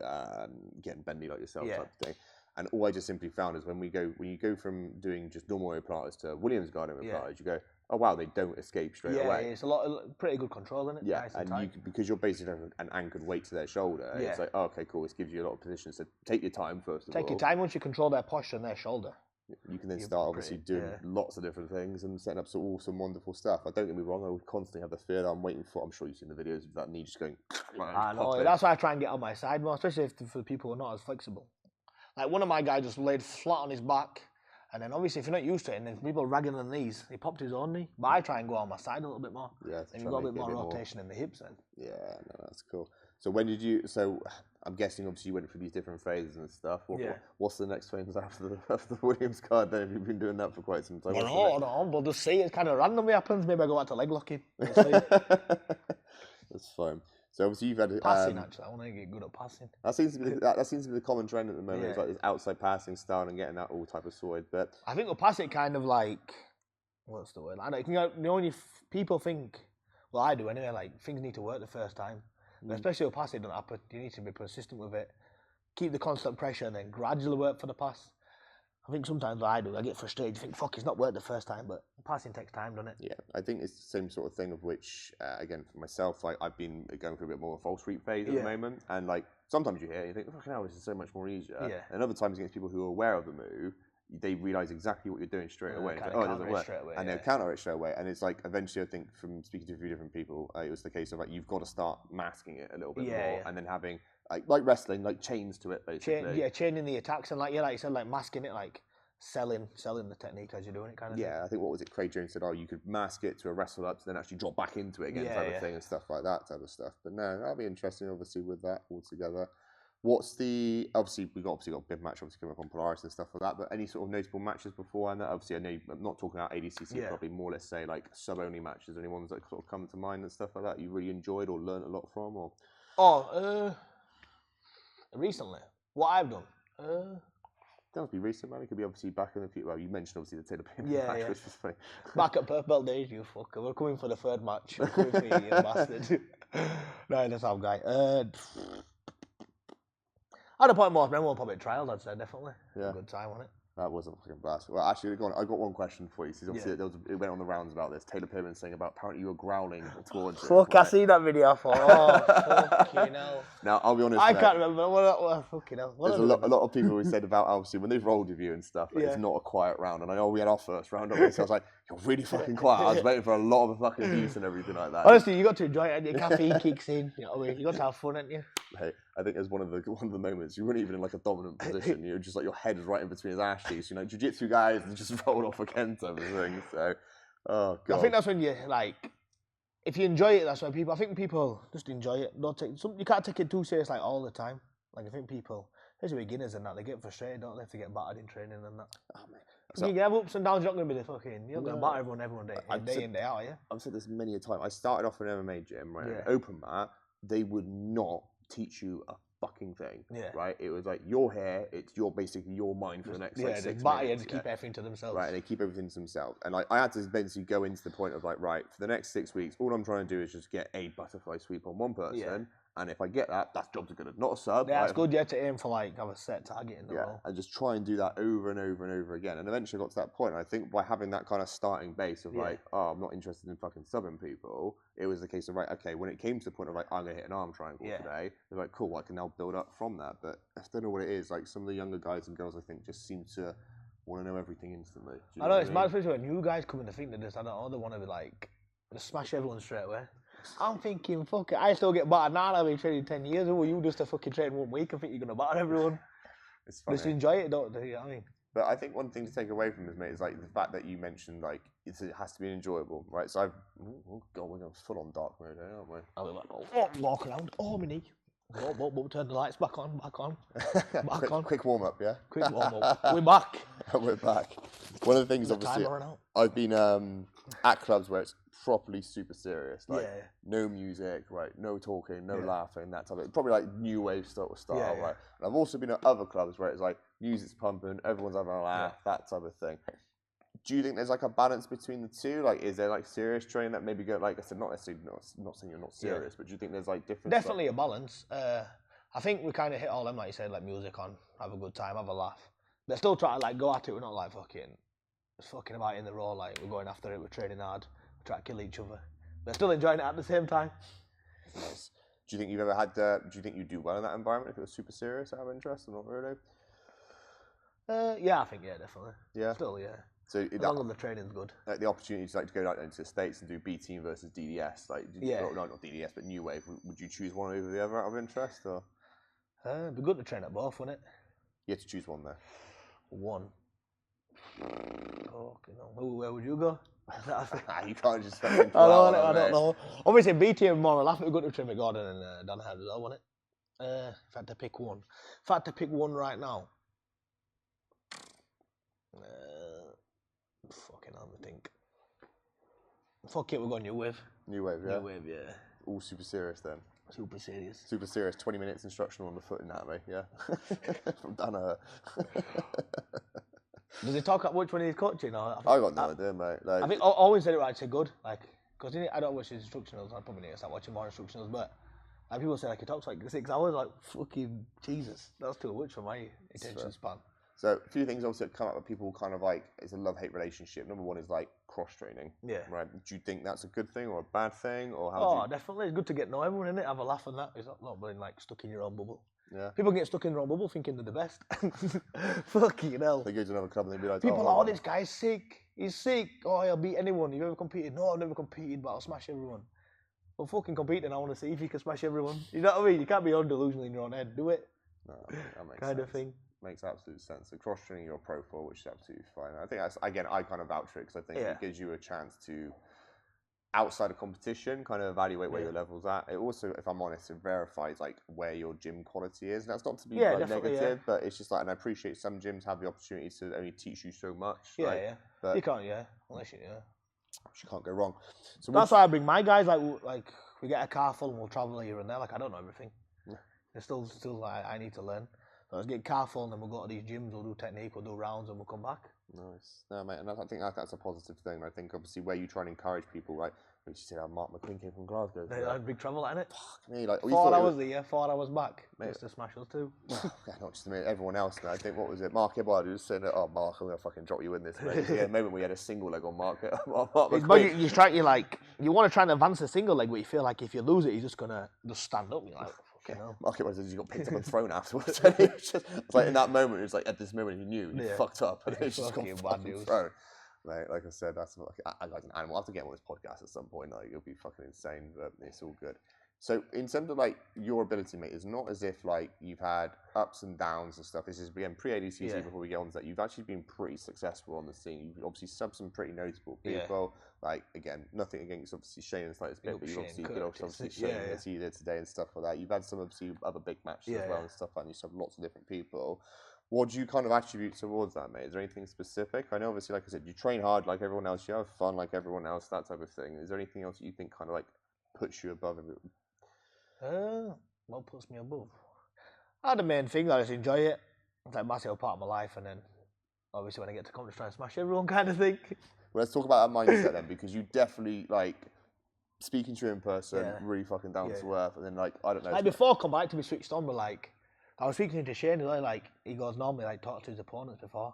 getting bendy like yourself type of thing. And all I just simply found is when you go from doing just normal omoplatas to Williams guard omoplatas, you go, oh wow, they don't escape straight away. Yeah, it's pretty good control, isn't it? Yeah, nice and because you're basically an anchored weight to their shoulder, it's like, oh, okay, cool, this gives you a lot of positions. So take your time first of all. Take your time once you control their posture and their shoulder. You can then start obviously doing lots of different things and setting up some wonderful stuff. I don't get me wrong, I would constantly have the fear that I'm waiting for. I'm sure you've seen the videos of that knee just going. I know, that's why I try and get on my side more, especially for the people who are not as flexible. Like one of my guys just laid flat on his back, and then obviously if you're not used to it, and then people are ragging on the knees, he popped his own knee. But I try and go on my side a little bit more. Yeah, and you've got a bit more rotation in the hips then. Yeah, no, that's cool. So when did you? So I'm guessing obviously you went through these different phases and stuff. What's the next phase after the Williams card? Then you've been doing that for quite some time. No, we'll just see. It kind of randomly happens. Maybe I go back to leg locking. We'll see. That's fine. So obviously you've had passing. Actually, I want to get good at passing. That seems to be the common trend at the moment. It's like this outside passing style and getting that all type of sorted. But I think we'll pass it kind of like what's the word? I don't know. When people think, well, I do anyway. Like things need to work the first time, but especially with pass, it don't happen. You need to be persistent with it, keep the constant pressure, and then gradually work for the pass. I think sometimes I do. I get frustrated. You think, fuck, it's not worked the first time, but passing takes time, doesn't it? Yeah, I think it's the same sort of thing of which, again, for myself, like I've been going through a bit more of a false street phase at the moment, and like sometimes you hear, you think, fucking hell, this is so much more easier. Yeah. And other times against people who are aware of the move, they realise exactly what you're doing straight away. It's like, oh, it doesn't work. And they'll counter it straight away. And it's like, eventually, I think from speaking to a few different people, it was the case of like, you've got to start masking it a little bit more, and then having like wrestling, like chains to it, basically. Chaining the attacks, and like you said, like masking it, like selling the technique as you're doing it, kind of thing. I think what was it? Craig Jones said, "Oh, you could mask it to a wrestle up, to then actually drop back into it again, type of thing, and stuff like that, type of stuff." But no, that'll be interesting, obviously, with that altogether. What's the we've got a big match obviously coming up on Polaris and stuff like that. But any sort of notable matches beforehand? Obviously, I know I'm not talking about ADCC, probably more, let's say, like sub-only matches. Any ones that sort of come to mind and stuff like that you really enjoyed or learned a lot from, or? Recently, what I've done. Don't have to be recent, man. It could be obviously back in the future. Well, you mentioned obviously the Taylor Payment match, which was funny. Back at purple belt days, you fucker. We're coming for the third match. We're coming for you, you bastard. No, that's our guy. At the point most memorable public trials, I'd say definitely. Yeah. Good time on it. That was a fucking blast. Well, actually, I got one question for you. Obviously, it went on the rounds about this. Taylor Payment saying about apparently you were growling towards Fuck, I see that video. I thought, oh, fucking hell. Now, I'll be honest. I can't remember. What fucking hell. There's a lot of people who said about, obviously, when they've rolled with you and stuff, it's not a quiet round. And I know we had our first round of it, so I was like, you're really fucking quiet. I was waiting for a lot of fucking abuse and everything like that. Honestly, you got to enjoy it. Your caffeine kicks in. You know what I mean? You got to have fun, haven't you? Hey, I think there's one of the moments you weren't even in like a dominant position. You're just like your head is right in between his ass cheeks. You know, jiu-jitsu guys and just rolled off again type of thing. So, oh god. I think that's when you like, if you enjoy it, that's why people. I think people just enjoy it. You can't take it too serious like all the time. Like I think people, especially beginners and that, they get frustrated, don't they, if they get battered in training and that. Oh, mate. So, you have ups and downs. You're not going to be the fucking. You're not going to batter everyone day in day out, are you? I've said this many a time. I started off in an MMA gym, right? Yeah. An open mat. They would not teach you a fucking thing. Yeah. Right? It was like you're here. It's basically your mind for the next like 6 minutes. Yeah, just keep everything to themselves. Right, and they keep everything to themselves. And I had to basically go into the point of like, right, for the next 6 weeks, all I'm trying to do is just get a butterfly sweep on one person. Yeah. And if I get that, that's job's good. Not a sub. Yeah, it's good. You have to aim for like have a set target in the role. And just try and do that over and over and over again. And eventually I got to that point. And I think by having that kind of starting base of like, oh, I'm not interested in fucking subbing people, it was the case of, right, okay, when it came to the point of like, I'm going to hit an arm triangle today, it was like, cool, I can now build up from that. But I don't know what it is. Like some of the younger guys and girls, I think, just seem to want to know everything instantly. I know, it's mad, especially when new guys come in to think that this, I don't know, they want to be like, just smash everyone straight away. I'm thinking, fuck it, I still get battered now. I've been training 10 years. Who are you just to fucking train 1 week and think you're going to batter everyone? It's funny. Just enjoy it, don't you? I mean, but I think one thing to take away from this, mate, is like the fact that you mentioned like it has to be enjoyable, right? So I've God, we're going full on dark mode, aren't we? I'll be like, walk around. Oh, my knee. Turn the lights back on. Quick warm up, yeah. Quick warm up. We're back. We're back. One of the things, obviously, I've been at clubs where it's properly super serious, like no music, right? No talking, no laughing, that type of. Probably like new wave style, right? And I've also been at other clubs where it's like music's pumping, everyone's having a laugh, that type of thing. Do you think there's like a balance between the two? Like, is there like serious training that maybe go like I said, not necessarily not saying you're not serious, but do you think there's like different? Definitely a balance. I think we kind of hit all them, like you said, like music on, have a good time, have a laugh, but still try to like go at it. We're not like fucking about in the raw. Like we're going after it. We're training hard. We try to kill each other, but still enjoying it at the same time. Nice. Do you think you've ever had? Do you think you do well in that environment if it was super serious out of interest or not really? Yeah, I think definitely. Yeah. Still, yeah. So as long as the training's good. Like the opportunity to like to go out into the States and do B team versus DDS, like not DDS but New Wave. Would you choose one over the other out of interest or? It'd be good to train at both, wouldn't it? You have to choose one there. One. Oh, where would you go? You can't just. I don't know. Obviously, B team more laugh. It'd be good to train with Gordon and Doncaster as well, wouldn't it? If I had to pick one. If I had to pick one right now. Fucking hell, I think. Fuck it, we're going New Wave. New Wave, yeah? New Wave, yeah. All super serious then? Super serious. Super serious, 20 minutes instructional on the foot in that, mate, yeah? From Danaher. Does he talk about which one he's coaching? Or I got no idea, mate. Like, I think I always said it right, said good. Like, because I don't watch his instructionals, I probably need to start watching more instructionals, but like people say like he talks like 6 hours, like fucking Jesus. That's too much for my attention span. So a few things obviously that come up with people kind of like, it's a love-hate relationship. Number one is like cross-training. Yeah. Right. Do you think that's a good thing or a bad thing? Or how definitely. It's good to get to know everyone, innit? Have a laugh and that. It's not being like stuck in your own bubble. Yeah. People get stuck in their own bubble thinking they're the best. Fucking hell. They go to another club and they be like, people are, this guy's sick. He's sick. Oh, he'll beat anyone. You ever competed? No, I've never competed, but I'll smash everyone. Well, fucking compete and I want to see if you can smash everyone. You know what I mean? You can't be delusional in your own head. Do it. No, that makes kind sense. of thing. Makes absolute sense. So cross-training your pro for, which is absolutely fine. I think that's, again, I kind of vouch for it because I think it gives you a chance to, outside of competition, kind of evaluate where your level's at. It also, if I'm honest, it verifies like where your gym quality is. And that's not to be like, negative, but it's just like, and I appreciate some gyms have the opportunity to only teach you so much. Yeah, but you can't, unless you, you can't go wrong. So that's why I bring my guys. Like we get a car full and we'll travel here and there. Like I don't know everything. It's still like I need to learn. So let's get car full and then we'll go to these gyms. We'll do technique. We'll do rounds and we'll come back. Nice, no mate, and I think that's a positive thing. I think obviously where you try and encourage people, right? Which you said, Mark McQueen came from Glasgow. Big travel, isn't it? Fuck me, like 4 hours there, 4 hours back. Mate, just to smash us too. Not just me, everyone else. Now I think what was it? Mark Hibbard was saying, "Oh, Mark, I'm gonna fucking drop you in this." Mate. The moment we had a single leg on Mark McQueen. You want to try and advance a single leg, but you feel like if you lose it, he's just gonna stand up. You're like, fucking hell. Mark Hibbard says he got picked up and thrown afterwards. It's like in that moment, it's like at this moment he knew he fucked up and he just got fucking thrown. Mate, like I said, that's like, I like an animal. I have to get him on this podcast at some point. Like, it'll be fucking insane, but it's all good. So in terms of like your ability, mate, it's not as if like you've had ups and downs and stuff. This is again pre-ADCC before we get on to that. You've actually been pretty successful on the scene. You've obviously subbed some pretty notable people. Like again, nothing against obviously Shane and slightest bit, but you've obviously Shane as he did today and stuff like that. You've had some obviously other big matches as well and stuff like that. You've subbed lots of different people. What do you kind of attribute towards that, mate? Is there anything specific? I know obviously, like I said, you train hard like everyone else. You have fun like everyone else. That type of thing. Is there anything else that you think kind of like puts you above everyone? What puts me above? The main thing, I just enjoy it. It's like a massive part of my life, and then obviously when I get to come to try and smash everyone kind of thing. Well, let's talk about that mindset then, because you definitely, like, speaking to you in person, really fucking down to earth, and then, like, I don't know. Like, before I come back to be switched on, but, like, I was speaking to Shane, like, he goes, normally, like, talk to his opponents before.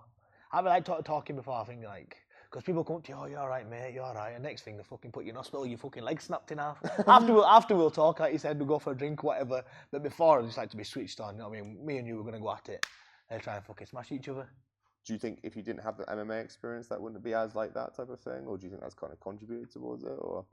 I haven't, like, talking before, I think, like, because people come to you, oh, you're all right, mate, you're all right. And next thing, they fucking put you in hospital, your fucking leg snapped in half. after we'll talk, like you said, we'll go for a drink, whatever. But before, I just like to be switched on, you know what I mean? Me and you were going to go at it and try and fucking smash each other. Do you think if you didn't have the MMA experience, that wouldn't be as like that type of thing? Or do you think that's kind of contributed towards it? Or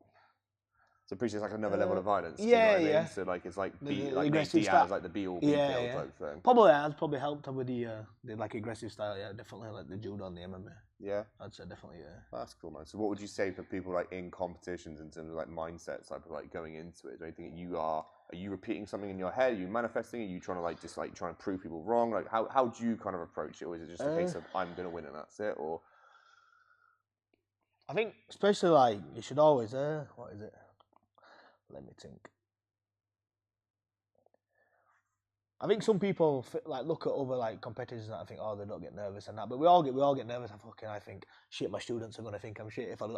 so appreciate it's like another level of violence. Yeah, you know what I mean? So like it's like Nate Diaz, like the be all be kill type thing. Probably has helped with the like aggressive style. Yeah, definitely like the judo and the MMA. Yeah, I'd say definitely. Yeah, that's cool, man. So what would you say for people like in competitions in terms of like mindsets, type of like going into it? Is there anything that you are you repeating something in your head? Are you manifesting? Are you trying to like just like trying to prove people wrong? Like how do you kind of approach it, or is it just a case of I'm gonna win and that's it? Or I think especially like you should always what is it? Let me think. I think some people like look at other like competitors and I think, oh, they don't get nervous and that, but we all get nervous. I think shit, my students are gonna think I'm shit if I lose.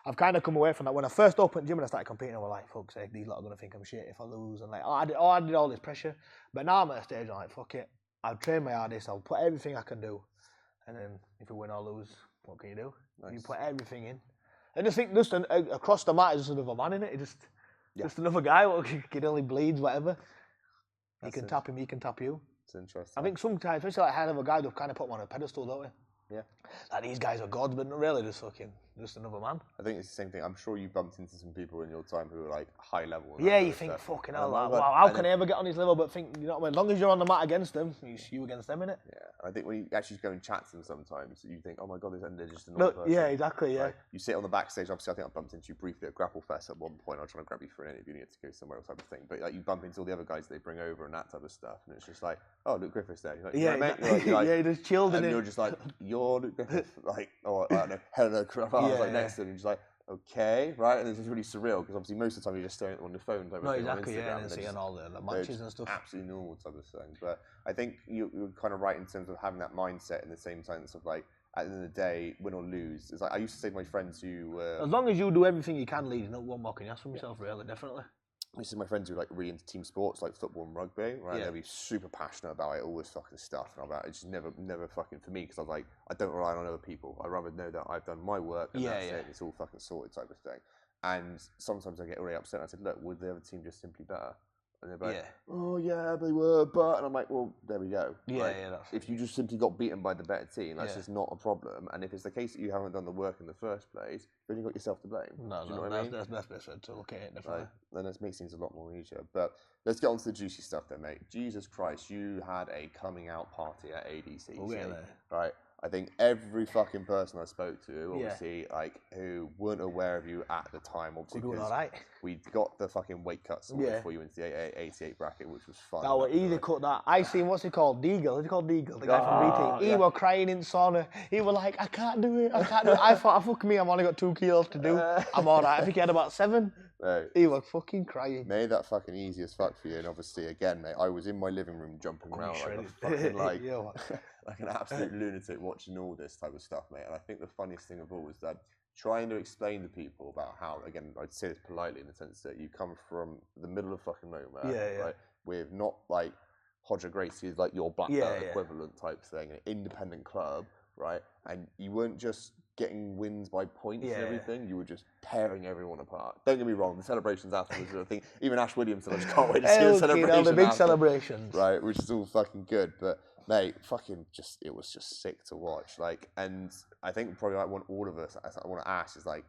I've kind of come away from that. When I first opened gym and I started competing, I was like, fuck's sake, these lot are gonna think I'm shit if I lose, and like I did all this pressure. But now I'm at a stage I'm like, fuck it, I'll train my hardest, I'll put everything I can do, and then if you win or lose, what can you do? Nice. You put everything in. I just think across the mat is just another man in it. Just another guy who can only bleeds, whatever. He can tap him, he can tap you. It's interesting. I think sometimes, especially like hell of a guy, they've kind of put him on a pedestal, don't we? Yeah. Like these guys are gods, but not really just another man. I think it's the same thing. I'm sure you bumped into some people in your time who were like high level. Yeah, you think, fucking hell, like, wow, how can I ever get on his level? But think, you know what I mean? As long as you're on the mat against them, you against them, innit? Yeah, I think when you actually go and chat to them sometimes, you think, oh my god, they're just another person. Yeah, exactly, yeah. Like, you sit on the backstage, obviously I think I bumped into you briefly at Grapple Fest at one point. I was trying to grab you for an interview, you had to go somewhere else type of thing. But like you bump into all the other guys they bring over and that type of stuff, and it's just like, oh, Luke Griffith's there. You're like, yeah, mate? You're like, yeah, he just chilled in and it. you're just like, you're Luke Griffith. Like, oh, I don't know, Helena Crap. I was like next to him, and just like, okay, right? And it's just really surreal because obviously most of the time you're just staring at them on your phone. No, exactly, yeah, and seeing all the matches and stuff. Absolutely normal type of thing. But I think you're kind of right in terms of having that mindset in the same sense of like, at the end of the day, win or lose. It's like I used to say to my friends who... as long as you do everything you can, lead, no one more can you ask from yourself, really, definitely. This is my friends who are like really into team sports, like football and rugby, right? Yeah. They'll be super passionate about it, all this fucking stuff. And I'm like, it's just never fucking for me because I was like, I don't rely on other people. I'd rather know that I've done my work and that's it. It's all fucking sorted type of thing. And sometimes I get really upset. I said, look, would the other team just simply better? And they're like, oh yeah, they were, but... And I'm like, well, there we go. Yeah, like, yeah. If you just simply got beaten by the better team, that's just not a problem. And if it's the case that you haven't done the work in the first place, then you've got yourself to blame. No, do you know what I mean? That's best way to look at it, definitely. Right. Then that makes things a lot more easier. But let's get on to the juicy stuff then, mate. Jesus Christ, you had a coming out party at ADCC, right? I think every fucking person I spoke to, obviously, like, who weren't aware of you at the time, obviously, because we got the fucking weight cuts for you into the 88 bracket, which was fun. That was easy cut that. I seen, what's he called? Deagle. Is he called Deagle? The guy from BT. He was crying in sauna. He was like, I can't do it. I thought, fuck me, I've only got 2 kilos to do. I'm alright. I think he had about 7. No. He was fucking crying. Made that fucking easy as fuck for you, and obviously, again, mate, I was in my living room jumping around like a fucking like, like an absolute lunatic watching all this type of stuff, mate. And I think the funniest thing of all was that trying to explain to people about how, again, I'd say this politely in the sense that you come from the middle of fucking nowhere, right? With not like Hodger Gracie is like your black belt equivalent type thing, an independent club, right? And you weren't just getting wins by points and everything, you were just tearing everyone apart. Don't get me wrong, the celebrations afterwards, I think even Ash Williams said, I just can't wait to see the celebrations. The big celebrations. Right, which is all fucking good. But mate, fucking just, it was just sick to watch. Like, and I think probably like what all of us, I want to ask is like,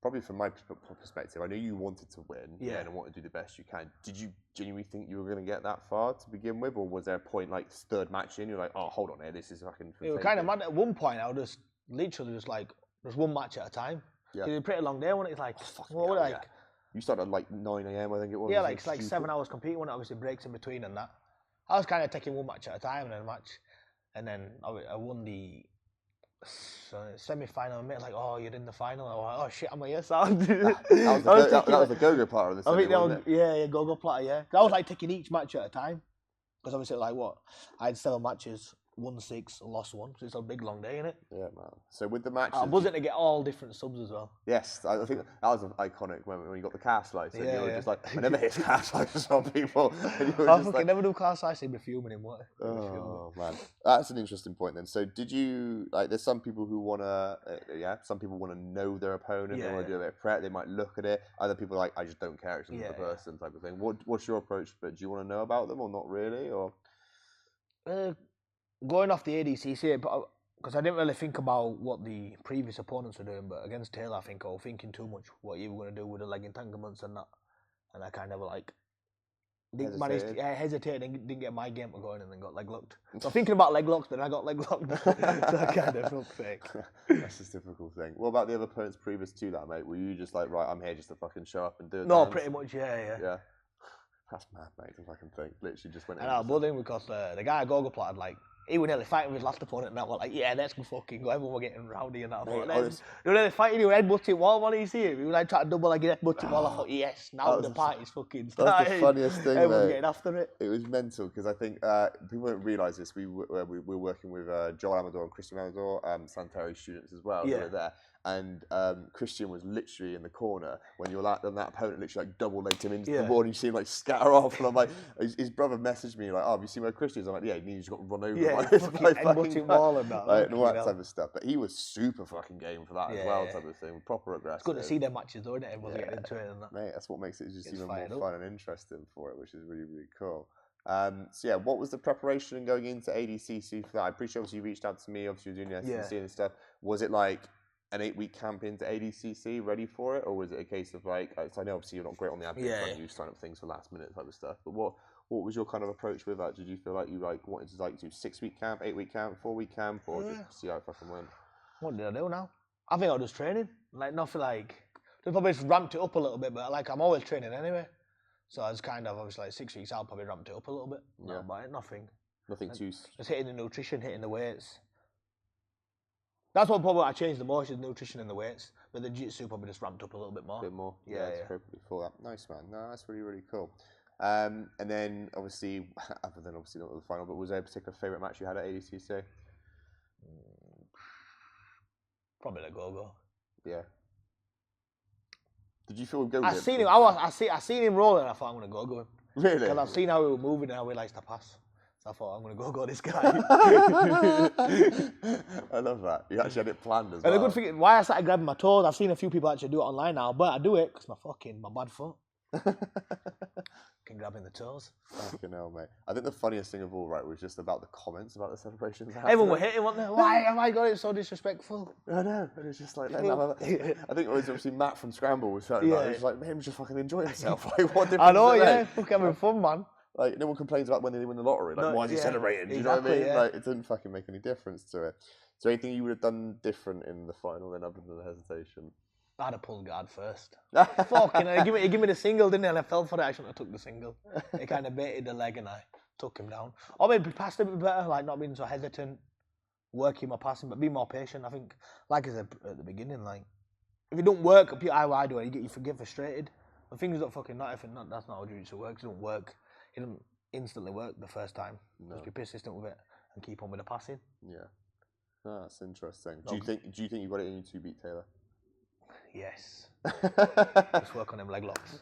probably from my perspective, I know you wanted to win, and wanted to do the best you can. Did you genuinely think you were going to get that far to begin with, or was there a point like third match in, you're like, oh, hold on here, this is fucking. It was kind of mad. At one point, I was literally just like, just one match at a time. Yeah. It was a pretty long day, wasn't it? It's like, you started at like 9 a.m. I think it was. Yeah, like 7 hours competing, when obviously breaks in between and that. I was kind of taking one match at a time and then a match, and then I won the semi-final. Mate, like, oh, you're in the final. I was like, oh shit, I'm like, yes, that was the go-go part of the semi, wasn't it? Yeah, go-go platter, yeah. I was like taking each match at a time, because obviously, like, I had 7 matches, won 6, lost 1, so it's a big long day, innit? Yeah, man. So with the matches, I wasn't to get all different subs as well. Yes, I think that was an iconic moment when you got the cast license. You were just like, I never hit cast license on people. I fucking never do cast license. Be fuming in what? Oh man, that's an interesting point then. So did you like? There's some people who wanna, some people wanna know their opponent. They wanna do a bit of prep. They might look at it. Other people are like, I just don't care. It's another person type of thing. What's your approach? But do you want to know about them or not really? Or going off the ADCC, because I didn't really think about what the previous opponents were doing, but against Taylor, I think I was thinking too much what you were going to do with the leg entanglements and that, and I kind of like hesitated and didn't get my game going, and then got leg locked. So thinking about leg locks, then I got leg locked. So I kind of felt fake. That's a typical thing. What about the other opponents previous to that, mate? Were you just like, right, I'm here just to fucking show up and do it? No, pretty much, yeah. That's mad, mate, to fucking think. Literally just went in. And I was buzzing because the guy at Gogo platted, like, he was nearly fighting with his last opponent, and I was like, yeah, let's go fucking go. Everyone were getting rowdy and that. They were nearly fighting, he was headbutting wall. What did you see him? He was like trying to double like headbutting wall. I thought, yes, now the party's fucking started. That's the funniest thing, Everyone's getting after it. It was mental, because I think people don't realise this. We were working with Joel Amador and Christian Amador, Santeri students as well, who were there. And Christian was literally in the corner when you're like, and that opponent literally like double legged him into the wall, and you see him like scatter off. And I'm like, his brother messaged me like, oh, have you seen where Christian is? I'm like, yeah, he just got run over. Yeah, fucking wall and that. Like, and all that type of stuff. But he was super fucking game for that as well, type of thing. Proper aggressive. It's good to see their matches though, isn't it? Everyone's getting into it and that. Mate, that's what makes it just even more fun and interesting for it, which is really, really cool. So yeah, what was the preparation going into ADCC for that? I appreciate obviously you reached out to me, obviously you're doing the SNC and stuff. Was it like an 8-week camp into ADCC ready for it, or was it a case of like, I know obviously you're not great on the admin, you sign up things for last minute type of stuff, but what was your kind of approach with that? Did you feel like you like wanted to like do 6-week camp, 8-week camp, 4-week camp, or just see how it fucking went? What did I do now? I think I was just training, like nothing like, they probably just ramped it up a little bit, but like I'm always training anyway, so I was kind of obviously like 6 weeks out, probably ramped it up a little bit. But nothing too. Just hitting the nutrition, hitting the weights. That's what probably I changed the most, is nutrition and the weights. But the Jiu Jitsu probably just ramped up a little bit more. Yeah. Appropriately for that. Nice, man. No, that's really, really cool. And then obviously, other than obviously not the final, but was there a particular favourite match you had at ADCC? Probably the Go-Go. Yeah. Did you feel good? I seen him. I seen him rolling. I thought I'm gonna go him. Really? Because I've seen how he was moving and how he likes to pass. So I thought I'm gonna go this guy. I love that. You actually had it planned as well. And the good thing, why I started grabbing my toes, I've seen a few people actually do it online now, but I do it because my bad foot. Grabbing the toes. Fucking hell, mate. I think the funniest thing of all, right, was just about the comments about the celebrations. Everyone were hitting, weren't they? Why have I got it so disrespectful? I know. It was just like, I think it was obviously Matt from Scramble was saying about it. He was like, man, just fucking enjoy yourself. Like, what difference I know, does it make? Fucking having fun, man. Like, no one complains about when they win the lottery. Like, why is he celebrating? Do you know what I mean? Like, it didn't fucking make any difference to it. Is there anything you would have done different in the final then, other than the hesitation? I'd have pulled guard first. Fucking hell, he gave me the single, didn't he? And I fell for it. I shouldn't have took the single. He kind of baited the leg and I took him down. Or maybe passed a bit better, like not being so hesitant, working my passing, but be more patient. I think, like I said at the beginning, like, if it don't work, how I do it, you get frustrated. When things don't fucking that's not how Jiu-Jitsu works. It don't work. It doesn't instantly work the first time. No. Just be persistent with it and keep on with the passing. Yeah. Oh, that's interesting. Do you think you got it in you to beat Taylor? Yes. Just work on them leg locks.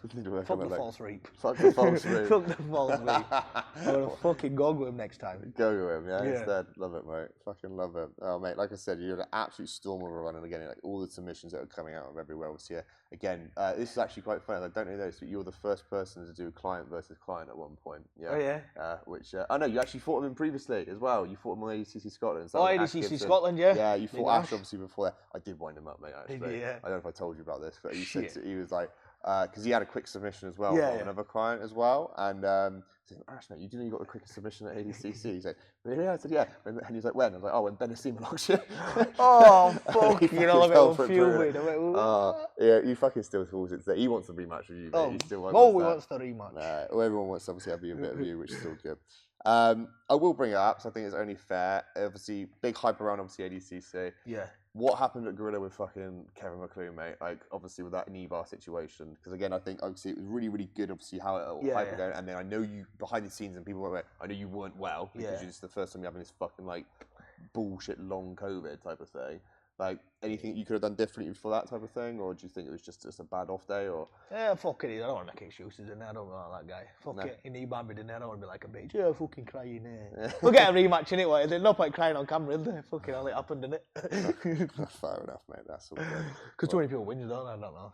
Fuck the false reap. Fuck the false reap. Fuck the false reap. I'm going to fucking go with him next time. Go with him, yeah, instead. Love it, mate. Fucking love it. Oh, mate, like I said, you had an absolute storm of a run. And again, like all the submissions that are coming out of everywhere else here. Again, this is actually quite funny. I don't know this, but you're the first person to do client versus client at one point. Yeah. Oh, yeah? I know, you actually fought him previously as well. You fought him on ADCC Scotland. So ADCC Scotland, yeah. Yeah, you fought Ash obviously before that. I did wind him up, mate, actually. Yeah. I don't know if I told you about this, But he Shit. said he was like, because he had a quick submission as well Yeah, from yeah. another client as well, and he said, Ash, mate, you didn't know you got the quickest submission at ADCC. He's like, really? I said, yeah. And he's like, when? I was like, oh, when Bennett locked you. Oh, fuck. He You know, fucking I fell got for it fuming. brutally. Yeah, he fucking still calls it. He wants a rematch with you, mate. Oh, He still no, we wants want the rematch. well, everyone wants to obviously have a bit of you, which is still good. I will bring it up, so I think it's only fair. Obviously, big hype around obviously ADCC. Yeah. What happened at Gorilla with fucking Kevin McClure, mate? Like, obviously, with that knee bar situation. Because, again, I think, obviously, it was really, really good, obviously, how it all hype going. And then I know you, behind the scenes, and people were like, I know you weren't well. Because it's the first time you're having this fucking, like, bullshit long COVID type of thing. Like, anything you could have done differently for that type of thing? Or do you think it was just a bad off day? Or Yeah, fuck it. I don't want to make excuses in there. I don't like that guy. Fuck it. He need banned me in there. I don't want to be like a bitch. Yeah, fucking crying there. We'll get a rematch in it. There's no point crying on camera, is there? Fucking hell, it happened, didn't it? Fair enough, mate. That's all good. Because too many people win, don't they? I don't know.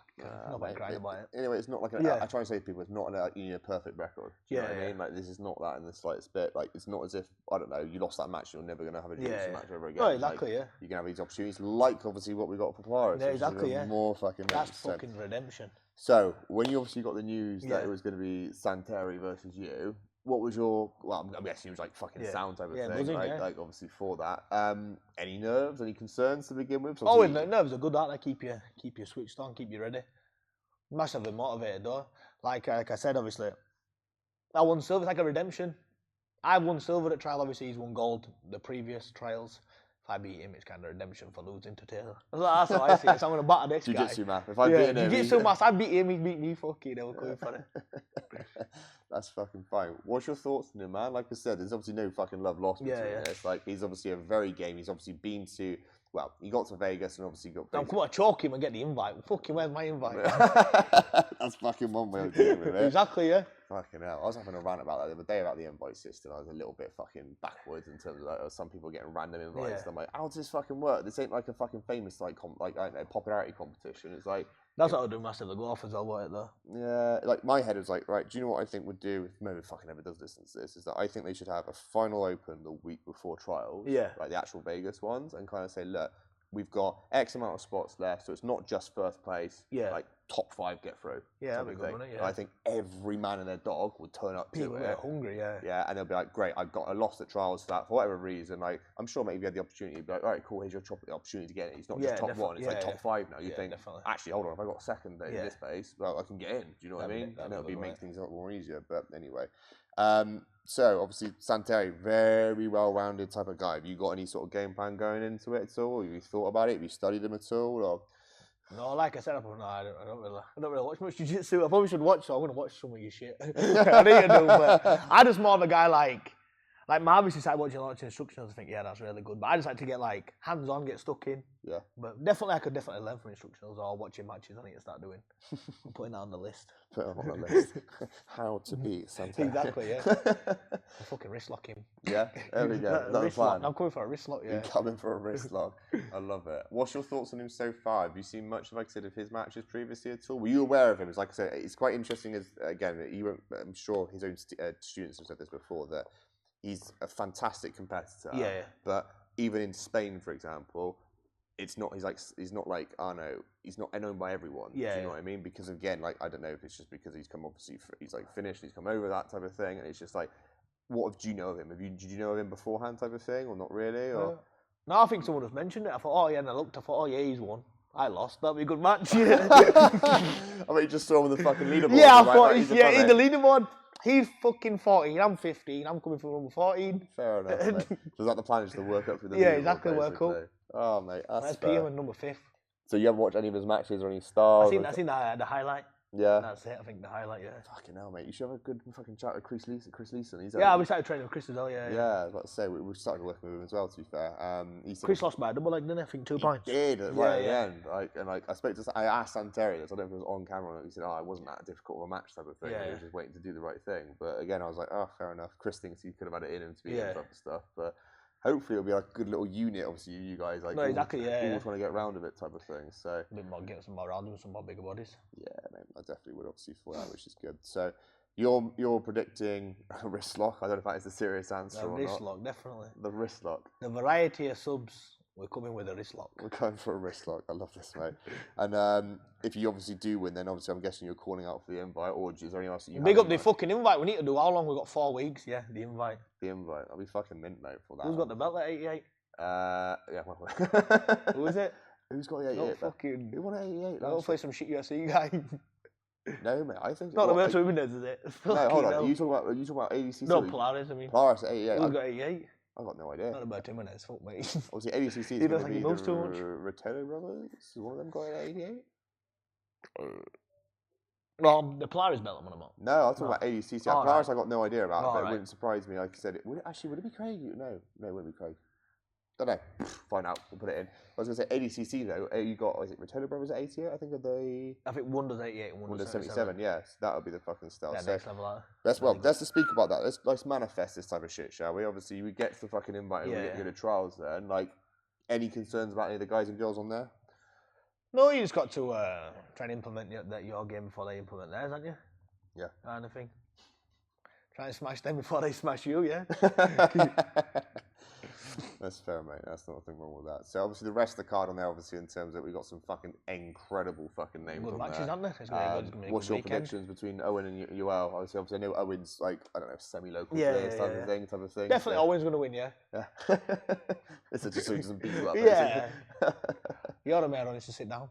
No point crying about it. Anyway, it's not like I try and say to people, it's not a perfect record. Do you know what I mean? Like, this is not that in the slightest bit. Like, it's not as if, I don't know, you lost that match, you're never going to have a jiu-jitsu match ever again. Oh, exactly, like, you can have these opportunities, like obviously what we got for Polaris. Yeah, exactly, More fucking That's fucking redemption. So, when you obviously got the news that it was going to be Santeri versus you, what was your, well, I'm guessing it was like fucking sound type of thing, buzzing, like obviously for that. Any nerves, any concerns to begin with? Oh, nerves are good, aren't they? Keep you switched on, keep you ready. Massively motivated though. Like I said, obviously, I won silver. It's like a redemption. I won silver at trial. Obviously, he's won gold the previous trials. If I beat him, it's kind of redemption for losing to Taylor. That's how I see it. So I'm going to batter this guy. Jiu-Jitsu math. If I beat him, Jiu-Jitsu math. I beat him, he beat me. Fucking hell, coming for it. That's fucking fine. What's your thoughts on him, man? Like I said, there's obviously no fucking love lost between this. Like, he's obviously a very game. He's obviously been to, well, he got to Vegas and obviously got. Come on, choke him and get the invite. Fucking, where's my invite? That's fucking one way of dealing with it. Exactly, yeah. Fucking hell. I was having a rant about that the other day about the invite system. I was a little bit fucking backwards in terms of like, some people getting random invites. And I'm like, how does this fucking work? This ain't like a fucking famous like I don't know, popularity competition. It's like that's what I'll do massively go off as well, won't it though? Yeah, like my head was like, right, do you know what I think would do if nobody fucking ever does listen to this? Is that I think they should have a final open the week before trials. Yeah. Like the actual Vegas ones, and kind of say, look, we've got X amount of spots left, so it's not just first place. Yeah. Like top 5 get through. Yeah, that'd be good, wouldn't it? Yeah. And I think every man and their dog would turn up People to it. are hungry, yeah. Yeah, and they'll be like, great, I lost at trials for that for whatever reason. Like, I'm sure maybe if you had the opportunity, you'd be like, all right, cool, here's your opportunity to get it. It's not just top 1, it's like top 5 now. You think, actually, hold on, if I got second in this pace, well, I can get in. Do you know what I mean? And it'll make things a lot more easier. But anyway. So obviously Santeri, very well-rounded type of guy. Have you got any sort of game plan going into it at all? Have you thought about it? Have you studied him at all? Or? No, like I said, I don't really watch much jiu-jitsu. I probably should watch, so I'm gonna watch some of your shit. I need to do, but I just more of a guy like Marvis started watching a lot of instructionals. I think that's really good. But I just like to get like hands-on, get stuck in. Yeah. But definitely, I could definitely learn from instructionals or watching matches. I need to start doing. I'm putting that on the list. Put him on the list. How to beat Santeri. Exactly. Yeah. I'll fucking wrist lock him. Yeah. There we go. That's the plan. I'm coming for a wrist lock. Yeah. You're coming for a wrist lock. I love it. What's your thoughts on him so far? Have you seen much, like I said, of his matches previously at all? Were you aware of him? It's like I said, it's quite interesting. As again, I'm sure his own students have said this before that. He's a fantastic competitor. Yeah. But even in Spain, for example, it's not. He's not like he's not known by everyone. Yeah. Do you know what I mean? Because again, like I don't know if it's just because he's come obviously he's like Finnish, he's come over that type of thing, and it's just like, do you know of him? Did you know of him beforehand, type of thing, or not really? Or no, I think someone has mentioned it. I thought, and I looked. I thought, he's won. I lost. That'd be a good match. I mean, you just saw him on the fucking leaderboard. Yeah, I thought he's in the leaderboard. He's fucking 14, I'm 15, I'm coming from number 14. Fair enough, mate. So is that the plan, is to work up through the leaderboard, exactly, work up. Oh, mate, that's fair. PM and number 5th. So you haven't watched any of his matches or any stars? I seen the highlight. Yeah. That's it, I think the highlight, yeah. Fucking hell, mate. You should have a good fucking chat with Chris Leeson. We started training with Chris as well, yeah. Yeah, I was about to say, we started working with him as well, to be fair. Chris lost by a double leg, didn't he? I think 2 points. He did, at the end. I asked Santeri this, I don't know if it was on camera, and he said, it wasn't that difficult of a match type of thing. Yeah. He was just waiting to do the right thing. But again, I was like, fair enough. Chris thinks he could have had it in him to be in type of stuff. But hopefully it'll be like a good little unit, obviously, you guys all trying to get round of it type of thing. So a bit more, get some more round with some more bigger bodies. Yeah, mate, I definitely would obviously for that, which is good. So you're predicting a wrist lock. I don't know if that is the serious answer or not. The wrist lock, definitely. The wrist lock. The variety of subs We're coming with a wrist lock. We're going for a wrist lock. I love this, mate. And if you obviously do win, then obviously I'm guessing you're calling out for the invite, or is there anything else that you Big have up the fucking invite. We need to do how long? We've got 4 weeks. Yeah, the invite. The invite. I'll be fucking mint, mate, for that. Who's got the belt at 88? Yeah, well. Who is it? Who's got the 88? Not fucking. Who won 88? Don't play some shit UFC guy. No, mate. I think Not the most women, is it? No, hold on. Are you talking about ADCC? No, Polaris. I mean. Polaris at 88. Who's got 88? I've got no idea. Not about 2 minutes. Fuck me. Obviously, ADCC is going to be the Rotello brothers. Is one of them got 88? No, the Polaris belt I'm on about. No, I was talking about ADCC. Polaris, I got no idea about, but it right. wouldn't surprise me. Like I said, would it be Craig? No, it wouldn't be Craig. Don't know. Find out. We'll put it in. I was going to say ADCC though. You got, is it Rotello brothers at 88? I think of the. I think one does 88 and one does 77. Yes, that would be the fucking style. Yeah, So, next level. let's just speak about that. Let's manifest this type of shit, shall we? Obviously, we get to the fucking invite and we get to go to trials there. And like, any concerns about any of the guys and girls on there? No, you just got to try and implement your game before they implement theirs, haven't you? Yeah. Kind of thing. Try and smash them before they smash you, yeah? That's fair, mate. That's not a thing wrong with that. So obviously the rest of the card on there, obviously in terms of we've got some fucking incredible fucking names Good on matches, there. haven't they? It's gonna be good. What's your predictions between Owen and UL? Obviously I know Owen's like, I don't know, semi-local type of thing. Definitely Owen's going to win, yeah? Yeah. It's just so he doesn't beat you up. Yeah. You're the man on to sit down.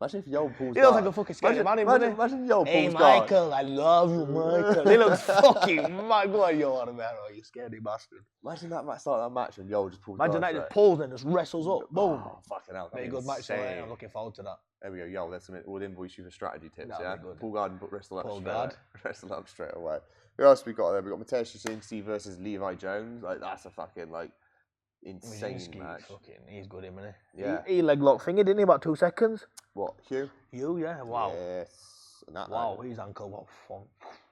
Imagine if Yo pulls He looks like a fucking scary man, imagine Yo pulls Hey, Michael, I love you, Michael. He looks fucking mad. Go on, Yo, on the man, you scaredy bastard. Imagine that start of that match and Yo just pulls Imagine that just pulls and just wrestles up. Boom. Oh, fucking hell. Very good match, so I'm looking forward to that. There we go, Yo, we'll invoice you for strategy tips, That'll yeah? be good. Pull guard and wrestle up Pull straight guard. away. Wrestle up straight away. Who else we got there? We got Mateusz Jasinski versus Levi Jones. Like, that's a fucking, like, insane match. He's good, isn't he? Yeah. He leg lock finger, didn't he? About 2 seconds. What, Hugh? You, yeah. Wow. Yes. And Wow, his ankle was fun.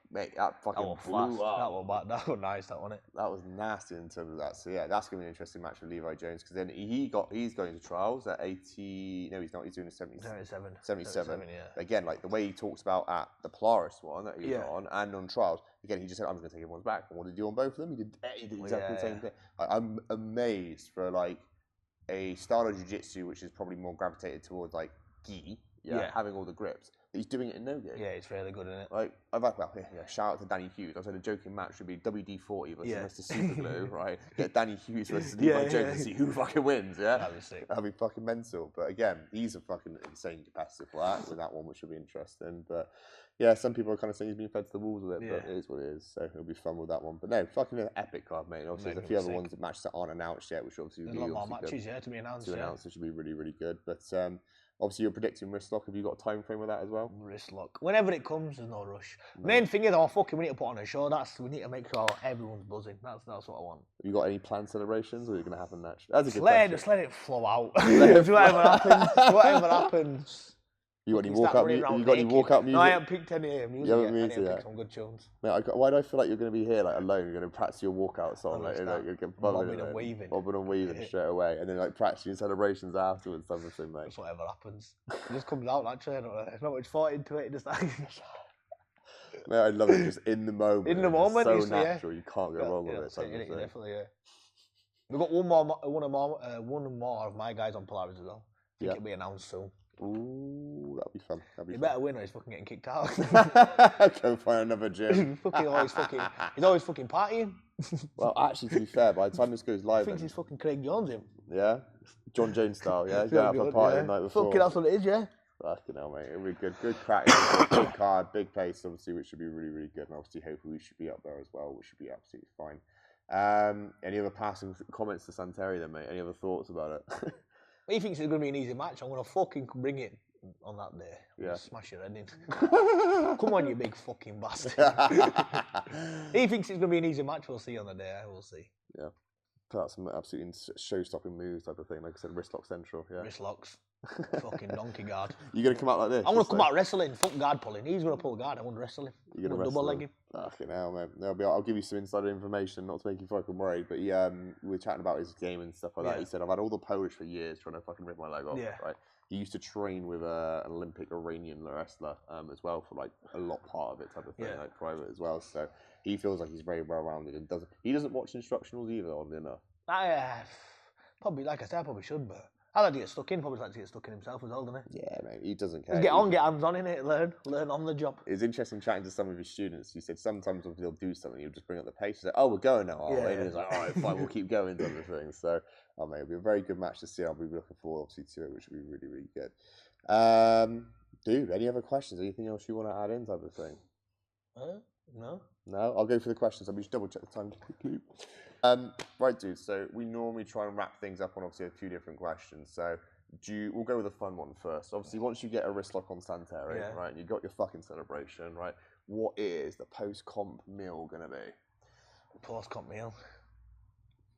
Mate, that fucking That was blew fast. up. That was nice, that wasn't it? That was nasty in terms of that. So yeah, that's gonna be an interesting match for Levi Jones because then he's going to trials at 80. No, he's not. He's doing a 77. 77, yeah. Again, like the way he talks about at the Polaris one that he was on and on trials. Again, he just said, "I'm just gonna take everyone's back." And what did he do on both of them? He did exactly the same thing. I'm amazed for like a style of jiu-jitsu which is probably more gravitated towards like gi, having all the grips. He's doing it in no gi. Yeah, it's really good, isn't it? Like, shout out to Danny Hughes. I said a joking match would be WD-40 versus Mr. Superglue, right? Get Danny Hughes versus Levi Jones and see who fucking wins, yeah? That'd be sick. That'd be fucking mental. But again, he's a fucking insane competitive player with that one, which will be interesting. But yeah, some people are kind of saying he's being fed to the wolves with it, but it is what it is. So it'll be fun with that one. But no, fucking an epic card, mate. Obviously, there's a few other ones that matches that aren't announced yet, which obviously will be a lot more matches, to be announced. Which should be really, really good. But obviously, you're predicting wrist lock. Have you got a time frame with that as well? Wrist lock. Whenever it comes, there's no rush. No. Main thing is, we need to put on a show. We need to make sure everyone's buzzing. That's what I want. Have you got any planned celebrations, or are you going to have them naturally? That's a good question. Just let it flow out. Whatever happens. You got any walkout music? No, I haven't picked any music yet. I need to pick some good tunes. Mate, why do I feel like you're going to be here like alone? You're going to practice your walkout song, like you're going bobbing and weaving, straight away, and then like practice your celebrations afterwards, everything, mate. That's whatever happens. It just comes out naturally. There's not much thought into it. Just like. Mate, I love it. Just in the moment. In the moment, it's so natural. You can't go wrong with it. Definitely, yeah. We've got one more of my guys on Polaris as well. I think it'll be announced soon. Ooh, that'd be fun. You better win or he's fucking getting kicked out. Go find another gym. He's always fucking partying. Well, actually, to be fair, by the time this goes live, I think he's fucking Craig Jones him. Yeah, John Jones style. Yeah, he's going out for a party the night before. Fucking that's what it is, yeah. Fucking hell, mate. It'll be good. Good crack. Big card, big pace, obviously, which should be really, really good. And obviously, hopefully, we should be up there as well, which should be absolutely fine. Any other passing comments to Santeri then, mate? Any other thoughts about it? He thinks it's going to be an easy match. I'm going to fucking bring it on that day. Yeah. Smash your head in. Come on, you big fucking bastard. He thinks it's going to be an easy match. We'll see on the day. We'll see. Yeah. Put out some absolutely show-stopping moves type of thing. Like I said, wrist lock central. Yeah. Wrist locks. Fucking donkey guard. You're going to come out like this? I'm going to come out wrestling. Fuck guard pulling. He's going to pull guard. I'm going to wrestle him. You're going to double leg him. Fucking hell, man. I'll give you some insider information, not to make you fucking worried, but we were chatting about his game and stuff like that. He said, I've had all the Polish for years trying to fucking rip my leg off. Yeah. Right? He used to train with an Olympic Iranian wrestler as well for like a lot part of it type of thing, like private as well. So he feels like he's very well rounded and he doesn't watch instructionals either, oddly enough. Probably, like I said, I probably should, but I like to get stuck in. Probably like to get stuck in himself as well, doesn't he? Yeah, mate, he doesn't care. Just get on, get hands on in it, learn on the job. It was interesting chatting to some of his students. He said sometimes if they'll do something, he'll just bring up the pace. He's like, oh, we're going now, are we? And he's like, all right, fine, we'll keep going, type of thing. So, mate, it'll be a very good match to see. I'll be looking forward, obviously, to it, which will be really, really good. Dude, any other questions? Anything else you want to add in, type of thing? No. No? I'll go for the questions. I'll just double check the time quickly. Right, dude, so we normally try and wrap things up on, obviously, a few different questions. So, we'll go with a fun one first. Obviously, once you get a wrist lock on Santeri, right, and you got your fucking celebration, right, what is the post-comp meal going to be? Post-comp meal?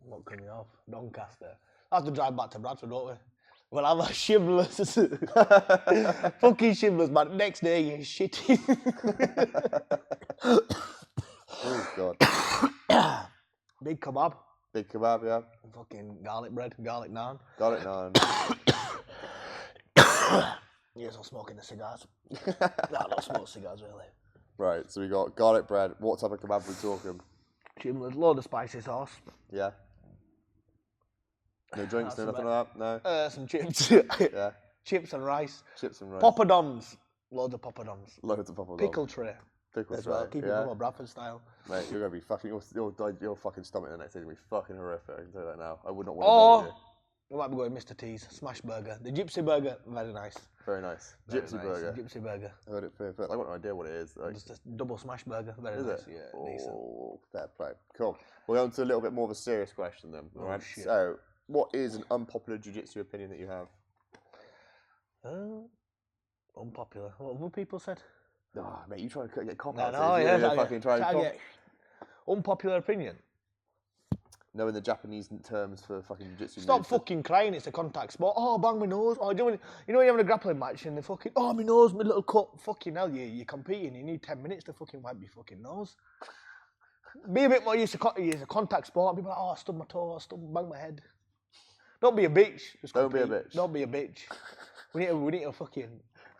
What can we have? Doncaster. I have to drive back to Bradford, don't we? We'll have a shimless. Fucking shimless, man. Next day, you're shitty. Oh, God. Big kebab. Big kebab, yeah. Fucking garlic bread, garlic naan. Garlic naan. Yes, I'm smoking the cigars. No, I don't smoke cigars, really. Right, so we got garlic bread. What type of kebab are we talking? Shimless, load of spicy sauce. Yeah. No drinks, no nothing like that? No? Some chips. Yeah. Chips and rice. Chips and rice. Poppadoms. Loads of poppadoms. Loads of poppadoms. Pickle tray. Pickle as tray. well. Keep it more Bradford style. Mate, you're going to be fucking... Your fucking stomach the next day is going to be fucking horrific. I can tell you that now. I would not want to go with you. We might be going Mr. T's. Smash burger. The gypsy burger. Very nice. Very nice. Very Gypsy nice. burger. Gypsy burger. I heard it perfect. I got no idea what it is. Like, Just a double smash burger. Very is nice. it? Yeah, decent. Oh, fair play. Cool. We'll go on to a little bit more of a serious question then. All right. Shit. So, what is an unpopular jiu-jitsu opinion that you have? Unpopular. What other people said? Oh, mate, you try to get cop No, outs. no, You're yeah. fucking trying to Get unpopular opinion. knowing the Japanese terms for fucking jiu-jitsu. Stop fucking crying. It's a contact sport. Oh, bang my nose. Oh, you know when you're having a grappling match and they fucking, oh, my nose, my little cut. Fucking hell, you're competing. You need 10 minutes to fucking wipe your fucking nose. Be a bit more used to it's a contact sport. People are like, oh, I stubbed my toe, bang my head. Don't be a bitch. Just Don't be a compete. bitch. Don't be a bitch. We need to fucking.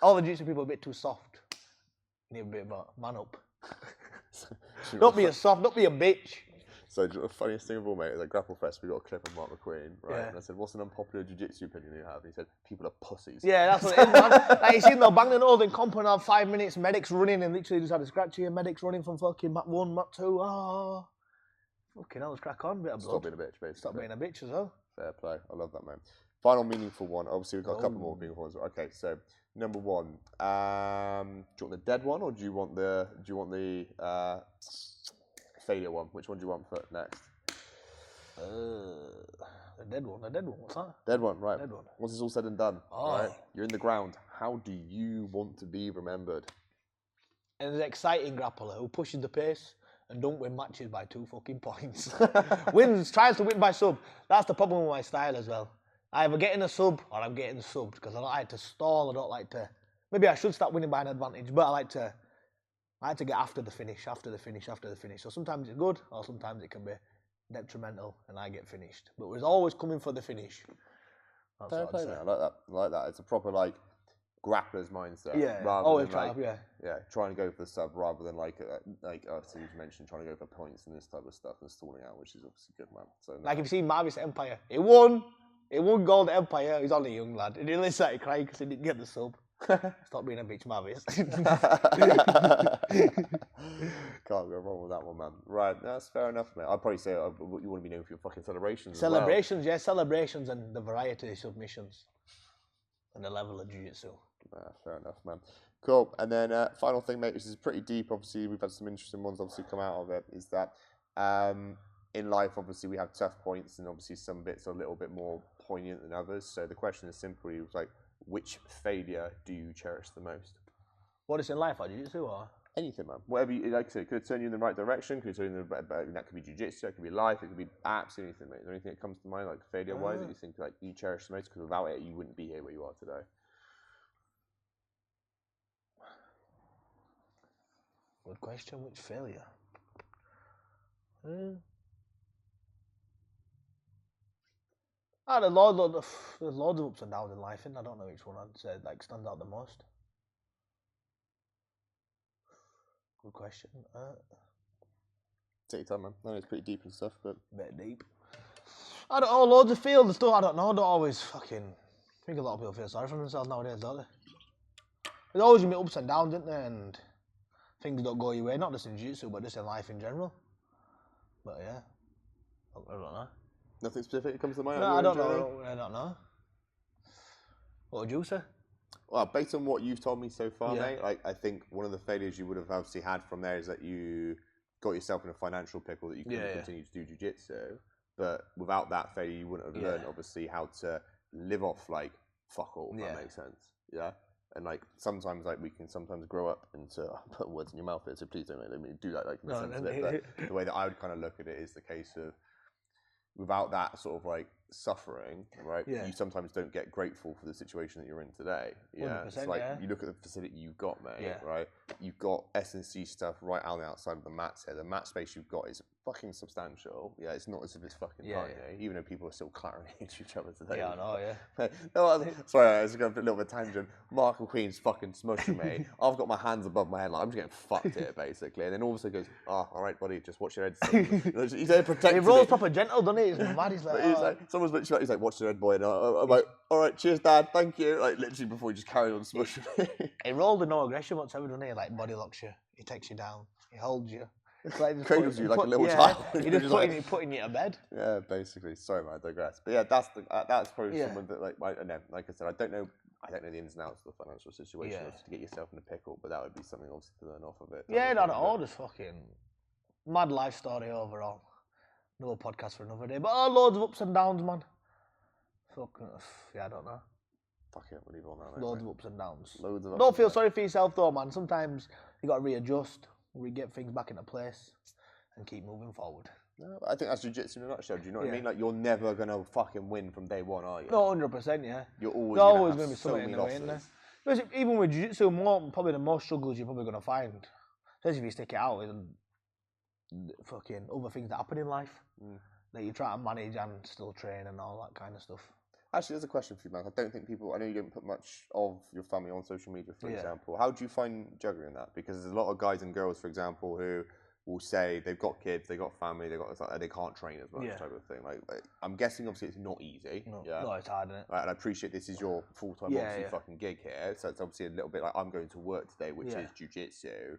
All the jiu-jitsu people are a bit too soft. We need a bit of a man up. Don't be a soft. Don't be a bitch. So the funniest thing of all, mate, is at Grapple Fest, we got a clip of Mark McQueen, right? Yeah. And I said, "What's an unpopular jiu-jitsu opinion you have?" And he said, "People are pussies." Yeah, that's what it is, man. Like, you see them bang the nose in comp and have 5 minutes, medics running and literally just had a scratch here, medics running from fucking Mat 1, Mat 2. Oh, fucking hell, let's crack on. Bit of blood. Stop being a bitch, basically. Stop being a bitch as well. Fair play. I love that, man. Final meaningful one. Obviously, we've got a couple more meaningful ones. Okay, so number one. Do you want the dead one or do you want the failure one? Which one do you want for next? The dead one. What's that? Dead one, right. Dead one. Once it's all said and done, Oh. right? You're in the ground. How do you want to be remembered? And an exciting grappler who pushes the pace and don't win matches by 2 fucking points. Tries to win by sub. That's the problem with my style as well. I either get in a sub or I'm getting subbed because I don't like to stall. I don't like to. Maybe I should start winning by an advantage, but I like to get after the finish. So sometimes it's good, or sometimes it can be detrimental, and I get finished. But we're always coming for the finish. That's Fair what I'd play, say. mate. I like that. I like that. It's a proper grappler's mindset. Yeah, rather always than, try. Yeah. Yeah, trying to go for the sub rather than as you mentioned, trying to go for points and this type of stuff and stalling out, which is obviously good, man. So Like if you see Marvis Empire, he won gold Empire. He's only a young lad. He nearly started crying because he didn't get the sub. Stop being a bitch, Marvis. Can't go wrong with that one, man. Right, that's fair enough, mate. I'd probably say you want to be known for your fucking celebrations. Celebrations, yeah, celebrations and the variety of submissions and the level of jiu-jitsu. Fair enough, man. Cool. And then final thing, mate, which is pretty deep. Obviously, we've had some interesting ones obviously come out of it, is that in life, obviously, we have tough points and obviously some bits are a little bit more poignant than others. So the question is simply which failure do you cherish the most? What is in life, like jiu-jitsu or? Anything, man. Whatever you like. It could turn you in the right direction. Could turn you that could be jiu-jitsu. It could be life. It could be absolutely anything, mate. Is there anything that comes to mind, like failure-wise, that you think you cherish the most? Because without it, you wouldn't be here where you are today. Good question. Which failure? There's loads of ups and downs in life, and I don't know which one I'd say stands out the most. Good question. Take your time, man. I know it's pretty deep and stuff, but Bit deep. I don't know, loads of fields and stuff, I don't know, don't always fucking... I think a lot of people feel sorry for themselves nowadays, don't they? There's always going to be ups and downs, isn't there? And things don't go your way, not just in Jiu-Jitsu, but just in life in general. But yeah, I don't know. Nothing specific that comes to mind? No, I don't know. What would you say? Well, based on what you've told me so far, Yeah. mate, like I think one of the failures you would have obviously had from there is that you got yourself in a financial pickle that you couldn't continue to do jiu-jitsu. But without that failure, you wouldn't have learned, obviously, how to live off, like, fuck all, if that makes sense. Yeah? And, like, sometimes, like, we can sometimes grow up into... I'll put words in your mouth here, so please don't let me do that, like, in the sense of it. But the way that I would kind of look at it is the case of, without that sort of, like, suffering, right? Yeah. You sometimes don't get grateful for the situation that you're in today. Yeah, it's like you look at the facility you've got, mate. Right? You've got S&C stuff right on the outside of the mats here. The mat space you've got is fucking substantial. Yeah, it's not as if it's fucking tiny. Even though people are still clattering into each other today. Yeah, I know. Yeah. No, sorry, I was going a little bit tangent. Mark McQueen's fucking smushing me. I've got my hands above my head, like I'm just getting fucked here, basically. And then all of a sudden goes, "Oh, all right, buddy, just watch your head." He's there protecting. He rolls proper gentle, doesn't he? He's mad. He's like, someone's literally, he's like, watch your head, boy. And I'm like, all right, cheers, Dad, thank you. Like, literally before he just carried on smushing me. He rolled with no aggression whatsoever, doesn't he? Like, body locks you, he takes you down, he holds you. It's like cradles you like a little child. He just putting you to bed. Yeah, basically. Sorry, man, I digress. But yeah, that's probably someone that, like I said, I don't know the ins and outs of the financial situation to get yourself in a pickle, but that would be something obviously to learn off of it. Yeah, not at all. Just fucking mad life story overall. Another podcast for another day. But loads of ups and downs, man. Fucking, I don't know. Fuck it, we'll leave it on that. Loads of ups and downs. Loads of ups Don't feel sorry for yourself though, man. Sometimes you got to readjust, get things back into place, and keep moving forward. No, I think that's jiu-jitsu in a nutshell. Do you know what I mean? Like, you're never gonna fucking win from day one, are you? No, 100%, yeah. You're always going to be so something in the way, isn't there? losses. Even with jiu-jitsu, probably the most struggles you're probably going to find, especially if you stick it out, is fucking other things that happen in life that you try to manage and still train and all that kind of stuff. Actually, there's a question for you, man. I don't think people... I know you don't put much of your family on social media, for example. How do you find juggling that? Because there's a lot of guys and girls, for example, who will say they've got kids, they've got family, they can't train as much, type of thing. Like, I'm guessing, obviously, it's not easy. No, it's hard, isn't it? Right, and I appreciate this is your full-time, obviously, fucking gig here. So it's obviously a little bit like I'm going to work today, which is jiu-jitsu.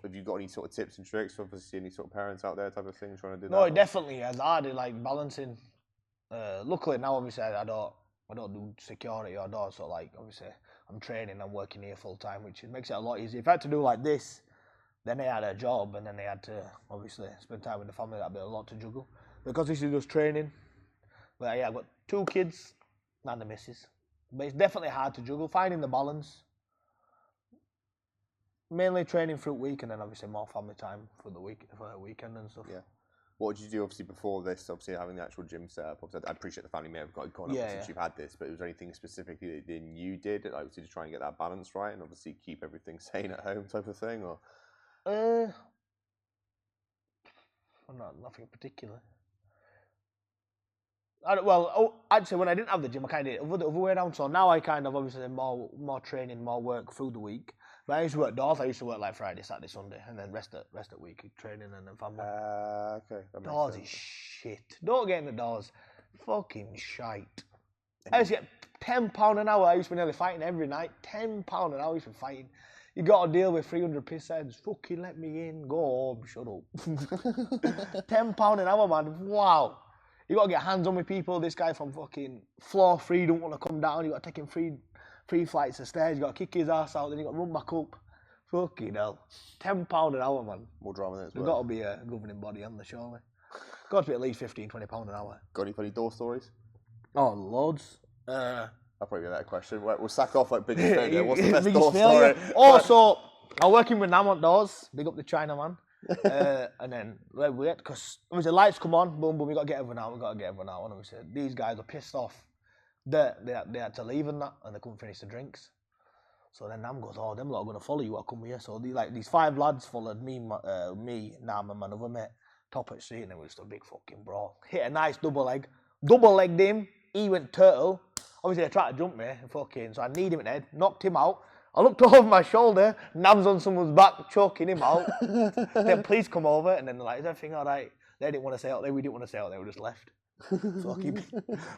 Have you got any sort of tips and tricks for obviously any sort of parents out there type of thing trying to do that? No, it definitely is hard, like balancing. Luckily now, obviously, I don't do security or doors, so like obviously I'm training, I'm working here full time, which makes it a lot easier. If I had to do like this, then they had a job and then they had to obviously spend time with the family. That'd be a lot to juggle. Because this is just training. But yeah, I've got 2 kids and the missus. But it's definitely hard to juggle, finding the balance. Mainly training through the week and then obviously more family time for the weekend and stuff. Yeah. What did you do obviously before this, obviously having the actual gym set up? Obviously, I appreciate the family may have gone up since you've had this, but was there anything specifically that you did, like, to try and get that balance right and obviously keep everything sane at home type of thing? Or nothing particular. Actually, when I didn't have the gym, I kind of did it the other way around. So now I kind of obviously more training, more work through the week. But I used to work doors. I used to work like Friday, Saturday, Sunday, and then rest at week training and then family. Okay. Doors is shit. Don't get in the doors. Fucking shite. I used to get £10 an hour. I used to be nearly fighting every night. £10 an hour. I used to be fighting. You got to deal with 300 piss heads. Fucking let me in. Go home. Shut up. £10 an hour, man. Wow. You got to get hands on with people. This guy from fucking floor 3 don't want to come down. You got to take him 3 flights of stairs. You got to kick his ass out. Then you got to run back up. Fucking hell. £10 an hour, man. More drama than it's There's got to be a governing body on the surely. Got to be at least £15, £20 an hour. Got any funny door stories? Oh, loads. I'll probably get that question. We'll sack off like biggest failure. What's the best door failure? story? Also, I'm working with Nam on doors. Big up the Chinaman. And then we had, because obviously lights come on, boom, boom, we got to get everyone out. And obviously these guys are pissed off that they had to leave and that, and they couldn't finish the drinks. So then Nam goes, them lot are going to follow you, I'll come here. So these 5 lads followed me, Nam and my other mate, top at street, and it was just a big fucking brawl. Hit a nice double legged him, he went turtle. Obviously they tried to jump me, so I kneed him in the head, knocked him out. I looked over my shoulder, Nam's on someone's back, choking him out. Then police come over, and then they're like, is everything all right? They didn't want to say out there, we didn't want to say out there, we just left. Fucking,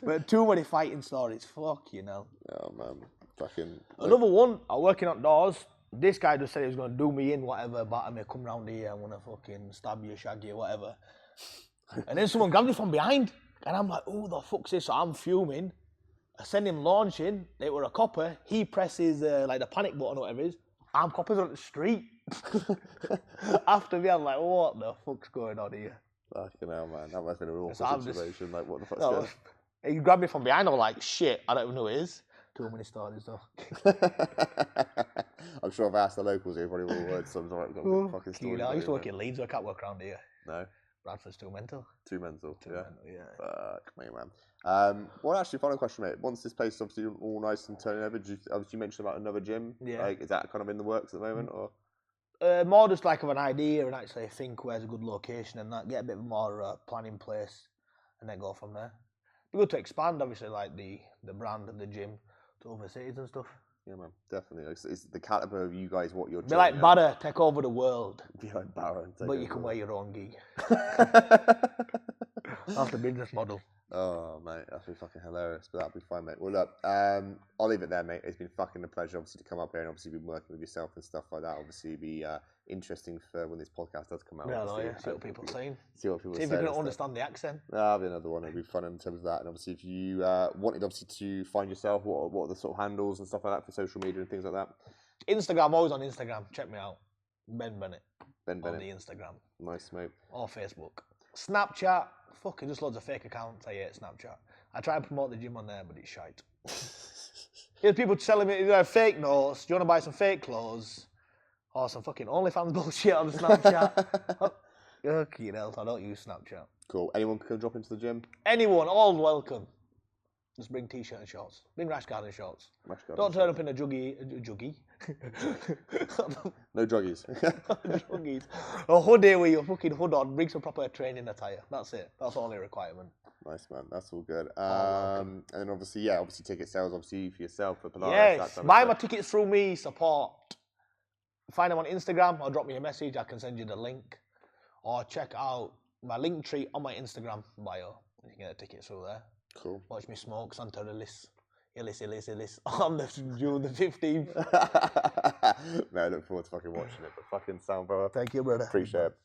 but too many fighting stories. Fuck, you know. Oh man, fucking. Another one. I'm working outdoors. This guy just said he was gonna do me in, whatever. Batter me, come round here. I'm gonna fucking stab you, shag you, whatever. And then someone grabbed me from behind, and I'm like, "Who the fuck's this?" So I'm fuming. I send him launching. They were a copper. He presses like the panic button or whatever it is. I'm coppers on the street. After me, I'm like, "What the fuck's going on here?" Fucking hell, man. That must have been a awful situation. Like, what the fuck's No, going on? he grabbed me from behind. I was like, "Shit, I don't even know who it is." Too many stories though. I'm sure if I asked the locals, they probably would have heard some fucking stories. I used to work in Leeds. I can't work around here. No. Bradford's too mental. Too mental. Too mental, yeah. Fuck me, man. Well, actually, final question, mate. Once this place obviously all nice and turning over, obviously you mentioned about another gym. Yeah. Like, is that kind of in the works at the moment, or? More just like of an idea and actually think where's a good location and that, get a bit more plan in place and then go from there. Be good to expand, obviously, like the brand of the gym to other cities and stuff. Yeah, man, definitely. It's the caliber of you guys, what you're doing. Be like Barra, take over the world. Be like Barra. But you can wear your own gi. That's the business model. Oh, mate, that'd be fucking hilarious, but that'd be fine, mate. Well, look, I'll leave it there, mate. It's been fucking a pleasure, obviously, to come up here and obviously be working with yourself and stuff like that. Obviously, be interesting for when this podcast does come out. Yeah, see what people are saying. See what people See if you can understand the accent. That'll be another one. It'll be fun in terms of that. And obviously, if you wanted obviously to find yourself, what are the sort of handles and stuff like that for social media and things like that? Instagram, always on Instagram. Check me out. Bennett. Ben Bennett. On the Instagram. Nice, mate. Or Facebook. Snapchat, fucking just loads of fake accounts. I hate Snapchat. I try and promote the gym on there, but it's shite. There's people telling me, fake notes, do you want to buy some fake clothes? Or some fucking OnlyFans bullshit on Snapchat. Okay, else, I don't use Snapchat. Cool. Anyone can drop into the gym? Anyone, all welcome. Just bring t-shirt and shorts. Bring rash guard and shorts. Don't turn up in a juggy. No druggies. Druggies. A hoodie with your fucking hood on. Bring some proper training attire. That's it. That's the only requirement. Nice, man. That's all good. And then obviously, ticket sales, obviously for yourself, for Polaris. Yes, buy my tickets through me. Support. Find them on Instagram or drop me a message. I can send you the link. Or check out my link tree on my Instagram bio. You can get a ticket through there. Cool. Watch me smoke Santeri Lilius on the June the 15th. Man, I look forward to fucking watching it. But fucking sound, brother. Thank you, brother. Appreciate it.